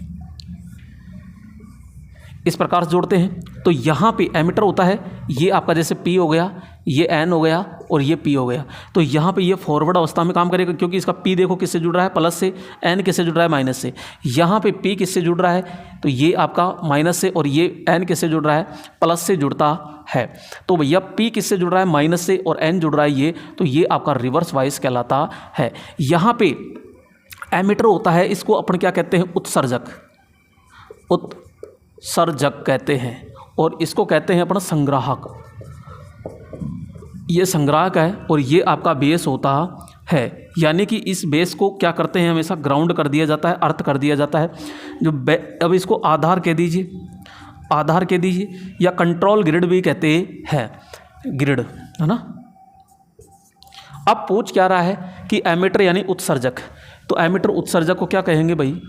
इस प्रकार से जोड़ते हैं, तो यहाँ पे एमीटर होता है, ये आपका जैसे P हो गया, ये N हो गया, और ये P हो गया। तो यहाँ पे ये फॉरवर्ड अवस्था में काम करेगा, क्योंकि इसका P देखो किससे जुड़ रहा है, प्लस से, N किससे जुड़ रहा है, माइनस से। यहाँ पे P किससे जुड़ रहा है, तो ये आपका माइनस से, और ये N किससे जुड़ रहा है, प्लस से जुड़ता है। तो भैया P किससे जुड़ रहा है, माइनस से, और N जुड़ रहा है ये, तो ये आपका रिवर्स वाइज कहलाता है। यहाँ पे एमीटर होता है, इसको अपन क्या कहते हैं, उत्सर्जक कहते हैं, और इसको कहते हैं अपना संग्राहक। ये संग्राहक है, और ये आपका बेस होता है। यानी कि इस बेस को क्या करते हैं, हमेशा ग्राउंड कर दिया जाता है, अर्थ कर दिया जाता है। जो अब इसको आधार कह दीजिए, या कंट्रोल ग्रिड भी कहते हैं, ग्रिड है ना। अब पूछ क्या रहा है कि एमीटर यानी उत्सर्जक, तो एमीटर उत्सर्जक को क्या कहेंगे भाई,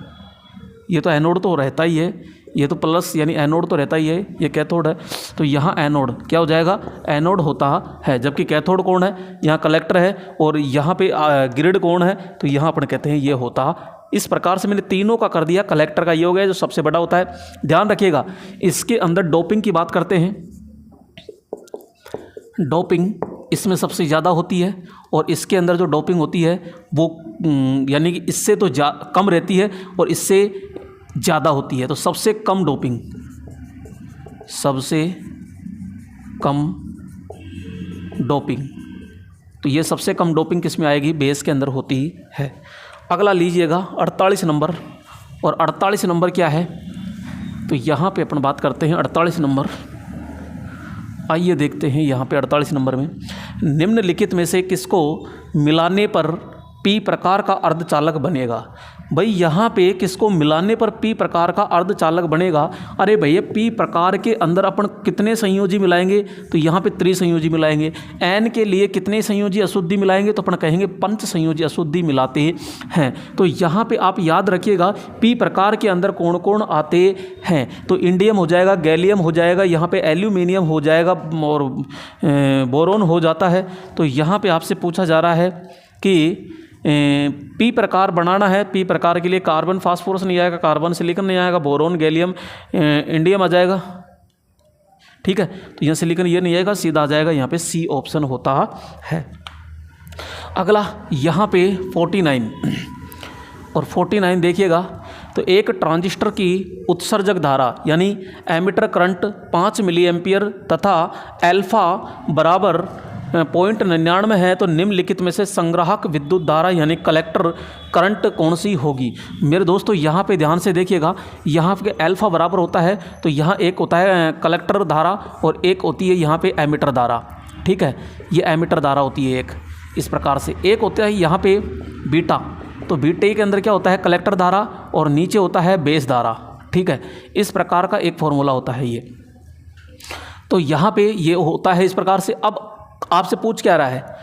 ये तो एनोड तो रहता ही है, ये तो प्लस यानी एनोड तो रहता ही है, ये कैथोड है। तो यहाँ एनोड क्या हो जाएगा, एनोड होता है, जबकि कैथोड कौन है, यहाँ कलेक्टर है, और यहाँ पे ग्रिड कौन है, तो यहाँ अपन कहते हैं ये होता। इस प्रकार से मैंने तीनों का कर दिया। कलेक्टर का ये हो गया जो सबसे बड़ा होता है। ध्यान रखिएगा, इसके अंदर डोपिंग की बात करते हैं। डोपिंग इसमें सबसे ज़्यादा होती है, और इसके अंदर जो डोपिंग होती है वो यानी कि इससे तो कम रहती है और इससे ज़्यादा होती है। तो सबसे कम डोपिंग, सबसे कम डोपिंग, तो ये सबसे कम डोपिंग किस में आएगी, बेस के अंदर होती है। अगला लीजिएगा 48 नंबर, और 48 नंबर क्या है, तो यहाँ पे अपन बात करते हैं 48 नंबर। आइए देखते हैं यहाँ पे 48 नंबर में, निम्नलिखित में से किसको मिलाने पर पी प्रकार का अर्धचालक बनेगा। भाई यहाँ पे किसको मिलाने पर पी प्रकार का अर्धचालक बनेगा। अरे भैया पी प्रकार के अंदर अपन कितने संयोजी मिलाएंगे, तो यहाँ पे त्रिसंयोजी मिलाएंगे। एन के लिए कितने संयोजी अशुद्धि मिलाएंगे, तो अपन कहेंगे पंच संयोजी अशुद्धि मिलाते हैं। तो यहाँ पे आप याद रखिएगा पी प्रकार के अंदर कौन कौन आते हैं, तो इंडियम हो जाएगा, गैलियम हो जाएगा, यहाँ पे एल्यूमिनियम हो जाएगा और बोरोन हो जाता है। तो यहाँ पे आपसे पूछा जा रहा है कि पी प्रकार बनाना है। पी प्रकार के लिए कार्बन फास्फोरस नहीं आएगा, कार्बन सिलिकॉन नहीं आएगा, बोरोन गैलियम इंडियम आ जाएगा। ठीक है, तो यहाँ सिलिकॉन ये नहीं आएगा, सीधा आ जाएगा यहाँ पे सी ऑप्शन होता है। अगला यहाँ पे 49, और 49 देखिएगा, तो एक ट्रांजिस्टर की उत्सर्जक धारा यानी एमिटर करंट 5 मिली एम्पियर तथा अल्फा बराबर 0.99 है, तो निम्नलिखित में से संग्राहक विद्युत धारा यानी कलेक्टर करंट कौन सी होगी। मेरे दोस्तों यहाँ पे ध्यान से देखिएगा, यहाँ पे अल्फा बराबर होता है, तो यहाँ एक होता है कलेक्टर धारा और एक होती है यहाँ पे एमिटर धारा। ठीक है, ये एमिटर धारा होती है एक, इस प्रकार से एक होता है यहाँ पे बीटा, तो बीटे के अंदर क्या होता है, कलेक्टर धारा, और नीचे होता है बेस धारा। ठीक है, इस प्रकार का एक फॉर्मूला होता है ये। तो यहाँ पे ये होता है इस प्रकार से। अब आपसे पूछ क्या रहा है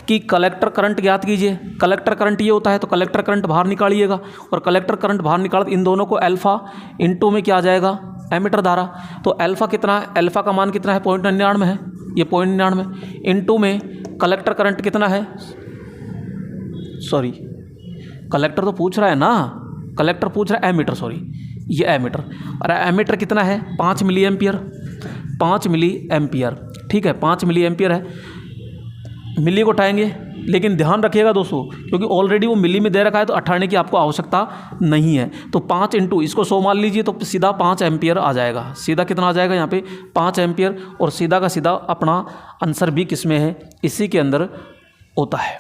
कि कलेक्टर करंट ज्ञात कीजिए। कलेक्टर करंट ये होता है, तो कलेक्टर करंट बाहर निकालिएगा, और कलेक्टर करंट बाहर निकाल इन दोनों को अल्फा इंटू में क्या आ जाएगा, एमिटर धारा। तो अल्फा कितना है, अल्फा का मान कितना है, 0.99 है, ये 0.99 इंटू में कलेक्टर करंट कितना है, सॉरी कलेक्टर तो पूछ रहा है ना, कलेक्टर पूछ रहा है एमीटर, सॉरी ये एमीटर, और एमीटर कितना है 5 मिली एम्पियर, 5 मिली एम्पियर। ठीक है, 5 मिली एम्पियर है, मिली को उठाएंगे, लेकिन ध्यान रखिएगा दोस्तों क्योंकि ऑलरेडी वो मिली में दे रखा है, तो उठाने की आपको आवश्यकता नहीं है। तो 5 इंटू इसको 100 मान लीजिए, तो सीधा 5 एम्पियर आ जाएगा। सीधा कितना आ जाएगा यहाँ पे 5 एम्पियर, और सीधा का सीधा अपना आंसर भी किस में है, इसी के अंदर होता है।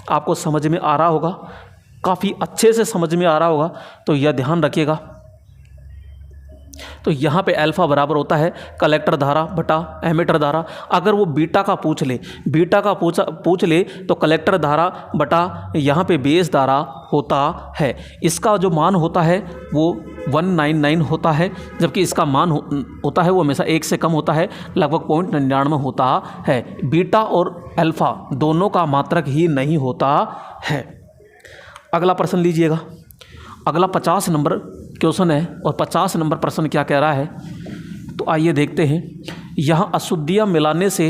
आपको समझ में आ रहा होगा, काफ़ी अच्छे से समझ में आ रहा होगा, तो यह ध्यान रखिएगा। तो यहाँ पे अल्फा बराबर होता है कलेक्टर धारा बटा एमिटर धारा। अगर वो बीटा का पूछ ले, बीटा का पूछ ले तो कलेक्टर धारा बटा यहाँ पे बेस धारा होता है। इसका जो मान होता है वो 199 होता है, जबकि इसका मान होता है वो हमेशा 1 से कम होता है, लगभग 0.99 होता है। बीटा और अल्फा दोनों का मात्रक ही नहीं होता है। अगला प्रश्न लीजिएगा। अगला 50 नंबर क्वेश्चन है, और 50 नंबर प्रश्न क्या कह रहा है, तो आइए देखते हैं। यहाँ अशुद्धियाँ मिलाने से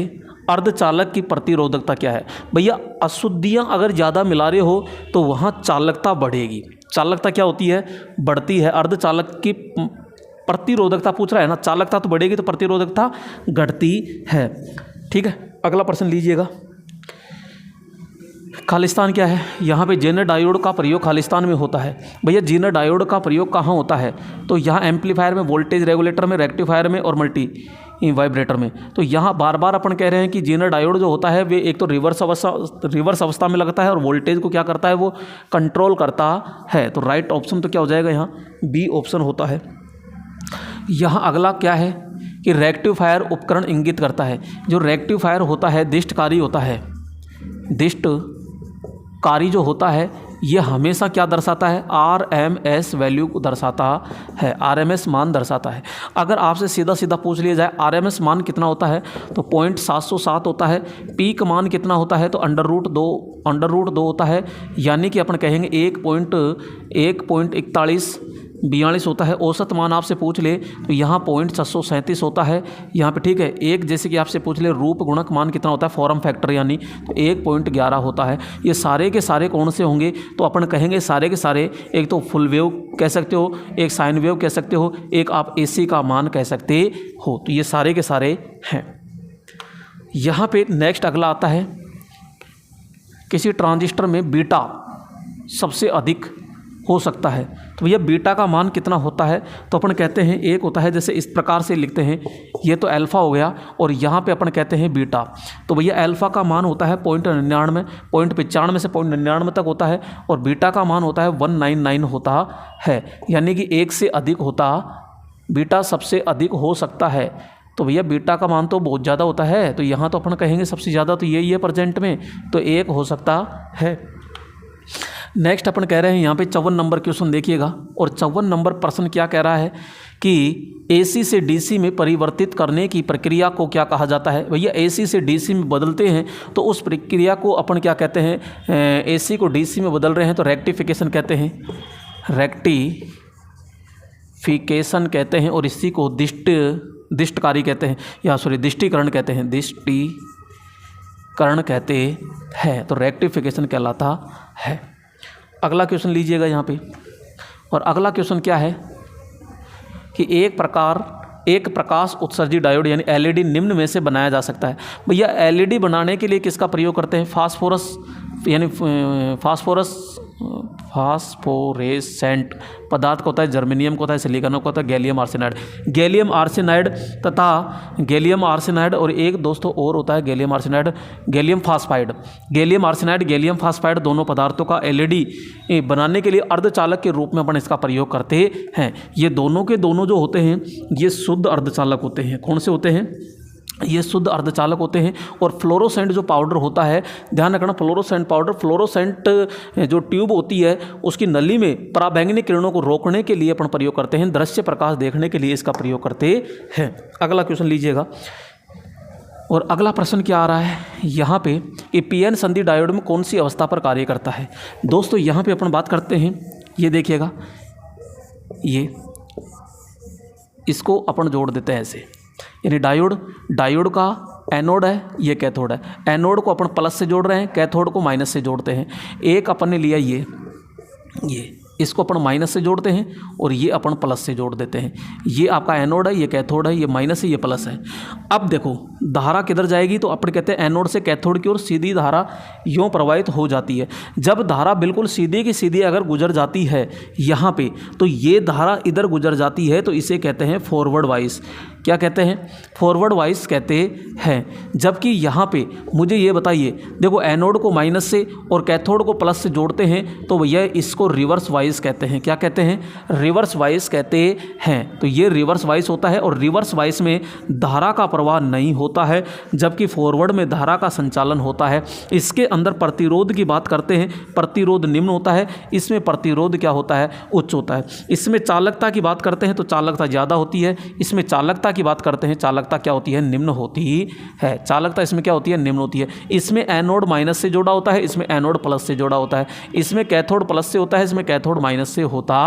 अर्धचालक की प्रतिरोधकता क्या है। भैया अशुद्धियाँ अगर ज़्यादा मिला रहे हो तो वहाँ चालकता बढ़ेगी। चालकता क्या होती है, बढ़ती है। अर्धचालक की प्रतिरोधकता पूछ रहा है ना, चालकता तो बढ़ेगी तो प्रतिरोधकता घटती है। ठीक है, अगला प्रश्न लीजिएगा। खालिस्तान क्या है, यहाँ पे जेनर डायोड का प्रयोग खालिस्तान में होता है। भैया जेनर डायोड का प्रयोग कहाँ होता है, तो यहाँ एम्पलीफायर में, वोल्टेज रेगुलेटर में, रेक्टिफायर में और मल्टी वाइब्रेटर में। तो यहाँ बार बार अपन कह रहे हैं कि जेनर डायोड जो होता है वे एक तो रिवर्स अवस्था में लगता है और वोल्टेज को क्या करता है, वो कंट्रोल करता है। तो राइट ऑप्शन तो क्या हो जाएगा, यहाँ बी ऑप्शन होता है। यहाँ अगला क्या है कि रेक्टिफायर उपकरण इंगित करता है। जो रेक्टिफायर होता है दिष्टकारी होता है, दिष्टकारी जो होता है ये हमेशा क्या दर्शाता है, RMS वैल्यू को दर्शाता है, RMS मान दर्शाता है। अगर आपसे सीधा सीधा पूछ लिया जाए RMS मान कितना होता है, तो 0.707 होता है। पीक मान कितना होता है, तो अंडर रूट दो होता है, यानी कि अपन कहेंगे 1.41 42 होता है। औसत मान आपसे पूछ ले तो यहाँ 0.637 होता है यहाँ पे, ठीक है। एक जैसे कि आपसे पूछ ले रूप गुणक मान कितना होता है, फॉर्म फैक्टर यानी, तो 1.11 होता है। ये सारे के सारे कौन से होंगे, तो अपन कहेंगे सारे के सारे, एक तो फुल वेव कह सकते हो, एक साइन वेव कह सकते हो, एक आप AC का मान कह सकते हो। तो ये सारे के सारे हैं। यहाँ पे नेक्स्ट अगला आता है, किसी ट्रांजिस्टर में बीटा सबसे अधिक हो सकता है, तो भैया बीटा का मान कितना होता है, तो अपन कहते हैं एक होता है, जैसे इस प्रकार से लिखते हैं, ये तो अल्फ़ा हो गया और यहाँ पे अपन कहते हैं बीटा। तो भैया अल्फ़ा का मान होता है 0.99, 0.95 से 0.99 तक होता है, और बीटा का मान होता है 199 होता है, यानी कि एक से अधिक होता, बीटा सबसे अधिक हो सकता है। तो भैया बीटा का मान तो बहुत ज़्यादा होता है, तो यहाँ तो अपन कहेंगे सबसे ज़्यादा तो यही है प्रेजेंट में, तो एक हो सकता है। नेक्स्ट अपन कह रहे हैं यहाँ पे 54 नंबर क्वेश्चन देखिएगा, और 54 नंबर प्रश्न क्या कह रहा है कि AC से DC में परिवर्तित करने की प्रक्रिया को क्या कहा जाता है। भैया AC से DC में बदलते हैं तो उस प्रक्रिया को अपन क्या कहते हैं, AC को DC में बदल रहे हैं तो रेक्टिफिकेशन कहते हैं, रेक्टिफिकेशन कहते हैं, और इसी को दिष्टकारी कहते हैं, या सॉरी दिष्टीकरण कहते हैं, दिष्टीकरण कहते हैं, तो रेक्टिफिकेशन कहलाता है। अगला क्वेश्चन लीजिएगा यहाँ पे, और अगला क्वेश्चन क्या है कि एक प्रकाश उत्सर्जी डायोड यानी LED निम्न में से बनाया जा सकता है। भैया LED बनाने के लिए किसका प्रयोग करते हैं, फास्फोरस यानी फास्फोरेसेंट पदार्थ का होता है, जर्मेनियम का होता है, सिलिकॉन का होता है, गैलियम आर्सेनाइड तथा गैलियम आर्सेनाइड, और एक दोस्तों और होता है गैलियम आर्सेनाइड, गैलियम फास्फाइड दोनों पदार्थों का LED बनाने के लिए अर्धचालक के रूप में अपन इसका प्रयोग करते हैं। ये दोनों के दोनों जो होते हैं ये शुद्ध अर्धचालक होते हैं। कौन से होते हैं, ये शुद्ध अर्धचालक होते हैं। और फ्लोरोसेंट जो पाउडर होता है, ध्यान रखना, फ्लोरोसेंट जो ट्यूब होती है उसकी नली में पराबैंगनी किरणों को रोकने के लिए अपन प्रयोग करते हैं, दृश्य प्रकाश देखने के लिए इसका प्रयोग करते हैं। अगला क्वेश्चन लीजिएगा, और अगला प्रश्न क्या आ रहा है यहाँ पे कि PN संधि डायोड में कौन सी अवस्था पर कार्य करता है। दोस्तों यहाँ पे अपन बात करते हैं, ये देखिएगा, ये इसको अपन जोड़ देते हैं ऐसे, यानी डायोड का एनोड है, ये कैथोड है। एनोड को अपन प्लस से जोड़ रहे हैं, कैथोड को माइनस से जोड़ते हैं। एक अपन ने लिया ये इसको अपन माइनस से जोड़ते हैं और ये अपन प्लस से जोड़ देते हैं। ये आपका एनोड है, ये कैथोड है, ये माइनस है, ये प्लस है। अब देखो धारा किधर जाएगी, तो अपन कहते हैं एनोड से कैथोड की ओर सीधी धारा यूँ प्रवाहित हो जाती है। जब धारा बिल्कुल सीधी की सीधी अगर गुजर जाती है यहाँ पे, तो ये धारा इधर गुजर जाती है, तो इसे कहते हैं फॉरवर्ड वाइस। क्या कहते हैं, फॉरवर्ड वाइस कहते हैं। जबकि यहाँ पे मुझे ये बताइए, देखो एनोड को माइनस से और कैथोड को प्लस से जोड़ते हैं, तो भैया इसको रिवर्स वाइस कहते हैं। क्या कहते हैं, रिवर्स वाइस कहते हैं। तो ये रिवर्स वाइस होता है, और रिवर्स वाइस में धारा का प्रवाह नहीं होता है, जबकि फॉरवर्ड में धारा का संचालन होता है। इसके अंदर प्रतिरोध की बात करते हैं, प्रतिरोध निम्न होता है, इसमें प्रतिरोध क्या होता है, उच्च होता है। इसमें चालकता की बात करते हैं तो चालकता ज़्यादा होती है, इसमें चालकता की बात करते हैं, चालकता क्या होती है, निम्न होती है। चालकता इसमें क्या होती है, निम्न होती है। इसमें एनोड माइनस से जोड़ा होता है, इसमें एनोड प्लस से जोड़ा होता है। इसमें कैथोड प्लस से होता है, इसमें कैथोड माइनस से होता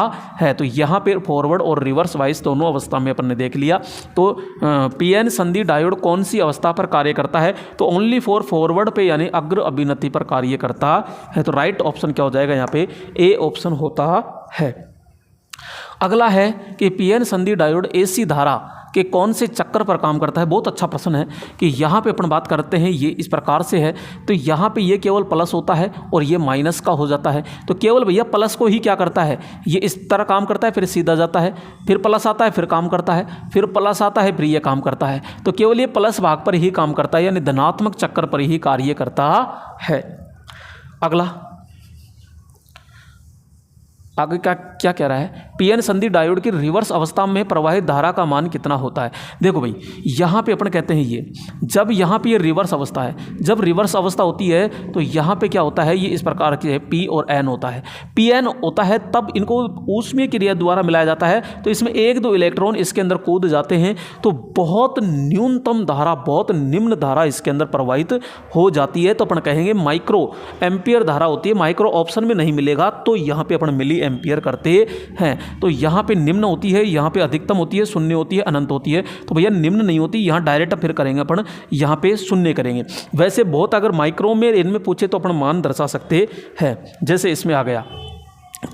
है। तो यहाँ पे फॉरवर्ड और रिवर्स वाइस दोनों अवस्था में अपन ने देख लिया। तो PN संधि डायोड कौन सी अवस्था पर कार्य करता है, तो ओनली फॉर फॉरवर्ड पे यानी अग्र अभिनति पर कार्य करता है। तो राइट ऑप्शन क्या हो जाएगा यहाँ पे, ए ऑप्शन होता है। अगला है कि PN संधि डायोड AC धारा कि कौन से चक्र पर काम करता है। बहुत अच्छा प्रश्न है कि यहाँ पे अपन बात करते हैं, ये इस प्रकार से है, तो यहाँ पे ये केवल प्लस होता है और ये माइनस का हो जाता है। तो केवल भैया प्लस को ही क्या करता है, ये इस तरह काम करता है, फिर सीधा जाता है, फिर प्लस आता है, फिर काम करता है, फिर प्लस आता है, फिर ये काम करता है। तो केवल ये प्लस भाग पर ही काम करता है, यानी धनात्मक चक्र पर ही कार्य करता है। अगला आगे क्या कह रहा है, PN संधि डायोड की रिवर्स अवस्था में प्रवाहित धारा का मान कितना होता है। देखो भाई यहाँ पे अपन कहते हैं ये, जब यहाँ पे ये रिवर्स अवस्था है, जब रिवर्स अवस्था होती है तो यहाँ पे क्या होता है, ये इस प्रकार के P और N होता है। PN होता है तब इनको ऊष्मीय क्रिया द्वारा मिलाया जाता है, तो इसमें 1-2 इलेक्ट्रॉन इसके अंदर कूद जाते हैं, तो बहुत न्यूनतम धारा, बहुत निम्न धारा इसके अंदर प्रवाहित हो जाती है। तो अपन कहेंगे माइक्रो एम्पियर धारा होती है। माइक्रो ऑप्शन में नहीं मिलेगा, तो यहाँ पे अपन मिली एम्पियर करते हैं। तो यहाँ पे निम्न होती है, यहाँ पे अधिकतम होती है, शून्य होती है, अनंत होती है। तो भैया निम्न नहीं होती, यहाँ डायरेक्ट फिर करेंगे अपन, यहाँ पे शून्य करेंगे। वैसे बहुत अगर माइक्रो में इनमें पूछे तो अपन मान दर्शा सकते हैं, जैसे इसमें आ गया।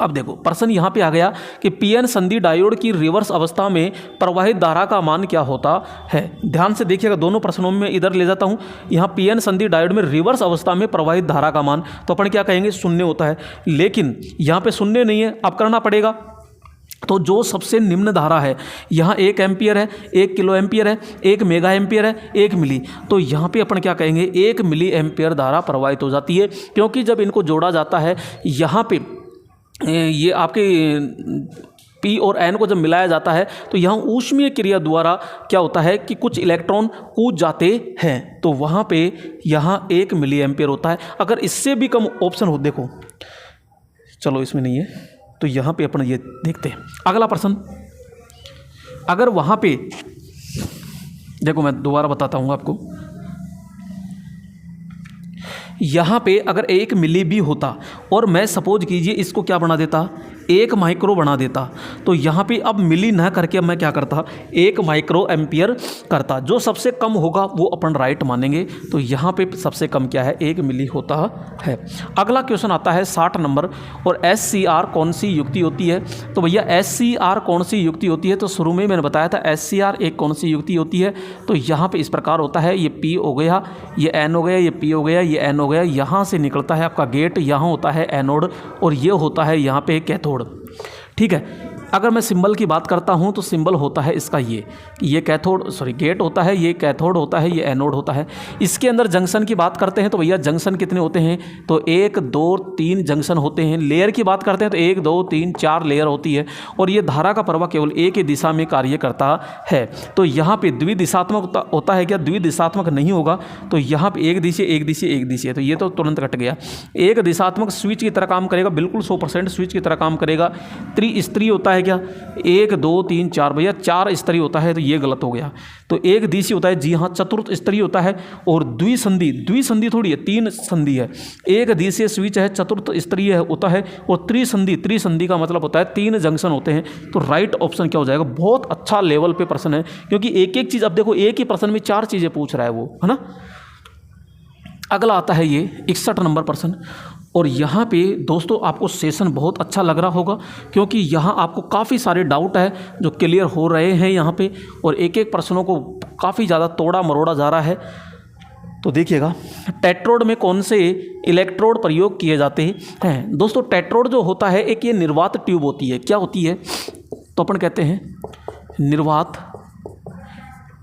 अब देखो प्रश्न यहाँ पे आ गया कि पीएन संधि डायोड की रिवर्स अवस्था में प्रवाहित धारा का मान क्या होता है। ध्यान से देखिएगा, दोनों प्रश्नों में इधर ले जाता हूँ। यहाँ पीएन संधि डायोड में रिवर्स अवस्था में प्रवाहित धारा का मान तो अपन क्या कहेंगे, शून्य होता है। लेकिन यहाँ पे शून्य नहीं है, अब करना पड़ेगा। तो जो सबसे निम्न धारा है यहाँ 1 एम्पियर है, 1 किलो एम्पियर है, 1 मेगा एम्पियर है, 1 मिली। तो यहाँ पे अपन क्या कहेंगे, 1 मिली एम्पियर धारा प्रवाहित हो जाती है। क्योंकि जब इनको जोड़ा जाता है यहाँ पे ये आपके P और N को जब मिलाया जाता है तो यहाँ ऊष्मीय क्रिया द्वारा क्या होता है कि कुछ इलेक्ट्रॉन कूद जाते हैं। तो वहाँ पे यहाँ 1 मिली एम्पियर होता है। अगर इससे भी कम ऑप्शन हो, देखो चलो इसमें नहीं है तो यहाँ पे अपन ये देखते हैं। अगला प्रश्न, अगर वहाँ पे देखो मैं दोबारा बताता हूँ आपको, यहाँ पे अगर 1 मिली भी होता और मैं सपोज कीजिए इसको क्या बना देता, 1 माइक्रो बना देता, तो यहाँ पे अब मिली ना करके अब मैं क्या करता, 1 माइक्रो एम्पियर करता। जो सबसे कम होगा वो अपन राइट मानेंगे। तो यहाँ पे सबसे कम क्या है, 1 मिली होता है। अगला क्वेश्चन आता है 60 नंबर, और SCR कौन सी युक्ति होती है। तो भैया SCR कौन सी युक्ति होती है, तो शुरू में मैंने बताया था SCR एक कौन सी युक्ति होती है। तो यहाँ पे इस प्रकार होता है, ये P हो गया, ये N हो गया, ये P हो गया, ये N हो गया। यहाँ से निकलता है आपका गेट, यहाँ होता है एनोड और ये होता है यहाँ पे कैथोड। ठीक है। अगर मैं सिंबल की बात करता हूँ तो सिंबल होता है इसका ये कैथोड, सॉरी गेट होता है, ये कैथोड होता है, ये एनोड होता है। इसके अंदर जंक्शन की बात करते हैं तो भैया जंक्शन कितने होते हैं, तो 1 2 3 जंक्शन होते हैं। लेयर की बात करते हैं तो 1 2 3 4 लेयर होती है। और ये धारा का प्रवाह केवल एक ही दिशा में कार्य करता है। तो यहाँ पे द्विदिशात्मक होता है क्या, द्विदिशात्मक नहीं होगा। तो यहाँ पे एक दिशा एक दिशा एक दिशा, तो ये तो तुरंत कट गया। एक दिशात्मक स्विच की तरह काम करेगा, बिल्कुल 100% स्विच की तरह काम करेगा। त्रिस्तरीय होता है क्या, 1 2 3 4, भैया 4 स्तरीय होता है, तो ये गलत हो गया। तो एक दिशी होता है, जी हाँ, चतुर्थ स्तरीय होता है। और द्विसंधि थोड़ी है, 3 संधि है। एक दिशीय स्विच है, चतुर्थ स्तरीय होता है। और त्रिसंधि का मतलब होता है 3 जंक्शन होते हैं। तो राइट ऑप्शन क्या हो जाएगा। बहुत अच्छा लेवल पे प्रश्न है, क्योंकि एक एक चीज, अब देखो एक ही प्रश्न में 4 चीजें पूछ रहा है वो, है ना। अगला आता है ये 61 नंबर प्रश्न। और यहाँ पे दोस्तों आपको सेशन बहुत अच्छा लग रहा होगा, क्योंकि यहाँ आपको काफ़ी सारे डाउट है जो क्लियर हो रहे हैं यहाँ पे। और एक एक प्रश्नों को काफ़ी ज़्यादा तोड़ा मरोड़ा जा रहा है। तो देखिएगा, टेट्रोड में कौन से इलेक्ट्रोड प्रयोग किए जाते हैं। दोस्तों टेट्रोड जो होता है, एक ये निर्वात ट्यूब होती है। क्या होती है, तो अपन कहते हैं निर्वात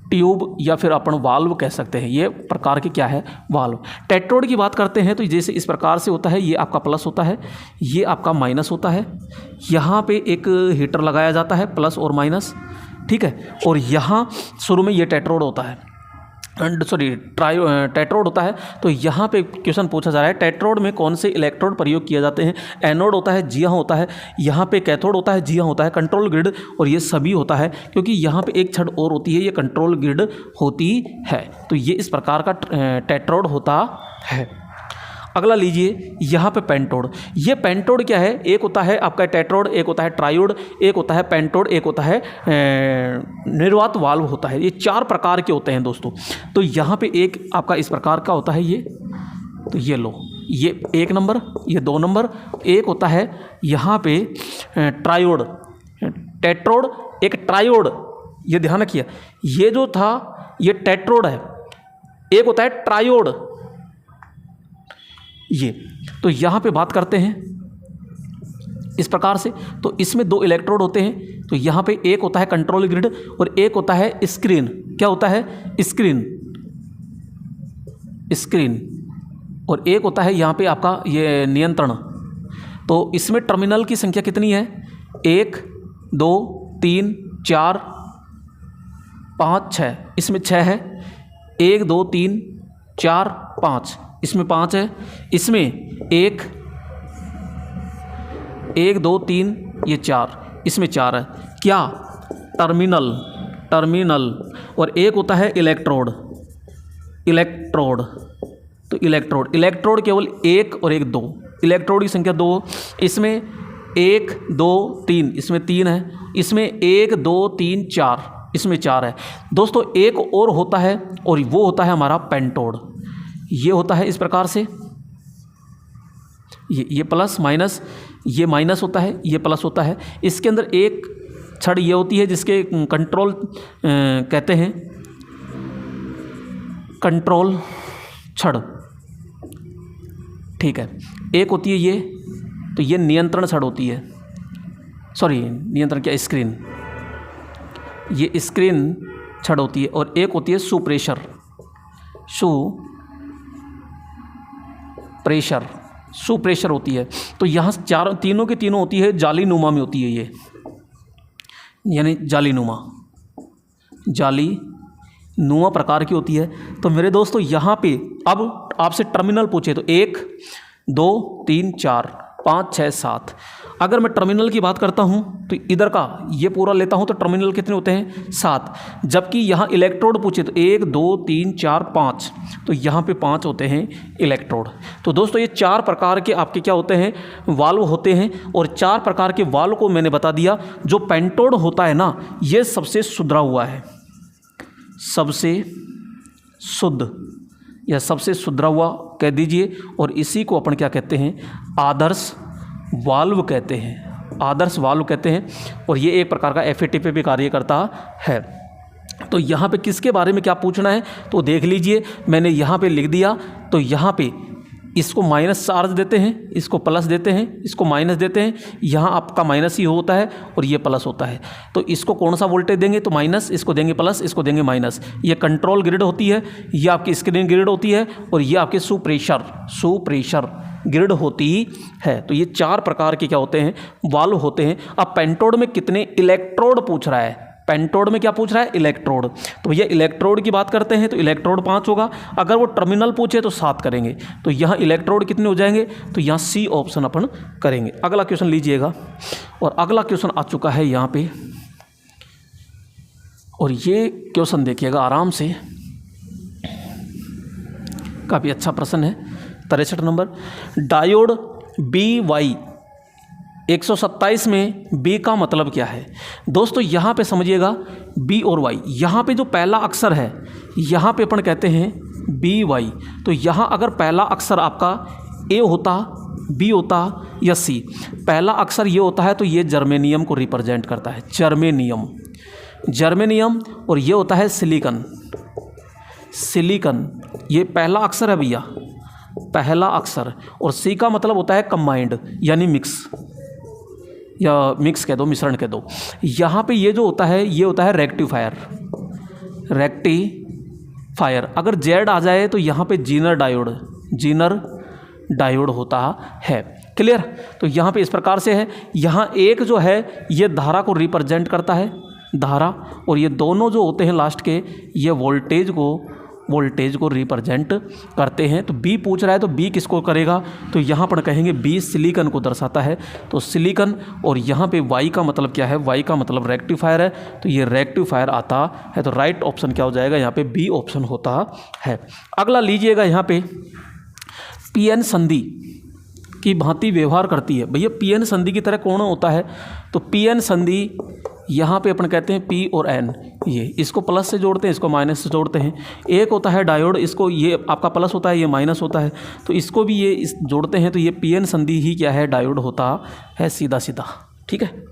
ट्यूब, या फिर अपन वाल्व कह सकते हैं। ये प्रकार के क्या है, वाल्व। टेट्रोड की बात करते हैं तो जैसे इस प्रकार से होता है, ये आपका प्लस होता है, ये आपका माइनस होता है। यहाँ पे एक हीटर लगाया जाता है, प्लस और माइनस, ठीक है। और यहाँ शुरू में ये टेट्रोड होता है, टेट्रोड होता है। तो यहाँ पे क्वेश्चन पूछा जा रहा है, टेट्रोड में कौन से इलेक्ट्रोड प्रयोग किए जाते हैं। एनोड होता है, जी हाँ होता है। यहाँ पे कैथोड होता है, जी हाँ होता है। कंट्रोल ग्रिड, और ये सभी होता है, क्योंकि यहाँ पे एक छड़ और होती है, ये कंट्रोल ग्रिड होती है। तो ये इस प्रकार का टेट्रोड होता है। अगला लीजिए, यहाँ पे पेंटोड। ये पेंटोड क्या है, एक होता है आपका टेट्रोड, एक होता है ट्रायोड, एक होता है पेंटोड, एक होता है निर्वात वाल्व होता है। ये 4 प्रकार के होते हैं दोस्तों। तो यहाँ पे एक आपका इस प्रकार का होता है ये, तो ये लो, ये 1 नंबर, ये 2 नंबर। एक होता है यहाँ पे ट्रायोड, टेट्रोड, एक ट्रायोड, ये ध्यान रखिए। ये जो था ये टेट्रोड है, एक होता है ट्रायोड ये। तो यहाँ पे बात करते हैं इस प्रकार से, तो इसमें 2 इलेक्ट्रोड होते हैं। तो यहाँ पे एक होता है कंट्रोल ग्रिड और एक होता है स्क्रीन। क्या होता है, स्क्रीन, और एक होता है यहाँ पे आपका ये नियंत्रण। तो इसमें टर्मिनल की संख्या कितनी है, 1 2 3 4 5 6, इसमें 6 है। 1 2 3 4 5, इसमें 5 है। इसमें 1 2 3 ये 4, इसमें 4 है। क्या, टर्मिनल। और एक होता है इलेक्ट्रोड। तो इलेक्ट्रोड केवल 1 और 1 2, इलेक्ट्रोड की संख्या 2। इसमें 1 2 3, इसमें 3 है, इसमें 1 2 3 4, इसमें 4 है। दोस्तों एक और होता है और वो होता है हमारा पेंटोड। ये होता है इस प्रकार से, ये प्लस माइनस, ये माइनस होता है, ये प्लस होता है। इसके अंदर एक छड़ ये होती है जिसके कंट्रोल कहते हैं, कंट्रोल छड़, ठीक है। एक होती है ये, तो ये नियंत्रण छड़ होती है, सॉरी नियंत्रण क्या, स्क्रीन, ये स्क्रीन छड़ होती है। और एक होती है सुप्रेशर, सुप्रेशर होती है। तो यहाँ तीनों के तीनों होती है जाली नुमा में होती है ये, यानी जाली नुमा प्रकार की होती है। तो मेरे दोस्तों यहाँ पे अब आपसे टर्मिनल पूछे तो 1 2 3 4 5 6 7, अगर मैं टर्मिनल की बात करता हूँ तो इधर का ये पूरा लेता हूँ तो टर्मिनल कितने होते हैं, 7। जबकि यहाँ इलेक्ट्रोड पूछे तो 1 2 3 4 5, तो यहाँ पे 5 होते हैं इलेक्ट्रोड। तो दोस्तों ये 4 प्रकार के आपके क्या होते हैं, वाल्व होते हैं। और 4 प्रकार के वाल्व को मैंने बता दिया। जो पेंटोड होता है ना, ये सबसे सुधरा हुआ है, सबसे शुद्ध या सबसे सुधरा हुआ कह दीजिए। और इसी को अपन क्या कहते हैं, आदर्श वाल्व कहते हैं, आदर्श वाल्व कहते हैं। और ये एक प्रकार का एफएटी पे भी कार्य करता है। तो यहाँ पे किसके बारे में क्या पूछना है तो देख लीजिए, मैंने यहाँ पे लिख दिया। तो यहाँ पे इसको माइनस चार्ज देते हैं, इसको प्लस देते हैं, इसको माइनस देते हैं। यहाँ आपका माइनस ही होता है और ये प्लस होता है। तो इसको कौन सा वोल्टेज देंगे तो माइनस, इसको देंगे प्लस, इसको देंगे माइनस। ये कंट्रोल ग्रिड होती है, ये आपकी स्क्रीन ग्रिड होती है, और ये आपके सुप्रेशर ग्रिड होती है। तो ये 4 प्रकार के क्या होते हैं, वाल्व होते हैं। अब पेंटोड में कितने इलेक्ट्रोड पूछ रहा है, पेंटोड में क्या पूछ रहा है, इलेक्ट्रोड। तो भैया इलेक्ट्रोड की बात करते हैं तो इलेक्ट्रोड 5 होगा। अगर वो टर्मिनल पूछे तो 7 करेंगे। तो यहाँ इलेक्ट्रोड कितने हो जाएंगे, तो यहाँ सी ऑप्शन अपन करेंगे। अगला क्वेश्चन लीजिएगा, और अगला क्वेश्चन आ चुका है यहाँ पे, और ये क्वेश्चन देखिएगा आराम से, काफ़ी अच्छा प्रश्न है। 63 नंबर, डायोड BY 127 में B का मतलब क्या है। दोस्तों यहाँ पे समझिएगा, B और Y, यहाँ पे जो पहला अक्षर है यहाँ पे अपन कहते हैं BY। तो यहाँ अगर पहला अक्षर आपका A होता, B होता या C, पहला अक्षर ये होता है तो ये जर्मेनियम को रिप्रेजेंट करता है, जर्मेनियम। और ये होता है सिलिकन, ये पहला अक्षर है भैया, पहला अक्षर। और C का मतलब होता है कंबाइंड, यानी मिक्स, या मिक्स कह दो, मिश्रण कह दो। यहाँ पे ये जो होता है ये होता है रेक्टिफायर। अगर Z आ जाए तो यहाँ पे जीनर डायोड होता है। क्लियर। तो यहाँ पे इस प्रकार से है। यहाँ एक जो है ये धारा को रिप्रेजेंट करता है, धारा, और ये दोनों जो होते हैं लास्ट के ये वोल्टेज को रिप्रेजेंट करते हैं। तो B पूछ रहा है तो B किसको करेगा, तो यहाँ पर कहेंगे B सिलिकन को दर्शाता है, तो सिलिकन। और यहाँ पे Y का मतलब क्या है, Y का मतलब रेक्टिफायर है, तो ये रेक्टिफायर आता है। तो राइट ऑप्शन क्या हो जाएगा, यहाँ पे B ऑप्शन होता है। अगला लीजिएगा, यहाँ पे PN संधि की भांति व्यवहार करती है। भैया PN संधि की तरह कौन होता है, तो PN संधि यहाँ पे अपन कहते हैं P और N, ये इसको प्लस से जोड़ते हैं, इसको माइनस से जोड़ते हैं। एक होता है डायोड, इसको ये आपका प्लस होता है, ये माइनस होता है, तो इसको भी ये इस जोड़ते हैं। तो ये PN संधि ही क्या है, डायोड होता है, सीधा सीधा। ठीक है।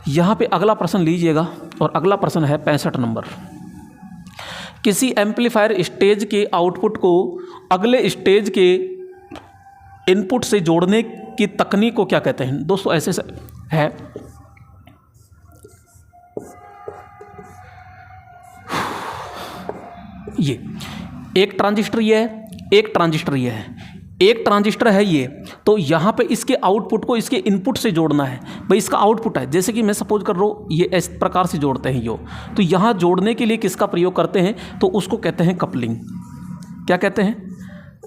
यहाँ पे अगला प्रश्न लीजिएगा, और अगला प्रश्न है 65 नंबर। किसी एम्पलीफायर स्टेज के आउटपुट को अगले स्टेज के इनपुट से जोड़ने की तकनीक को क्या कहते हैं। दोस्तों ऐसे है, ये एक ट्रांजिस्टर ये है, एक ट्रांजिस्टर ये है, एक ट्रांजिस्टर है ये। तो यहाँ पे इसके आउटपुट को इसके इनपुट से जोड़ना है। भाई इसका आउटपुट है, जैसे कि मैं सपोज कर रहा हूँ ये इस प्रकार से जोड़ते हैं यो, तो यहाँ जोड़ने के लिए किसका प्रयोग करते हैं, तो उसको कहते हैं कपलिंग। क्या कहते हैं,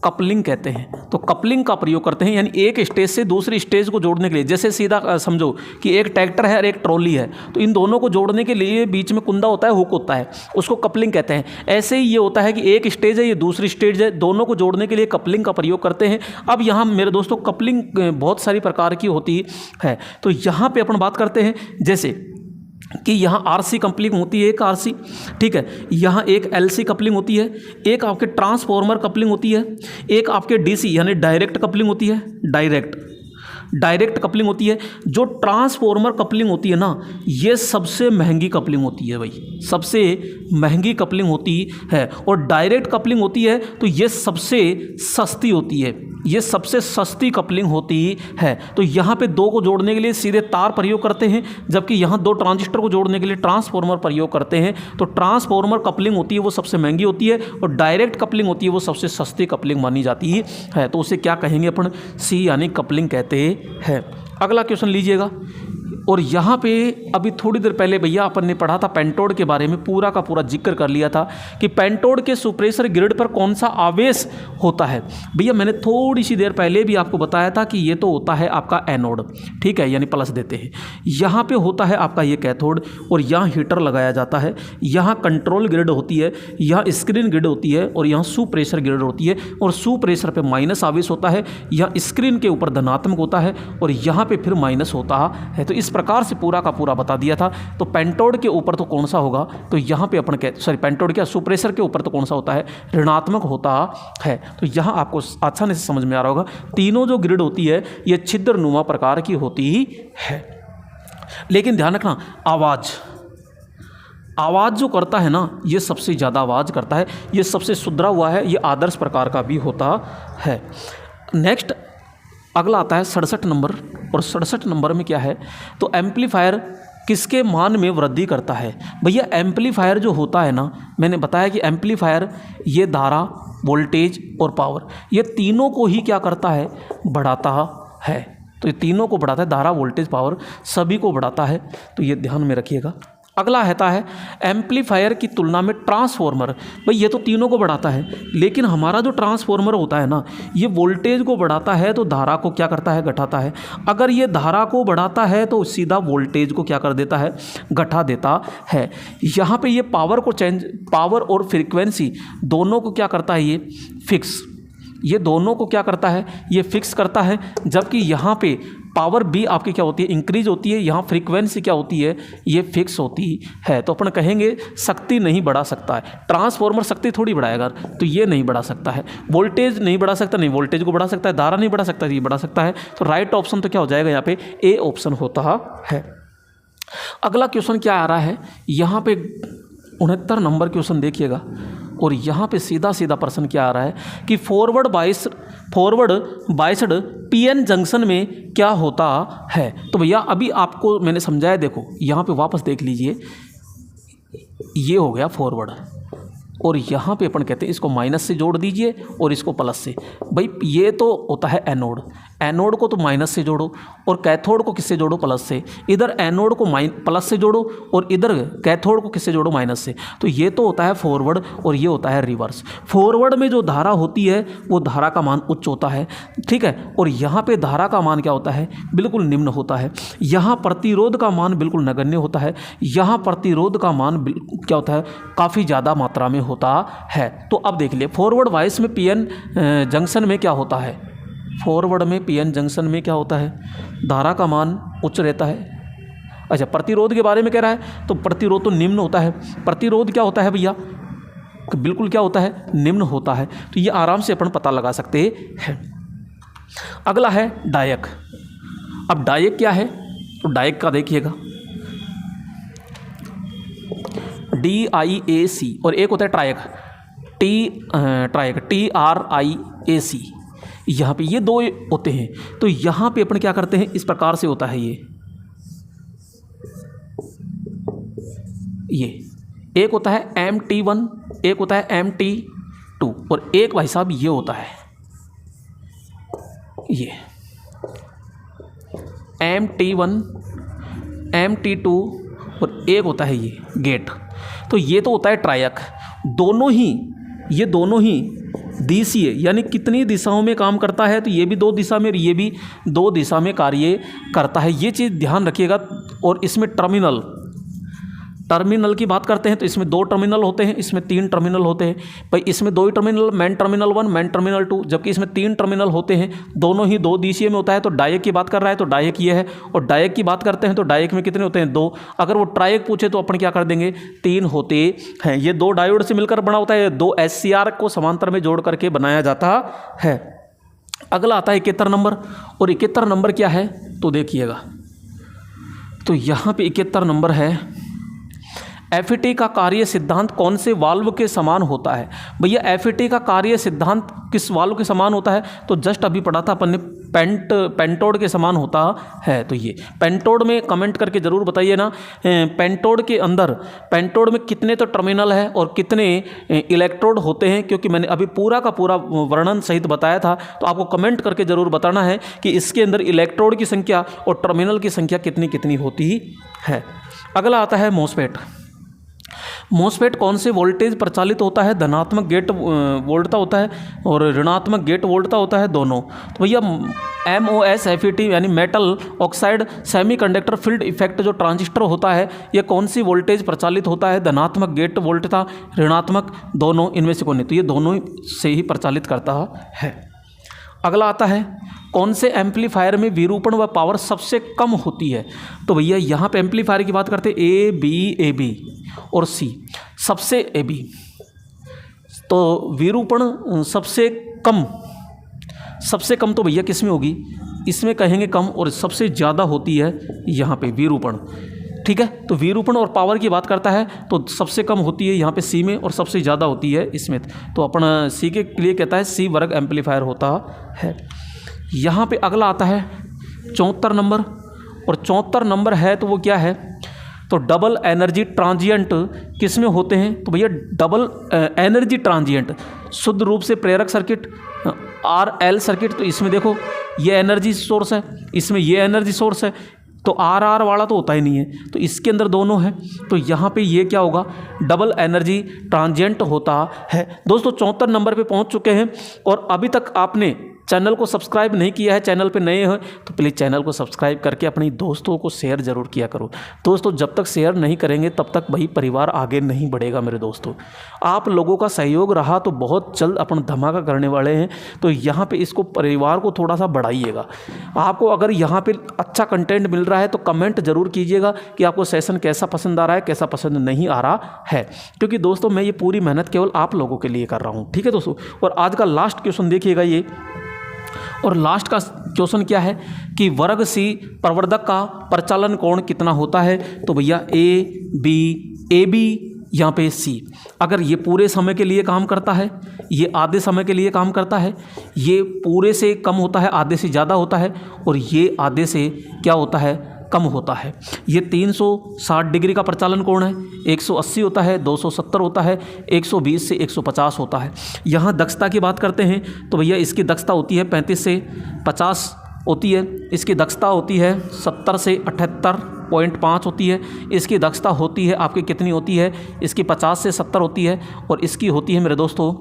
कपलिंग कहते हैं। तो कपलिंग का प्रयोग करते हैं, यानी एक स्टेज से दूसरी स्टेज को जोड़ने के लिए। जैसे सीधा समझो कि एक ट्रैक्टर है और एक ट्रॉली है, तो इन दोनों को जोड़ने के लिए बीच में कुंदा होता है, हुक होता है, उसको कपलिंग कहते हैं। ऐसे ही ये होता है कि एक स्टेज है, ये दूसरी स्टेज है, दोनों को जोड़ने के लिए कपलिंग का प्रयोग करते हैं। अब यहाँ मेरे दोस्तों कपलिंग बहुत सारी प्रकार की होती है। तो यहाँ पर अपन बात करते हैं जैसे कि यहाँ आरसी कपलिंग होती है, एक आरसी, ठीक है। यहाँ एक एलसी कपलिंग होती है, एक आपके ट्रांसफॉर्मर कपलिंग होती है, एक आपके डीसी यानी डायरेक्ट कपलिंग होती है, डायरेक्ट कपलिंग होती है। जो ट्रांसफॉर्मर कपलिंग होती है ना, ये सबसे महंगी कपलिंग होती है भाई, सबसे महंगी कपलिंग होती है। और डायरेक्ट कपलिंग होती है तो ये सबसे सस्ती होती है, ये सबसे सस्ती कपलिंग होती है। तो यहाँ पे दो को जोड़ने के लिए सीधे तार प्रयोग करते हैं, जबकि यहाँ दो ट्रांजिस्टर को जोड़ने के लिए ट्रांसफॉर्मर प्रयोग करते हैं। तो ट्रांसफॉर्मर कपलिंग होती है वो सबसे महंगी होती है, और डायरेक्ट कपलिंग होती है वो सबसे सस्ती कपलिंग मानी जाती है। तो उसे क्या कहेंगे अपन, सी यानी कपलिंग कहते हैं। अगला क्वेश्चन लीजिएगा। और यहाँ पे अभी थोड़ी देर पहले भैया अपन ने पढ़ा था पेंटोड के बारे में, पूरा का पूरा जिक्र कर लिया था कि पेंटोड के सुप्रेशर ग्रिड पर कौन सा आवेश होता है। भैया मैंने थोड़ी सी देर पहले भी आपको बताया था कि ये तो होता है आपका एनोड, ठीक है, यानी प्लस देते हैं। यहाँ पे होता है आपका ये कैथोड, और यहाँ हीटर लगाया जाता है। यहाँ कंट्रोल ग्रिड होती है, यहाँ स्क्रीन ग्रिड होती है, और यहाँ सुप्रेशर ग्रिड होती है। और सुप्रेशर पे माइनस आवेश होता है, यहाँ स्क्रीन के ऊपर धनात्मक होता है, और यहाँ पे फिर माइनस होता है। तो इस प्रकार से पूरा का पूरा बता दिया था। तो पेंटोड के ऊपर तो कौन सा होगा, तो यहाँ पे अपन पेंटोड क्या, सुप्रेशर के ऊपर तो कौन सा होता है, ऋणात्मक होता है। तो यहाँ आपको आसानी से समझ में आ रहा होगा, तीनों जो ग्रिड होती है ये छिद्रनुमा प्रकार की होती है। लेकिन ध्यान रखना, आवाज़ जो करता है ना, ये सबसे ज़्यादा आवाज़ करता है, ये सबसे सुधरा हुआ है, ये आदर्श प्रकार का भी होता है। नेक्स्ट अगला आता है 67 नंबर। और 67 नंबर में क्या है, तो एम्पलीफायर किसके मान में वृद्धि करता है। भैया एम्पलीफायर जो होता है ना, मैंने बताया कि एम्पलीफायर ये धारा, वोल्टेज और पावर, ये तीनों को ही क्या करता है, बढ़ाता है। तो ये तीनों को बढ़ाता है, धारा, वोल्टेज, पावर सभी को बढ़ाता है। तो ये ध्यान में रखिएगा। अगला रहता है एम्पलीफायर की तुलना में ट्रांसफॉर्मर। भाई ये तो तीनों को बढ़ाता है, लेकिन हमारा जो ट्रांसफॉर्मर होता है ना, ये वोल्टेज को बढ़ाता है तो धारा को क्या करता है, घटाता है। अगर ये धारा को बढ़ाता है तो सीधा वोल्टेज को क्या कर देता है, घटा देता है। यहाँ पे ये पावर और फ्रीक्वेंसी दोनों को क्या करता है, ये फिक्स, ये दोनों को क्या करता है, ये फिक्स करता है। जबकि यहाँ पे पावर भी आपकी क्या होती है, इंक्रीज होती है, यहाँ फ्रीक्वेंसी क्या होती है, ये फिक्स होती है। तो अपन कहेंगे शक्ति नहीं बढ़ा सकता है, ट्रांसफॉर्मर शक्ति थोड़ी बढ़ाएगा, तो ये नहीं बढ़ा सकता है। वोल्टेज नहीं बढ़ा सकता, नहीं वोल्टेज को बढ़ा सकता है। धारा नहीं बढ़ा सकता, ये बढ़ा सकता है। तो राइट ऑप्शन तो क्या हो जाएगा, यहाँ पे ए ऑप्शन होता है। अगला क्वेश्चन क्या आ रहा है, यहाँ पे 69 नंबर क्वेश्चन देखिएगा। और यहाँ पे सीधा सीधा प्रश्न क्या आ रहा है कि फॉरवर्ड बाइस्ड पीएन जंक्शन में क्या होता है। तो भैया अभी आपको मैंने समझाया, देखो यहाँ पे वापस देख लीजिए, ये हो गया फॉरवर्ड, और यहाँ पे अपन कहते हैं इसको माइनस से जोड़ दीजिए और इसको प्लस से। भाई ये तो होता है एनोड, एनोड को तो माइनस से जोड़ो और कैथोड को किससे जोड़ो, प्लस से। इधर एनोड को प्लस से जोड़ो और इधर कैथोड को किससे जोड़ो, माइनस से। तो ये तो होता है फॉरवर्ड और ये होता है रिवर्स। फॉरवर्ड में जो धारा होती है वो धारा का मान उच्च होता है, ठीक है, और यहाँ पे धारा का मान क्या होता है, बिल्कुल निम्न होता है। यहाँ प्रतिरोध का मान बिल्कुल नगण्य होता है, यहाँ प्रतिरोध का मान क्या होता है, काफ़ी ज़्यादा मात्रा में होता है। तो अब देख लिए फॉरवर्ड वाइस में पीएन जंक्शन में क्या होता है, फॉरवर्ड में पीएन जंक्शन में क्या होता है, धारा का मान उच्च रहता है। अच्छा, प्रतिरोध के बारे में कह रहा है, तो प्रतिरोध तो निम्न होता है। प्रतिरोध क्या होता है भैया, बिल्कुल क्या होता है, निम्न होता है। तो ये आराम से अपन पता लगा सकते हैं। अगला है डायक। अब डायक क्या है, तो डायक का देखिएगा, DIAC, और एक होता है ट्रायक, TRIAC। यहाँ पे ये दो होते हैं। तो यहाँ पे अपन क्या करते हैं, इस प्रकार से होता है ये एक होता है MT1, एक होता है MT2, और एक भाई साहब ये होता है ये MT1, MT2, और एक होता है ये गेट। तो ये तो होता है ट्रायक। ये दोनों ही दिशीय यानी कितनी दिशाओं में काम करता है, तो ये भी 2 दिशा में और ये भी 2 दिशा में कार्य करता है, ये चीज़ ध्यान रखिएगा। और इसमें टर्मिनल की बात करते हैं तो इसमें 2 टर्मिनल होते हैं, इसमें 3 टर्मिनल होते हैं। भाई इसमें 2 ही terminal, main terminal 1, main terminal 2, जबकि इसमें 3 टर्मिनल होते हैं, दोनों ही 2 दिशीय में होता है। तो डायक की बात कर रहा है तो डायक ये है, और डायक की बात करते हैं तो डायक में कितने होते हैं, 2। अगर वो ट्रायक पूछे तो अपन क्या कर देंगे, 3 होते हैं। ये 2 डायोड से मिलकर बना होता है, 2 SCR को समांतर में जोड़ करके बनाया जाता है। अगला आता है 71 नंबर, और 71 नंबर क्या है तो देखिएगा, तो यहाँ पे 71 नंबर है, FET का कार्य सिद्धांत कौन से वाल्व के समान होता है। भैया FET का कार्य सिद्धांत किस वाल्व के समान होता है, तो जस्ट अभी पढ़ा था अपन ने, पेंटोड के समान होता है। तो ये पेंटोड में कमेंट करके ज़रूर बताइए ना, पेंटोड में कितने तो टर्मिनल है और कितने इलेक्ट्रोड होते हैं, क्योंकि मैंने अभी पूरा का पूरा वर्णन सहित बताया था। तो आपको कमेंट करके ज़रूर बताना है कि इसके अंदर इलेक्ट्रोड की संख्या और टर्मिनल की संख्या कितनी कितनी होती है। अगला आता है मॉसफेट कौन से वोल्टेज प्रचालित होता है, धनात्मक गेट वोल्टता होता है और ऋणात्मक गेट वोल्टता होता है, दोनों। तो भैया MOSFET यानी metal oxide semiconductor field effect जो ट्रांजिस्टर होता है, ये कौन सी वोल्टेज प्रचालित होता है, धनात्मक गेट वोल्टता, ऋणात्मक, दोनों, इनमें से कौन नहीं, तो ये दोनों से ही प्रचालित करता है। अगला आता है कौन से एम्पलीफायर में विरूपण व पावर सबसे कम होती है। तो भैया यहाँ पे एम्पलीफायर की बात करते हैं A B और C, सबसे AB, तो विरूपण सबसे कम तो भैया किस में होगी, इसमें कहेंगे कम, और सबसे ज़्यादा होती है यहाँ पे विरूपण। ठीक है, तो विरूपण और पावर की बात करता है तो सबसे कम होती है यहाँ पे C में और सबसे ज़्यादा होती है इसमें। तो अपन C के लिए कहता है C वर्ग एम्पलीफायर होता है। यहाँ पे अगला आता है 74 नंबर, और 74 नंबर है तो वो क्या है, तो डबल एनर्जी ट्रांजिएंट किस में होते हैं। तो भैया डबल एनर्जी ट्रांजिएंट शुद्ध रूप से प्रेरक सर्किट RL सर्किट, तो इसमें देखो ये एनर्जी सोर्स है, इसमें ये एनर्जी सोर्स है, तो RR वाला तो होता ही नहीं है, तो इसके अंदर दोनों है, तो यहाँ पे ये क्या होगा, डबल एनर्जी ट्रांजिएंट होता है। दोस्तों 74 नंबर पे पहुँच चुके हैं, और अभी तक आपने चैनल को सब्सक्राइब नहीं किया है, चैनल पे नए हैं तो प्लीज़ चैनल को सब्सक्राइब करके अपने दोस्तों को शेयर ज़रूर किया करो। दोस्तों जब तक शेयर नहीं करेंगे तब तक भाई परिवार आगे नहीं बढ़ेगा मेरे दोस्तों। आप लोगों का सहयोग रहा तो बहुत जल्द अपन धमाका करने वाले हैं, तो यहाँ पे इसको परिवार को थोड़ा सा बढ़ाइएगा। आपको अगर यहाँ पे अच्छा कंटेंट मिल रहा है तो कमेंट ज़रूर कीजिएगा कि आपको सेशन कैसा पसंद आ रहा है, कैसा पसंद नहीं आ रहा है, क्योंकि दोस्तों मैं ये पूरी मेहनत केवल आप लोगों के लिए कर रहा हूँ। ठीक है दोस्तों, और आज का लास्ट क्वेश्चन देखिएगा ये, और लास्ट का क्वेश्चन क्या है कि वर्ग C प्रवर्धक का प्रचालन कोण कितना होता है। तो भैया AB यहाँ पे C, अगर ये पूरे समय के लिए काम करता है, ये आधे समय के लिए काम करता है, ये पूरे से कम होता है, आधे से ज़्यादा होता है, और ये आधे से क्या होता है, कम होता है। ये 360 डिग्री का प्रचालन कोण है, 180 होता है, 270 होता है, 120 से 150 होता है। यहाँ दक्षता की बात करते हैं तो भैया इसकी दक्षता होती है 35 से 50 होती है, इसकी दक्षता होती है 70 से 78.5 होती है, इसकी दक्षता होती है आपकी कितनी होती है, इसकी 50 से 70 होती है, और इसकी होती है मेरे दोस्तों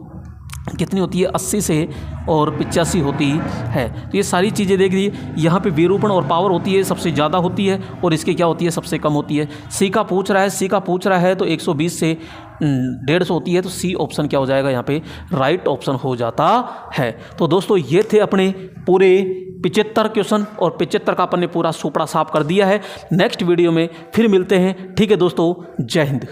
कितनी होती है, 80 से और 85 होती है। तो ये सारी चीज़ें देख लीजिए, यहाँ पे विरूपण और पावर होती है सबसे ज़्यादा होती है, और इसकी क्या होती है, सबसे कम होती है। C का पूछ रहा है तो 120 से 150 होती है, तो C ऑप्शन क्या हो जाएगा यहाँ पे, राइट ऑप्शन हो जाता है। तो दोस्तों ये थे अपने पूरे 75 क्वेश्चन, और 75 का अपन ने पूरा सुपड़ा साफ कर दिया है। नेक्स्ट वीडियो में फिर मिलते हैं। ठीक है दोस्तों, जय हिंद।